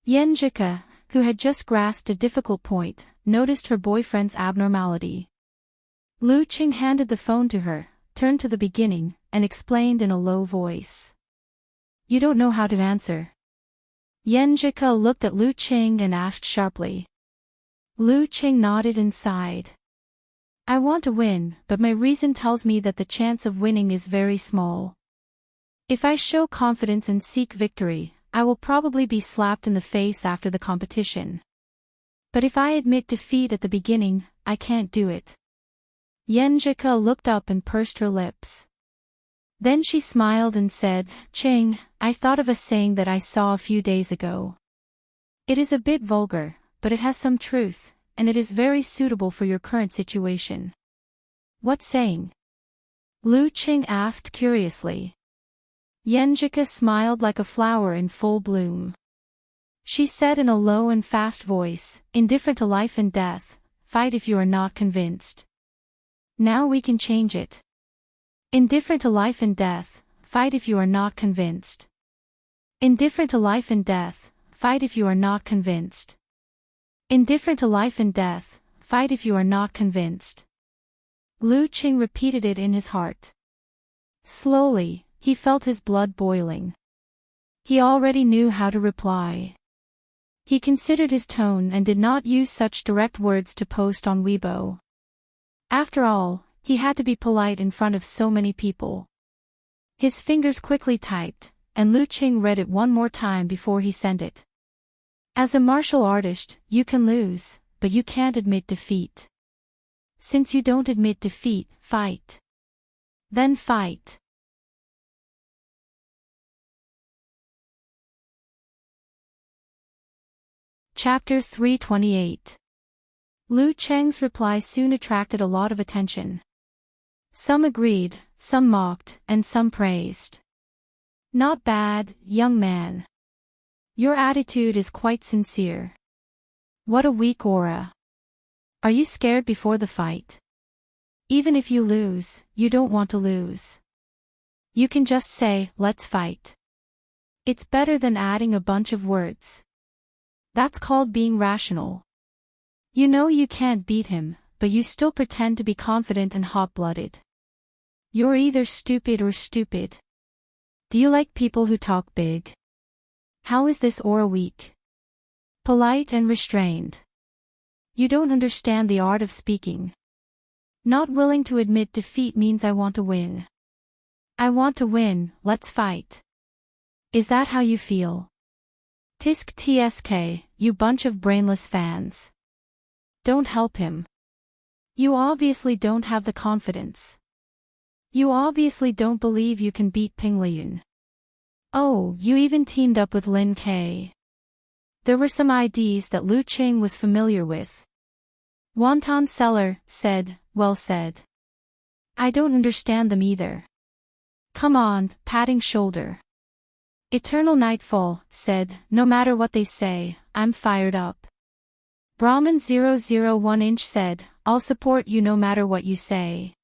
Yenjika, who had just grasped a difficult point, noticed her boyfriend's abnormality. Lu Qing handed the phone to her, turned to the beginning, and explained in a low voice. "You don't know how to answer." Yenjika looked at Lu Qing and asked sharply. Lu Qing nodded and sighed. "I want to win, but my reason tells me that the chance of winning is very small. If I show confidence and seek victory, I will probably be slapped in the face after the competition. But if I admit defeat at the beginning, I can't do it." Yenjika looked up and pursed her lips. Then she smiled and said, "Qing, I thought of a saying that I saw a few days ago. It is a bit vulgar, but it has some truth, and it is very suitable for your current situation." "What saying?" Lu Qing asked curiously. Yenjika smiled like a flower in full bloom. She said in a low and fast voice, indifferent to life and death, fight if you are not convinced. Now we can change it. Indifferent to life and death, fight if you are not convinced. Indifferent to life and death, fight if you are not convinced. Indifferent to life and death, fight if you are not convinced. Lu Qing repeated it in his heart. Slowly, he felt his blood boiling. He already knew how to reply. He considered his tone and did not use such direct words to post on Weibo. After all, he had to be polite in front of so many people. His fingers quickly typed, and Lu Qing read it one more time before he sent it. As a martial artist, you can lose, but you can't admit defeat. Since you don't admit defeat, fight. Then fight. Chapter 328. Lu Cheng's reply soon attracted a lot of attention. Some agreed, some mocked, and some praised. Not bad, young man. Your attitude is quite sincere. What a weak aura. Are you scared before the fight? Even if you lose, you don't want to lose. You can just say, let's fight. It's better than adding a bunch of words. That's called being rational. You know you can't beat him, but you still pretend to be confident and hot-blooded. You're either stupid or stupid. Do you like people who talk big? How is this aura weak? Polite and restrained. You don't understand the art of speaking. Not willing to admit defeat means I want to win. I want to win, let's fight. Is that how you feel? Tisk tsk, you bunch of brainless fans. Don't help him. You obviously don't have the confidence. You obviously don't believe you can beat Ping Liyun. Oh, you even teamed up with Lin Ke. There were some IDs that Lu Qing was familiar with. Wonton Seller said, well said. I don't understand them either. Come on, patting shoulder. Eternal Nightfall said, no matter what they say, I'm fired up. Brahman 001 inch said, I'll support you no matter what you say.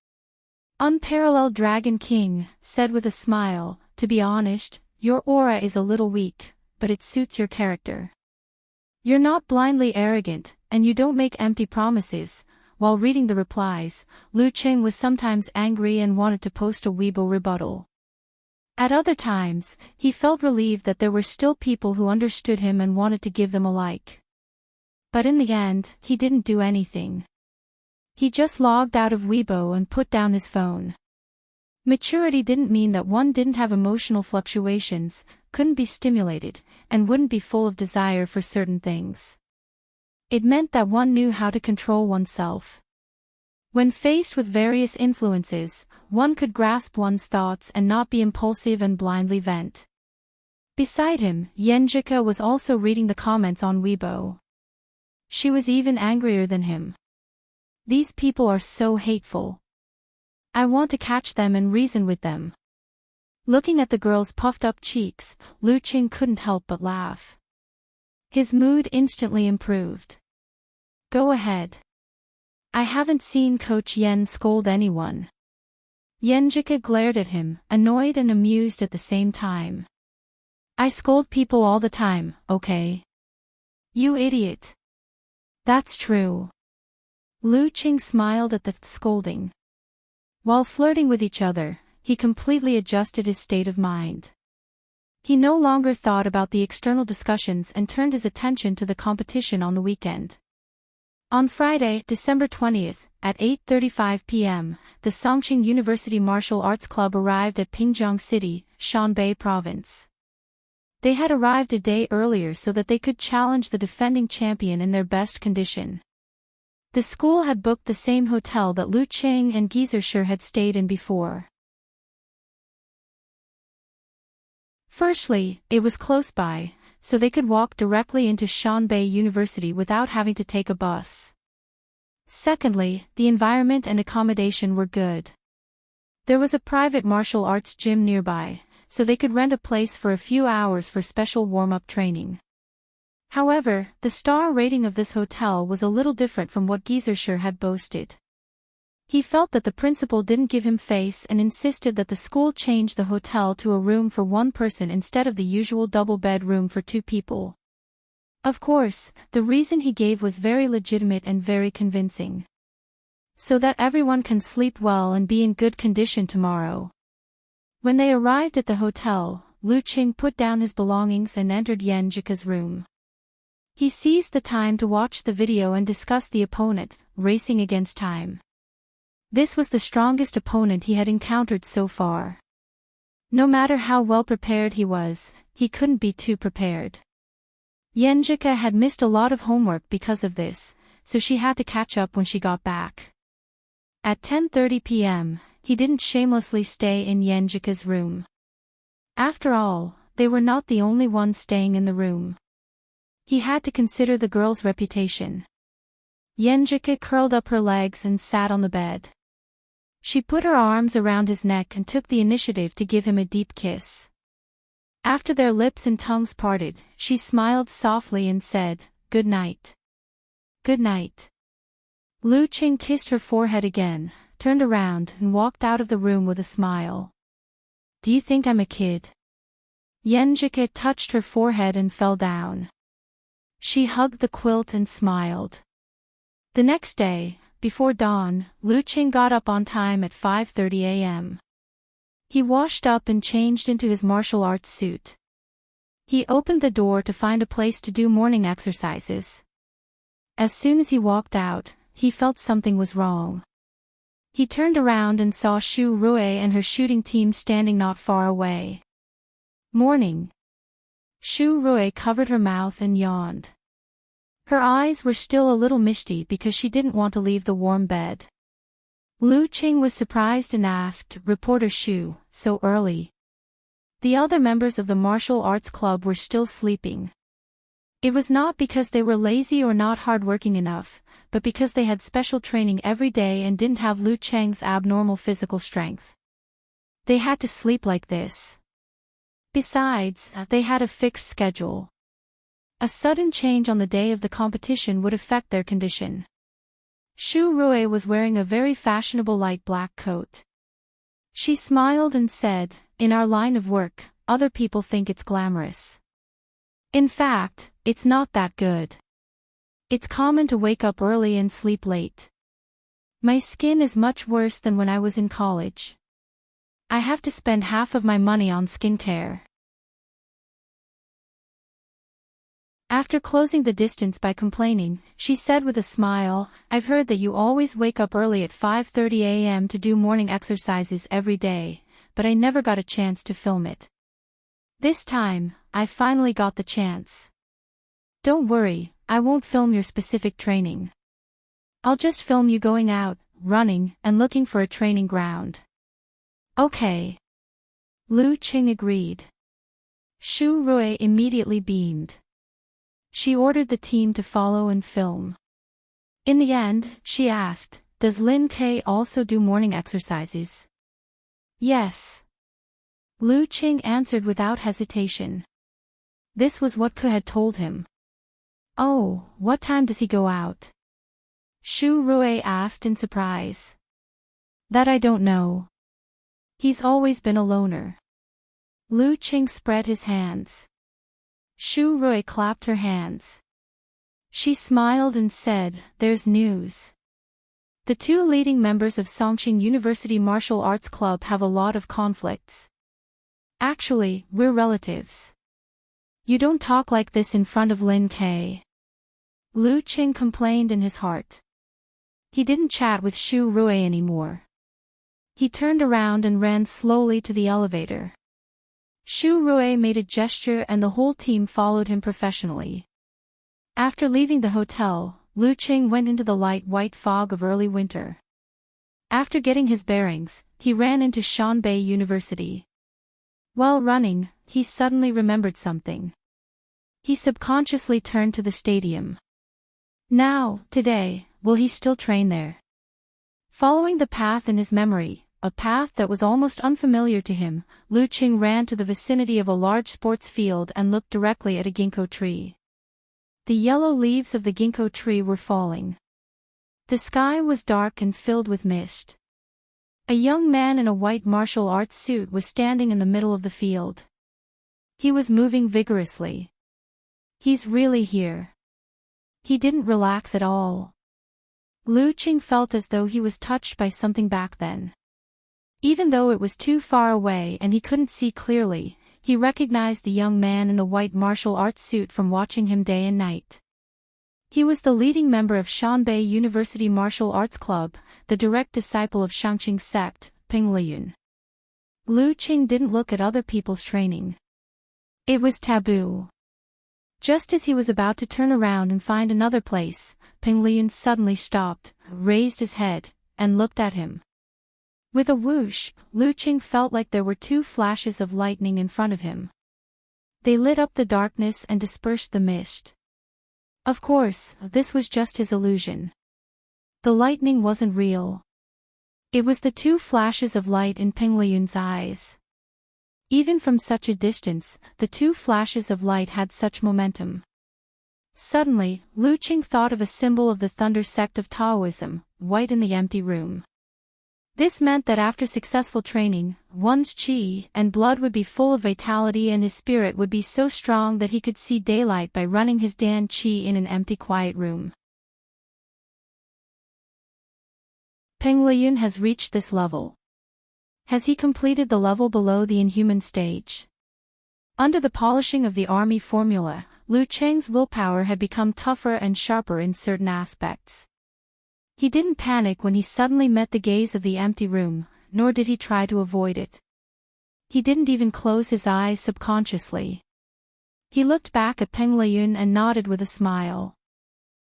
Unparalleled Dragon King said with a smile, to be honest, your aura is a little weak, but it suits your character. You're not blindly arrogant, and you don't make empty promises. While reading the replies, Lu Qing was sometimes angry and wanted to post a Weibo rebuttal. At other times, he felt relieved that there were still people who understood him and wanted to give them a like. But in the end, he didn't do anything. He just logged out of Weibo and put down his phone. Maturity didn't mean that one didn't have emotional fluctuations, couldn't be stimulated, and wouldn't be full of desire for certain things. It meant that one knew how to control oneself. When faced with various influences, one could grasp one's thoughts and not be impulsive and blindly vent. Beside him, Yenjika was also reading the comments on Weibo. She was even angrier than him. These people are so hateful. I want to catch them and reason with them. Looking at the girl's puffed-up cheeks, Lu Qing couldn't help but laugh. His mood instantly improved. Go ahead. I haven't seen Coach Yen scold anyone. Yenjika glared at him, annoyed and amused at the same time. I scold people all the time, okay? You idiot. That's true. Lu Qing smiled at the scolding. While flirting with each other, he completely adjusted his state of mind. He no longer thought about the external discussions and turned his attention to the competition on the weekend. On Friday, December 20th, at 8:35 p.m., the Songqing University Martial Arts Club arrived at Pingjiang City, Shanbei Province. They had arrived a day earlier so that they could challenge the defending champion in their best condition. The school had booked the same hotel that Lu Qing and Gizershur had stayed in before. Firstly, it was close by, so they could walk directly into Shanbei University without having to take a bus. Secondly, the environment and accommodation were good. There was a private martial arts gym nearby, so they could rent a place for a few hours for special warm-up training. However, the star rating of this hotel was a little different from what Geysershire had boasted. He felt that the principal didn't give him face and insisted that the school change the hotel to a room for one person instead of the usual double-bed room for two people. Of course, the reason he gave was very legitimate and very convincing. So that everyone can sleep well and be in good condition tomorrow. When they arrived at the hotel, Lu Qing put down his belongings and entered Yenjika's room. He seized the time to watch the video and discuss the opponent, racing against time. This was the strongest opponent he had encountered so far. No matter how well prepared he was, he couldn't be too prepared. Yenjika had missed a lot of homework because of this, so she had to catch up when she got back. At 10:30 p.m., he didn't shamelessly stay in Yenjika's room. After all, they were not the only ones staying in the room. He had to consider the girl's reputation. Yenjika curled up her legs and sat on the bed. She put her arms around his neck and took the initiative to give him a deep kiss. After their lips and tongues parted, she smiled softly and said, "Good night." "Good night." Lu Qing kissed her forehead again, turned around and walked out of the room with a smile. "Do you think I'm a kid?" Yenjika touched her forehead and fell down. She hugged the quilt and smiled. The next day, before dawn, Lu Qing got up on time at 5:30 a.m. He washed up and changed into his martial arts suit. He opened the door to find a place to do morning exercises. As soon as he walked out, he felt something was wrong. He turned around and saw Shu Rui and her shooting team standing not far away. "Morning." Shu Rui covered her mouth and yawned. Her eyes were still a little misty because she didn't want to leave the warm bed. Lu Qing was surprised and asked, "Reporter Shu, so early?" The other members of the martial arts club were still sleeping. It was not because they were lazy or not hardworking enough, but because they had special training every day and didn't have Lu Qing's abnormal physical strength. They had to sleep like this. Besides, they had a fixed schedule. A sudden change on the day of the competition would affect their condition. Shu Rui was wearing a very fashionable light black coat. She smiled and said, "In our line of work, other people think it's glamorous. In fact, it's not that good. It's common to wake up early and sleep late. My skin is much worse than when I was in college. I have to spend half of my money on skincare." After closing the distance by complaining, she said with a smile, "I've heard that you always wake up early at 5:30 a.m. to do morning exercises every day, but I never got a chance to film it. This time, I finally got the chance. Don't worry, I won't film your specific training. I'll just film you going out, running, and looking for a training ground." "Okay." Lu Qing agreed. Shu Rui immediately beamed. She ordered the team to follow and film. In the end, she asked, "Does Lin Ke also do morning exercises?" "Yes." Lu Qing answered without hesitation. This was what Ke had told him. "Oh, what time does he go out?" Shu Rui asked in surprise. "That I don't know. He's always been a loner." Lu Qing spread his hands. Shu Rui clapped her hands. She smiled and said, "There's news. The two leading members of Songqing University Martial Arts Club have a lot of conflicts. Actually, we're relatives." "You don't talk like this in front of Lin Ke." Lu Qing complained in his heart. He didn't chat with Shu Rui anymore. He turned around and ran slowly to the elevator. Shu Rui made a gesture and the whole team followed him professionally. After leaving the hotel, Lu Qing went into the light white fog of early winter. After getting his bearings, he ran into Shanbei University. While running, he suddenly remembered something. He subconsciously turned to the stadium. Now, today, will he still train there? Following the path in his memory, a path that was almost unfamiliar to him, Lu Qing ran to the vicinity of a large sports field and looked directly at a ginkgo tree. The yellow leaves of the ginkgo tree were falling. The sky was dark and filled with mist. A young man in a white martial arts suit was standing in the middle of the field. He was moving vigorously. He's really here. He didn't relax at all. Lu Qing felt as though he was touched by something back then. Even though it was too far away and he couldn't see clearly, he recognized the young man in the white martial arts suit from watching him day and night. He was the leading member of Shanbei University Martial Arts Club, the direct disciple of Shangqing's sect, Ping Liyun. Lu Qing didn't look at other people's training. It was taboo. Just as he was about to turn around and find another place, Ping Liyun suddenly stopped, raised his head, and looked at him. With a whoosh, Lu Qing felt like there were two flashes of lightning in front of him. They lit up the darkness and dispersed the mist. Of course, this was just his illusion. The lightning wasn't real. It was the two flashes of light in Ping Liyun's eyes. Even from such a distance, the two flashes of light had such momentum. Suddenly, Lu Qing thought of a symbol of the Thunder sect of Taoism, white in the empty room. This meant that after successful training, one's qi and blood would be full of vitality and his spirit would be so strong that he could see daylight by running his Dan qi in an empty quiet room. Ping Liyun has reached this level. Has he completed the level below the inhuman stage? Under the polishing of the army formula, Lu Qing's willpower had become tougher and sharper in certain aspects. He didn't panic when he suddenly met the gaze of the empty room, nor did he try to avoid it. He didn't even close his eyes subconsciously. He looked back at Ping Liyun and nodded with a smile.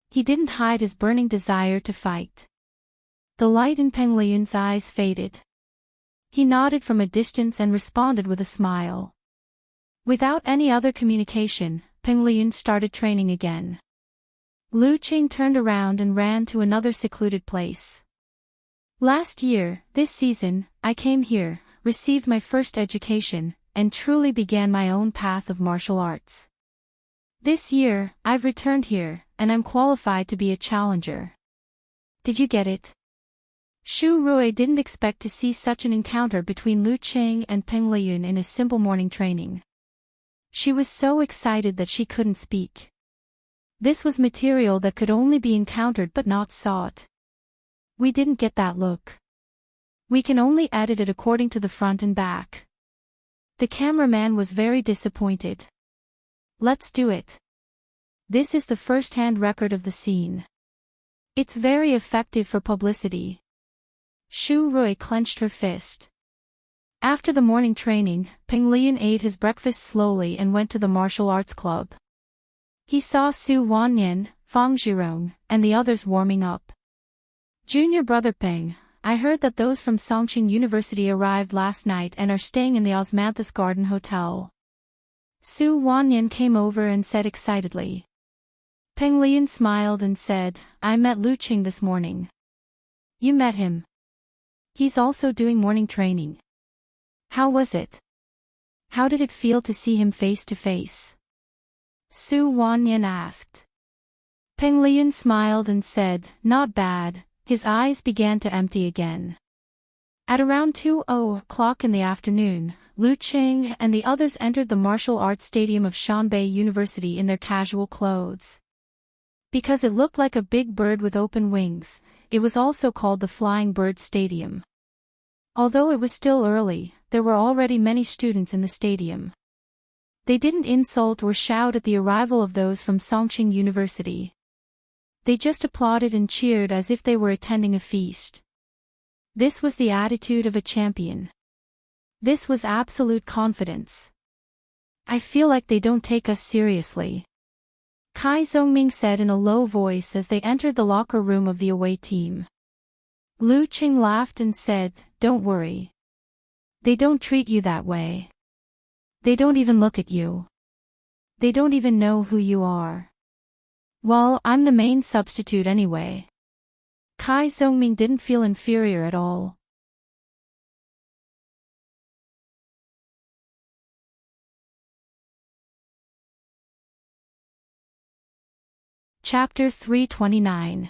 He didn't hide his burning desire to fight. The light in Ping Liyun's eyes faded. He nodded from a distance and responded with a smile. Without any other communication, Ping Liyun started training again. Lu Qing turned around and ran to another secluded place. Last year, this season, I came here, received my first education, and truly began my own path of martial arts. This year, I've returned here, and I'm qualified to be a challenger. Did you get it? Shu Rui didn't expect to see such an encounter between Lu Qing and Ping Liyun in a simple morning training. She was so excited that she couldn't speak. This was material that could only be encountered but not sought. We didn't get that look. We can only edit it according to the front and back. The cameraman was very disappointed. Let's do it. This is the first-hand record of the scene. It's very effective for publicity. Shu Rui clenched her fist. After the morning training, Ping Liyun ate his breakfast slowly and went to the martial arts club. He saw Su Wanyan, Fang Zhirong, and the others warming up. Junior brother Ping, I heard that those from Songqing University arrived last night and are staying in the Osmanthus Garden Hotel. Su Wanyan came over and said excitedly. Ping Liyun smiled and said, I met Lu Qing this morning. You met him. He's also doing morning training. How was it? How did it feel to see him face to face? Su Wanyan asked. Ping Liyun smiled and said, not bad. His eyes began to empty again. At around 2:00 in the afternoon, Lu Qing and the others entered the martial arts stadium of Shanbei University in their casual clothes. Because it looked like a big bird with open wings, it was also called the Flying Bird Stadium. Although it was still early, there were already many students in the stadium. They didn't insult or shout at the arrival of those from Songqing University. They just applauded and cheered as if they were attending a feast. This was the attitude of a champion. This was absolute confidence. I feel like they don't take us seriously. Kai Zongming said in a low voice as they entered the locker room of the away team. Lu Qing laughed and said, don't worry. They don't treat you that way. They don't even look at you. They don't even know who you are. Well, I'm the main substitute anyway. Kai Zongming didn't feel inferior at all. Chapter 329.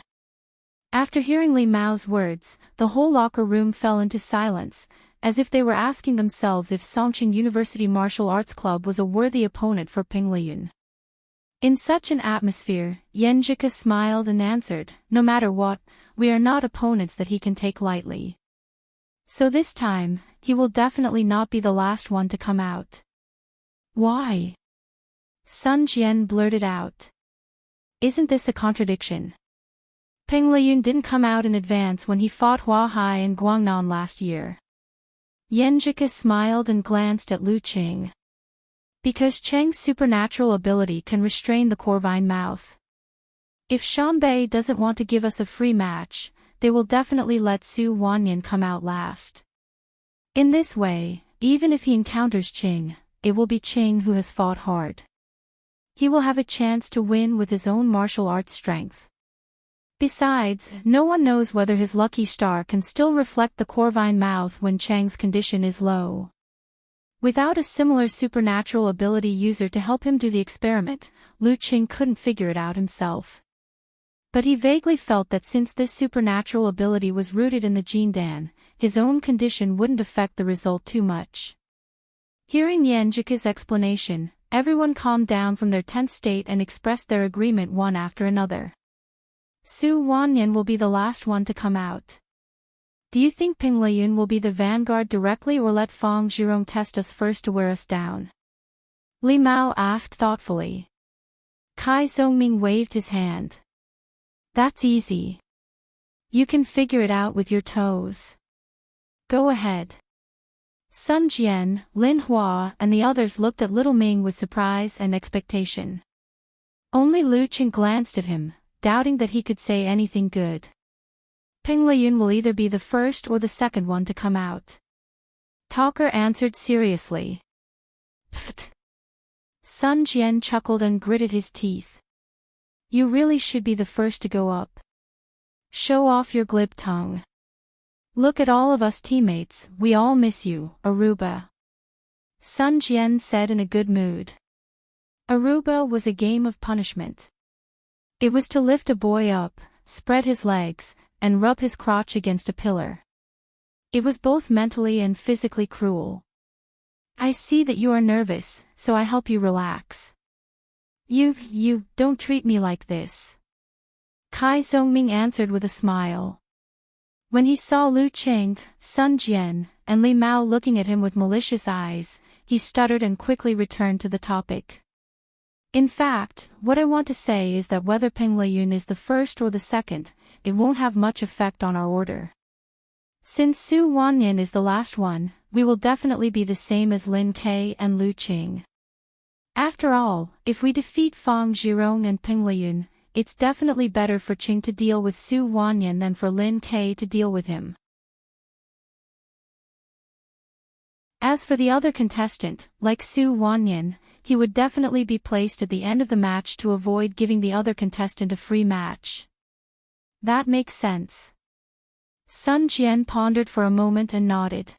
After hearing Li Mao's words, the whole locker room fell into silence, as if they were asking themselves if Songqing University Martial Arts Club was a worthy opponent for Ping Liyun. In such an atmosphere, Yan Zhika smiled and answered, "No matter what, we are not opponents that he can take lightly. So this time, he will definitely not be the last one to come out." "Why?" Sun Jian blurted out. "Isn't this a contradiction? Ping Liyun didn't come out in advance when he fought Hua Hai and Guangnan last year." Yan Zhika smiled and glanced at Lu Qing. "Because Cheng's supernatural ability can restrain the Corvine mouth. If Shanbei doesn't want to give us a free match, they will definitely let Su Wanyan come out last. In this way, even if he encounters Qing, it will be Qing who has fought hard. He will have a chance to win with his own martial arts strength. Besides, no one knows whether his lucky star can still reflect the Corvine mouth when Chang's condition is low. Without a similar supernatural ability user to help him do the experiment, Lu Qing couldn't figure it out himself. But he vaguely felt that since this supernatural ability was rooted in the Jin Dan, his own condition wouldn't affect the result too much." Hearing Yan Zhika's explanation, everyone calmed down from their tense state and expressed their agreement one after another. "Su Wanyan will be the last one to come out. Do you think Ping Liyun will be the vanguard directly or let Fang Zhirong test us first to wear us down?" Li Mao asked thoughtfully. Kai Zhongming waved his hand. "That's easy. You can figure it out with your toes. Go ahead." Sun Jian, Lin Hua, and the others looked at little Ming with surprise and expectation. Only Lu Qing glanced at him, doubting that he could say anything good. "Ping Liyun will either be the first or the second one to come out." Talker answered seriously. "Pfft." Sun Jian chuckled and gritted his teeth. "You really should be the first to go up. Show off your glib tongue. Look at all of us teammates, we all miss you, Aruba." Sun Jian said in a good mood. Aruba was a game of punishment. It was to lift a boy up, spread his legs, and rub his crotch against a pillar. It was both mentally and physically cruel. "I see that you are nervous, so I help you relax." You don't treat me like this." Kai Zhongming answered with a smile. When he saw Lu Qing, Sun Jian, and Li Mao looking at him with malicious eyes, he stuttered and quickly returned to the topic. "In fact, what I want to say is that whether Ping Liyun is the first or the second, it won't have much effect on our order. Since Su Wanyan is the last one, we will definitely be the same as Lin Ke and Lu Qing. After all, if we defeat Fang Zhirong and Ping Liyun, it's definitely better for Qing to deal with Su Wanyan than for Lin Ke to deal with him. As for the other contestant, like Su Wanyan, he would definitely be placed at the end of the match to avoid giving the other contestant a free match." "That makes sense." Sun Jian pondered for a moment and nodded.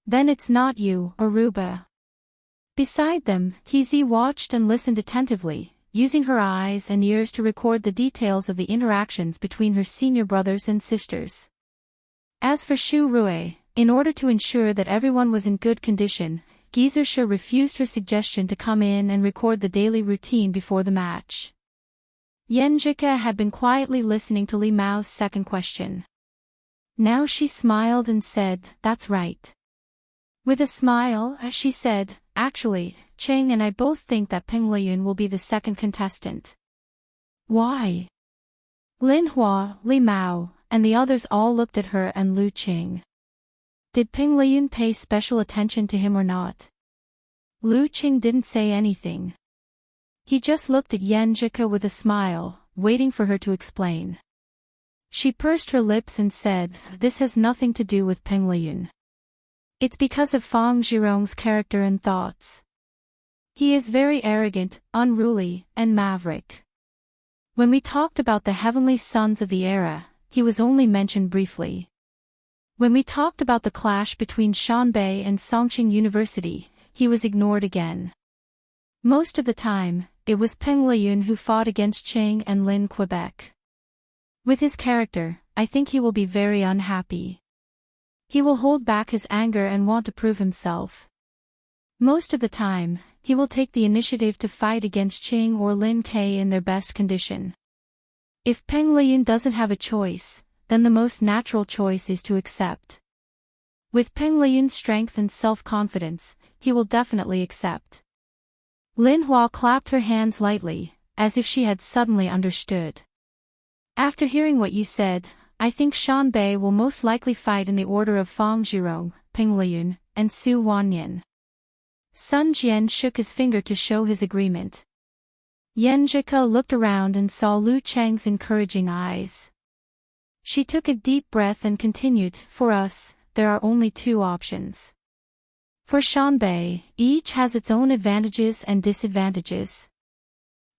"Then it's not you, Aruba." Beside them, Kizi watched and listened attentively, using her eyes and ears to record the details of the interactions between her senior brothers and sisters. As for Shu Rui, in order to ensure that everyone was in good condition, Gizersha refused her suggestion to come in and record the daily routine before the match. Yan Zhika had been quietly listening to Li Mao's second question. Now she smiled and said, "That's right." With a smile, she said, "Actually, Cheng and I both think that Ping Liyun will be the second contestant." "Why?" Lin Hua, Li Mao, and the others all looked at her and Lu Qing. Did Ping Liyun pay special attention to him or not? Lu Qing didn't say anything. He just looked at Yan Zhika with a smile, waiting for her to explain. She pursed her lips and said, "This has nothing to do with Ping Liyun. It's because of Fang Zhirong's character and thoughts. He is very arrogant, unruly, and maverick. When we talked about the heavenly sons of the era, he was only mentioned briefly. When we talked about the clash between Shanbei and Songqing University, he was ignored again. Most of the time, it was Peng Liyun who fought against Ching and Lin Quebec. With his character, I think he will be very unhappy. He will hold back his anger and want to prove himself. Most of the time, he will take the initiative to fight against Ching or Lin K in their best condition. If Peng Liyun doesn't have a choice, then the most natural choice is to accept. With Peng Liyun's strength and self-confidence, he will definitely accept. Lin Hua clapped her hands lightly, as if she had suddenly understood. After hearing what you said, I think Shan Bei will most likely fight in the order of Fang Zhirong, Peng Liyun, and Su Wanyan. Sun Jian shook his finger to show his agreement. Yan Zhika looked around and saw Lu Chang's encouraging eyes. She took a deep breath and continued, for us, there are only two options. For Shan Bei, each has its own advantages and disadvantages.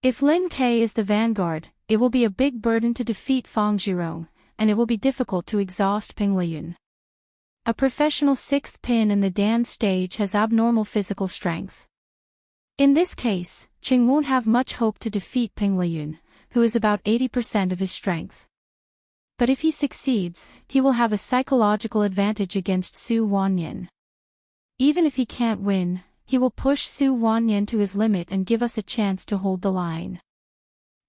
If Lin K is the vanguard, it will be a big burden to defeat Fang Zhirong, and it will be difficult to exhaust Peng Liyun. A professional sixth pin in the Dan stage has abnormal physical strength. In this case, Ching won't have much hope to defeat Peng Liyun, who is about 80% of his strength. But if he succeeds, he will have a psychological advantage against Su Wanyan. Even if he can't win, he will push Su Wanyan to his limit and give us a chance to hold the line.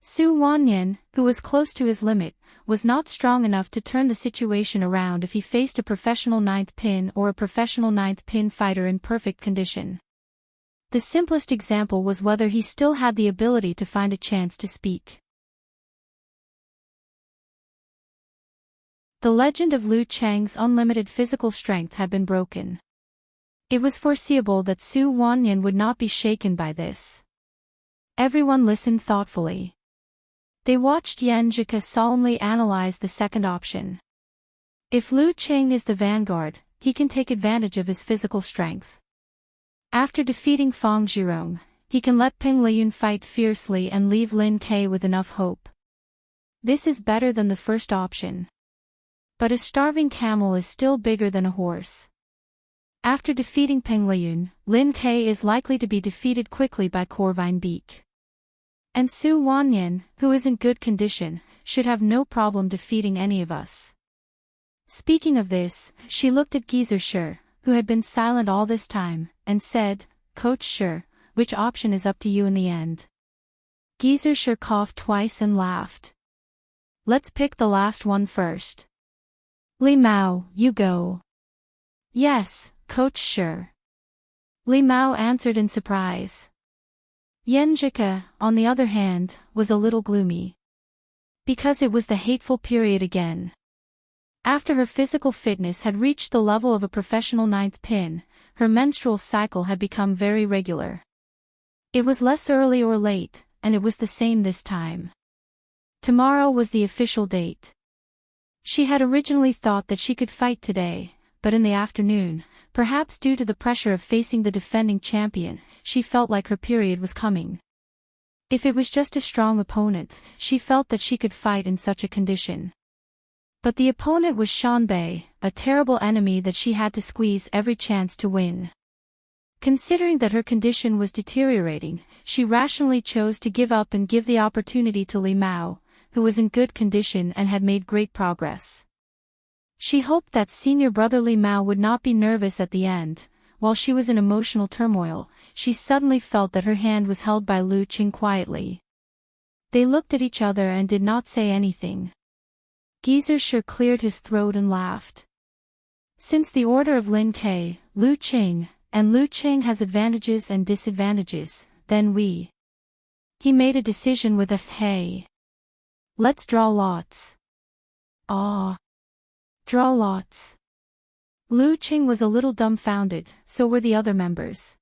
Su Wanyan, who was close to his limit, was not strong enough to turn the situation around if he faced a professional ninth pin or a professional ninth pin fighter in perfect condition. The simplest example was whether he still had the ability to find a chance to speak. The legend of Lu Chang's unlimited physical strength had been broken. It was foreseeable that Su Wanyan would not be shaken by this. Everyone listened thoughtfully. They watched Yan Zhika solemnly analyze the second option. If Lu Chang is the vanguard, he can take advantage of his physical strength. After defeating Fang Zhirong, he can let Peng Liyun fight fiercely and leave Lin K with enough hope. This is better than the first option. But a starving camel is still bigger than a horse. After defeating Peng Liyun, Lin K is likely to be defeated quickly by Corvine Beak. And Su Wanyan, who is in good condition, should have no problem defeating any of us. Speaking of this, she looked at Geezer Shi, who had been silent all this time, and said, Coach Shi, which option is up to you in the end? Geezer Shi coughed twice and laughed. Let's pick the last one first. Li Mao, you go. Yes, Coach Shi. Li Mao answered in surprise. Yan Zhika, on the other hand, was a little gloomy. Because it was the hateful period again. After her physical fitness had reached the level of a professional ninth pin, her menstrual cycle had become very regular. It was less early or late, and it was the same this time. Tomorrow was the official date. She had originally thought that she could fight today, but in the afternoon, perhaps due to the pressure of facing the defending champion, she felt like her period was coming. If it was just a strong opponent, she felt that she could fight in such a condition. But the opponent was Shan Bei, a terrible enemy that she had to squeeze every chance to win. Considering that her condition was deteriorating, she rationally chose to give up and give the opportunity to Li Mao, who was in good condition and had made great progress. She hoped that senior brother Li Mao would not be nervous at the end. While she was in emotional turmoil, she suddenly felt that her hand was held by Lu Qing quietly. They looked at each other and did not say anything. Geezer Shi cleared his throat and laughed. Since the order of Lin K, Lu Qing, and Lu Qing has advantages and disadvantages, then we. He made a decision with a hey. Let's draw lots. Ah. Draw lots. Lu Qing was a little dumbfounded, so were the other members.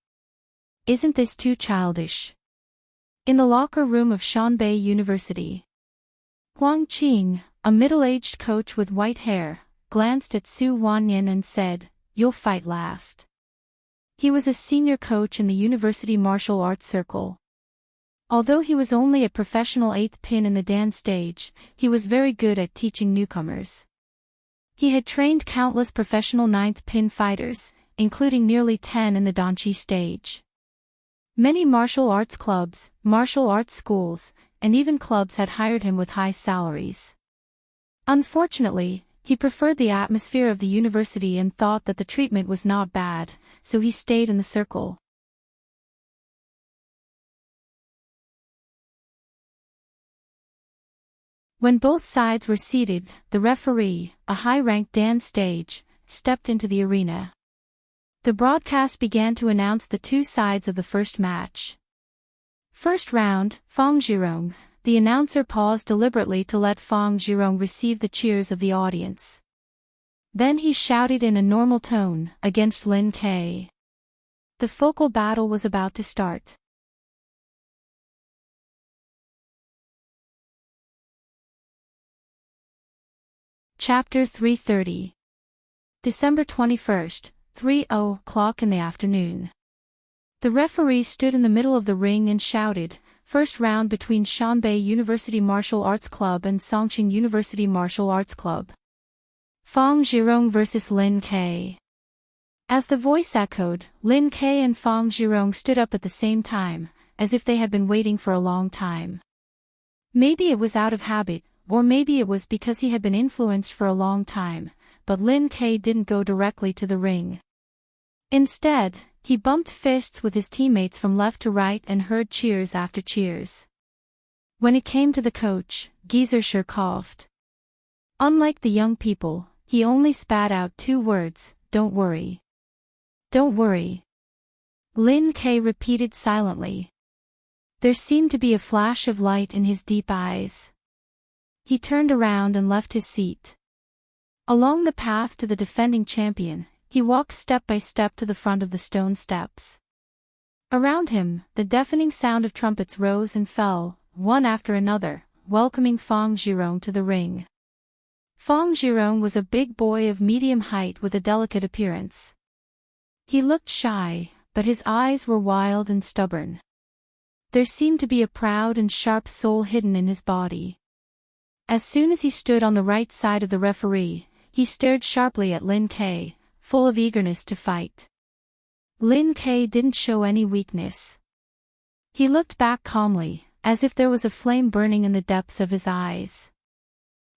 Isn't this too childish? In the locker room of Shanbei University, Huang Qing, a middle-aged coach with white hair, glanced at Su Wanyan and said, You'll fight last. He was a senior coach in the university martial arts circle. Although he was only a professional 8th pin in the Dan stage, he was very good at teaching newcomers. He had trained countless professional 9th pin fighters, including nearly 10 in the Danchi stage. Many martial arts clubs, martial arts schools, and even clubs had hired him with high salaries. Unfortunately, he preferred the atmosphere of the university and thought that the treatment was not bad, so he stayed in the circle. When both sides were seated, the referee, a high-ranked Dan Stage, stepped into the arena. The broadcast began to announce the two sides of the first match. First round, Fong Zhirong. The announcer paused deliberately to let Fong Zhirong receive the cheers of the audience. Then he shouted in a normal tone, against Lin Ke. The focal battle was about to start. Chapter 330. December 21st, 3:00 in the afternoon. The referee stood in the middle of the ring and shouted, first round between Shanbei University Martial Arts Club and Songqing University Martial Arts Club. Fong Zhirong vs. Lin Ke. As the voice echoed, Lin Ke and Fong Zhirong stood up at the same time, as if they had been waiting for a long time. Maybe it was out of habit, or maybe it was because he had been influenced for a long time, but Lin Ke didn't go directly to the ring. Instead, he bumped fists with his teammates from left to right and heard cheers after cheers. When it came to the coach, Geezer coughed. Unlike the young people, he only spat out two words, "Don't worry." "Don't worry." Lin Ke repeated silently. There seemed to be a flash of light in his deep eyes. He turned around and left his seat. Along the path to the defending champion, he walked step by step to the front of the stone steps. Around him, the deafening sound of trumpets rose and fell, one after another, welcoming Fong Zhirong to the ring. Fong Zhirong was a big boy of medium height with a delicate appearance. He looked shy, but his eyes were wild and stubborn. There seemed to be a proud and sharp soul hidden in his body. As soon as he stood on the right side of the referee, he stared sharply at Lin Ke, full of eagerness to fight. Lin Ke didn't show any weakness. He looked back calmly, as if there was a flame burning in the depths of his eyes.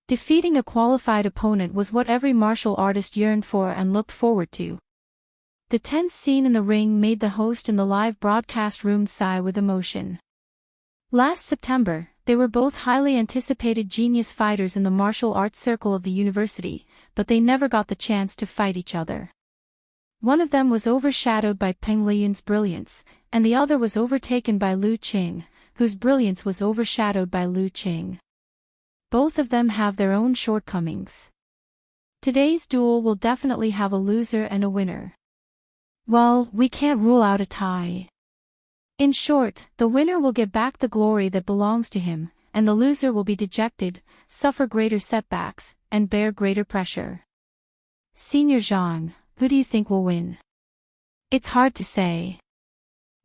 Defeating a qualified opponent was what every martial artist yearned for and looked forward to. The tense scene in the ring made the host in the live broadcast room sigh with emotion. Last September, they were both highly anticipated genius fighters in the martial arts circle of the university, but they never got the chance to fight each other. One of them was overshadowed by Peng Liyun's brilliance, and the other was overtaken by Lu Qing, whose brilliance was overshadowed by Lu Qing. Both of them have their own shortcomings. Today's duel will definitely have a loser and a winner. Well, we can't rule out a tie. In short, the winner will get back the glory that belongs to him, and the loser will be dejected, suffer greater setbacks, and bear greater pressure. Senior Zhang, who do you think will win? It's hard to say.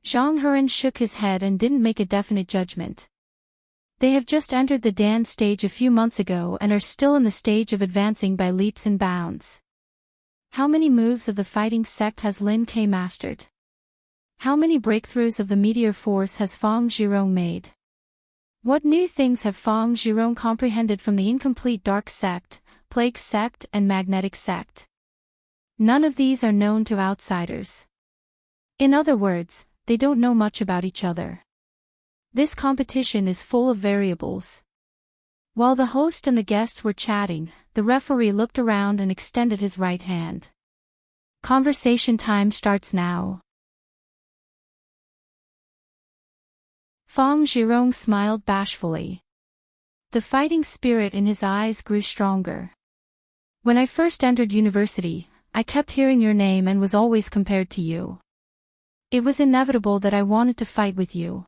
Zhang Heran shook his head and didn't make a definite judgment. They have just entered the Dan stage a few months ago and are still in the stage of advancing by leaps and bounds. How many moves of the fighting sect has Lin Ke mastered? How many breakthroughs of the meteor force has Fong Zhirong made? What new things have Fong Zhirong comprehended from the incomplete dark sect, plague sect and magnetic sect? None of these are known to outsiders. In other words, they don't know much about each other. This competition is full of variables. While the host and the guests were chatting, the referee looked around and extended his right hand. Conversation time starts now. Fong Zhirong smiled bashfully. The fighting spirit in his eyes grew stronger. When I first entered university, I kept hearing your name and was always compared to you. It was inevitable that I wanted to fight with you.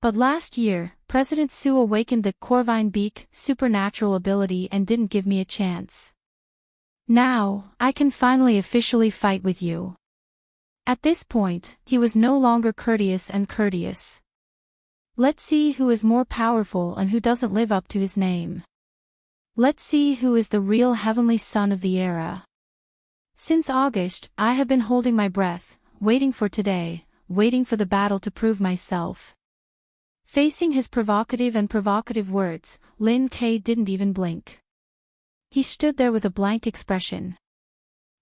But last year, President Su awakened the Corvine Beak supernatural ability and didn't give me a chance. Now, I can finally officially fight with you. At this point, he was no longer courteous and courteous. Let's see who is more powerful and who doesn't live up to his name. Let's see who is the real heavenly son of the era. Since August, I have been holding my breath, waiting for today, waiting for the battle to prove myself. Facing his provocative words, Lin Ke didn't even blink. He stood there with a blank expression.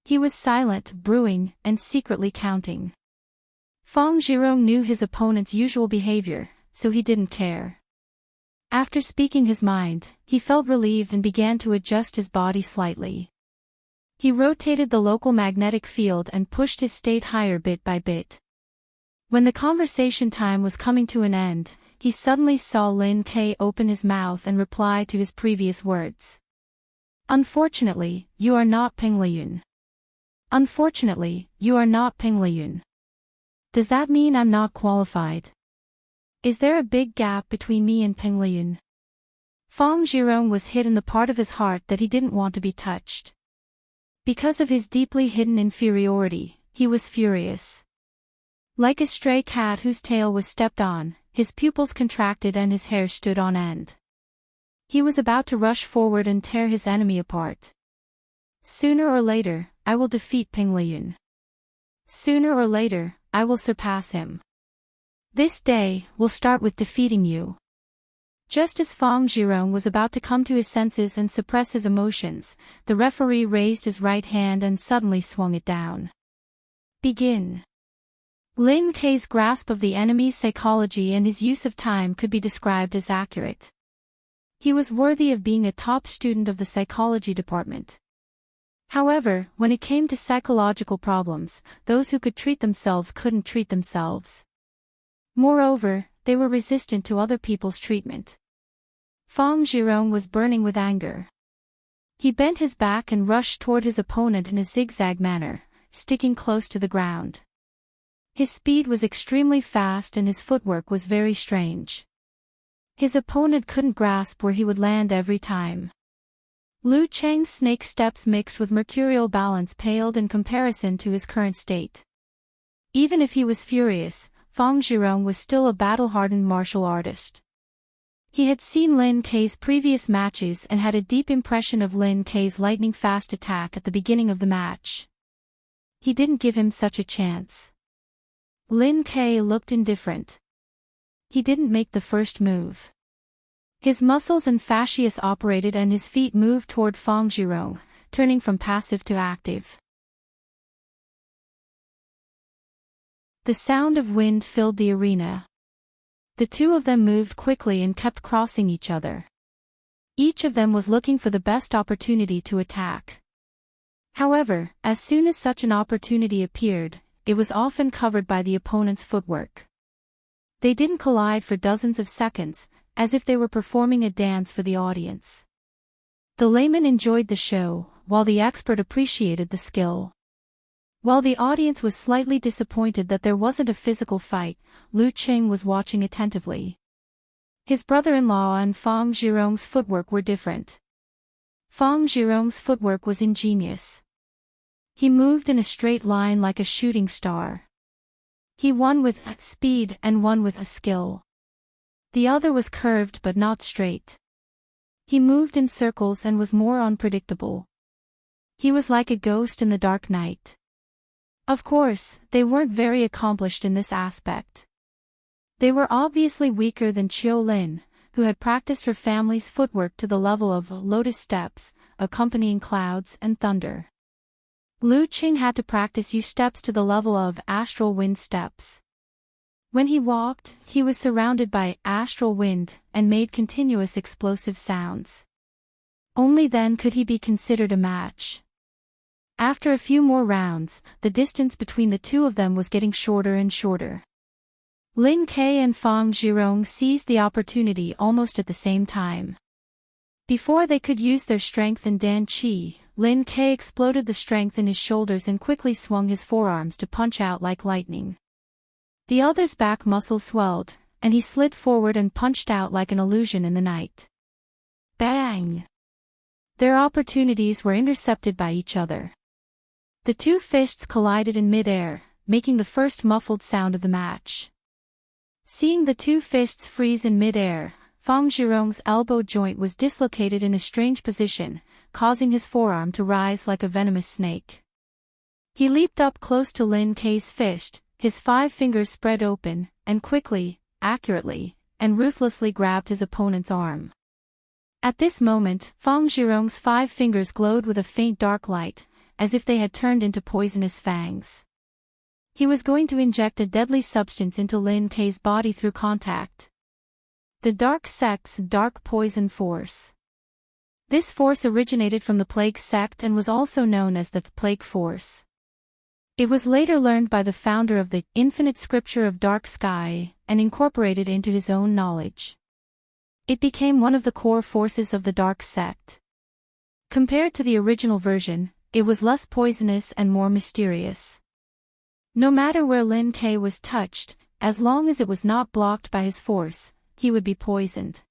He was silent, brewing, and secretly counting. Fang Zhirong knew his opponent's usual behavior, so he didn't care. After speaking his mind, he felt relieved and began to adjust his body slightly. He rotated the local magnetic field and pushed his state higher bit by bit. When the conversation time was coming to an end, he suddenly saw Lin Ke open his mouth and reply to his previous words. Unfortunately, you are not Ping Liyun. Unfortunately, you are not Ping Liyun. Does that mean I'm not qualified? Is there a big gap between me and Ping Liyun? Fang Zhirong was hit in the part of his heart that he didn't want to be touched. Because of his deeply hidden inferiority, he was furious. Like a stray cat whose tail was stepped on, his pupils contracted and his hair stood on end. He was about to rush forward and tear his enemy apart. Sooner or later, I will defeat Ping Liyun. Sooner or later, I will surpass him. This day, will start with defeating you. Just as Fang Zhirong was about to come to his senses and suppress his emotions, the referee raised his right hand and suddenly swung it down. Begin. Lin Ke's grasp of the enemy's psychology and his use of time could be described as accurate. He was worthy of being a top student of the psychology department. However, when it came to psychological problems, those who could treat themselves couldn't treat themselves. Moreover, they were resistant to other people's treatment. Fang Zhirong was burning with anger. He bent his back and rushed toward his opponent in a zigzag manner, sticking close to the ground. His speed was extremely fast and his footwork was very strange. His opponent couldn't grasp where he would land every time. Lu Cheng's snake steps mixed with mercurial balance paled in comparison to his current state. Even if he was furious, Fang Zhirong was still a battle-hardened martial artist. He had seen Lin Ke's previous matches and had a deep impression of Lin Ke's lightning-fast attack at the beginning of the match. He didn't give him such a chance. Lin Ke looked indifferent. He didn't make the first move. His muscles and fascias operated and his feet moved toward Fang Zhirong, turning from passive to active. The sound of wind filled the arena. The two of them moved quickly and kept crossing each other. Each of them was looking for the best opportunity to attack. However, as soon as such an opportunity appeared, it was often covered by the opponent's footwork. They didn't collide for dozens of seconds, as if they were performing a dance for the audience. The layman enjoyed the show, while the expert appreciated the skill. While the audience was slightly disappointed that there wasn't a physical fight, Lu Cheng was watching attentively. His brother-in-law and Fang Zhirong's footwork were different. Fang Zhirong's footwork was ingenious. He moved in a straight line like a shooting star. He won with speed and won with a skill. The other was curved but not straight. He moved in circles and was more unpredictable. He was like a ghost in the dark night. Of course, they weren't very accomplished in this aspect. They were obviously weaker than Qiu Lin, who had practiced her family's footwork to the level of lotus steps, accompanying clouds and thunder. Lu Qing had to practice Yu steps to the level of astral wind steps. When he walked, he was surrounded by astral wind and made continuous explosive sounds. Only then could he be considered a match. After a few more rounds, the distance between the two of them was getting shorter and shorter. Lin Ke and Fang Zhirong seized the opportunity almost at the same time. Before they could use their strength in Dan Qi, Lin Ke exploded the strength in his shoulders and quickly swung his forearms to punch out like lightning. The other's back muscles swelled, and he slid forward and punched out like an illusion in the night. Bang! Their opportunities were intercepted by each other. The two fists collided in mid-air, making the first muffled sound of the match. Seeing the two fists freeze in mid-air, Fang Zhirong's elbow joint was dislocated in a strange position, causing his forearm to rise like a venomous snake. He leaped up close to Lin Ke's fist, his 5 fingers spread open, and quickly, accurately, and ruthlessly grabbed his opponent's arm. At this moment, Fang Zhirong's 5 fingers glowed with a faint dark light, as if they had turned into poisonous fangs. He was going to inject a deadly substance into Lin Kei's body through contact. The dark sect's dark poison force. This force originated from the plague sect and was also known as the plague force. It was later learned by the founder of the infinite scripture of dark sky and incorporated into his own knowledge. It became one of the core forces of the dark sect. Compared to the original version, it was less poisonous and more mysterious. No matter where Lin Kei was touched, as long as it was not blocked by his force, he would be poisoned.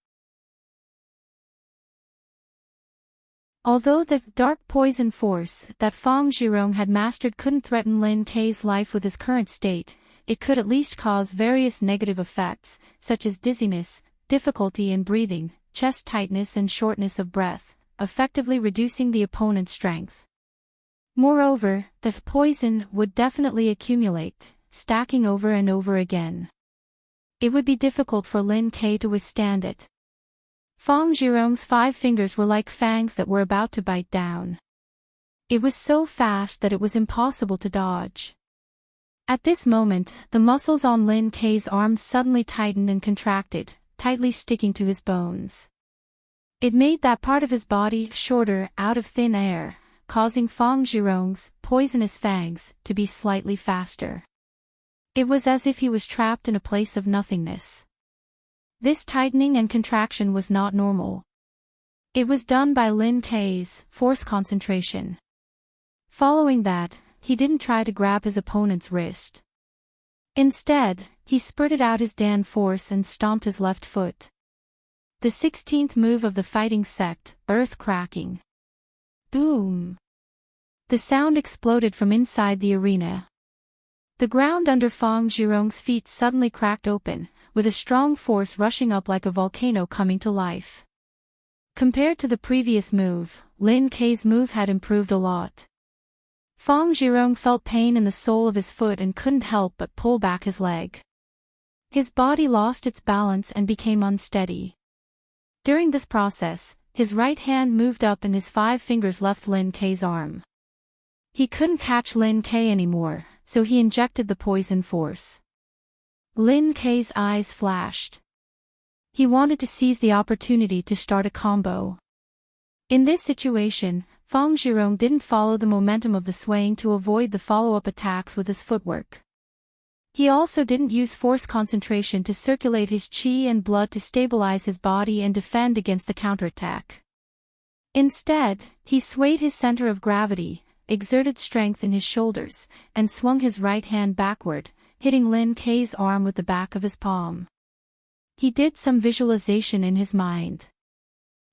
Although the dark poison force that Fang Zhirong had mastered couldn't threaten Lin Kei's life with his current state, it could at least cause various negative effects, such as dizziness, difficulty in breathing, chest tightness and shortness of breath, effectively reducing the opponent's strength. Moreover, the poison would definitely accumulate, stacking over and over again. It would be difficult for Lin Kei to withstand it. Fang Zhirong's 5 fingers were like fangs that were about to bite down. It was so fast that it was impossible to dodge. At this moment, the muscles on Lin Kei's arms suddenly tightened and contracted, tightly sticking to his bones. It made that part of his body shorter out of thin air, causing Fang Zhirong's poisonous fangs to be slightly faster. It was as if he was trapped in a place of nothingness. This tightening and contraction was not normal. It was done by Lin Kei's force concentration. Following that, he didn't try to grab his opponent's wrist. Instead, he spurted out his Dan force and stomped his left foot. The 16th move of the fighting sect, earth cracking. Boom! The sound exploded from inside the arena. The ground under Fang Zhirong's feet suddenly cracked open, with a strong force rushing up like a volcano coming to life. Compared to the previous move, Lin Kei's move had improved a lot. Fang Zhirong felt pain in the sole of his foot and couldn't help but pull back his leg. His body lost its balance and became unsteady. During this process, his right hand moved up and his 5 fingers left Lin Kei's arm. He couldn't catch Lin Kei anymore, so he injected the poison force. Lin Kei's eyes flashed. He wanted to seize the opportunity to start a combo. In this situation, Fang Zhirong didn't follow the momentum of the swaying to avoid the follow-up attacks with his footwork. He also didn't use force concentration to circulate his qi and blood to stabilize his body and defend against the counterattack. Instead, he swayed his center of gravity, exerted strength in his shoulders, and swung his right hand backward, hitting Lin Kei's arm with the back of his palm. He did some visualization in his mind.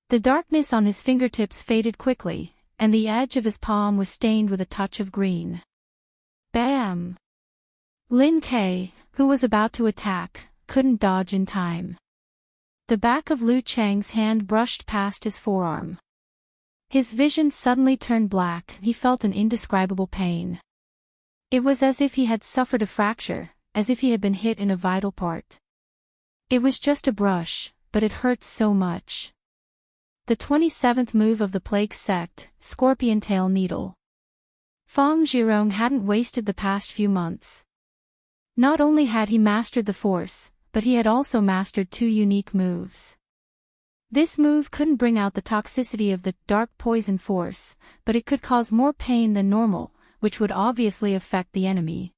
The darkness on his fingertips faded quickly, and the edge of his palm was stained with a touch of green. Bam! Lin Kei, who was about to attack, couldn't dodge in time. The back of Lu Chang's hand brushed past his forearm. His vision suddenly turned black, he felt an indescribable pain. It was as if he had suffered a fracture, as if he had been hit in a vital part. It was just a brush, but it hurt so much. The 27th move of the plague sect, Scorpion Tail Needle. Fang Zhirong hadn't wasted the past few months. Not only had he mastered the force, but he had also mastered 2 unique moves. This move couldn't bring out the toxicity of the dark poison force, but it could cause more pain than normal, which would obviously affect the enemy.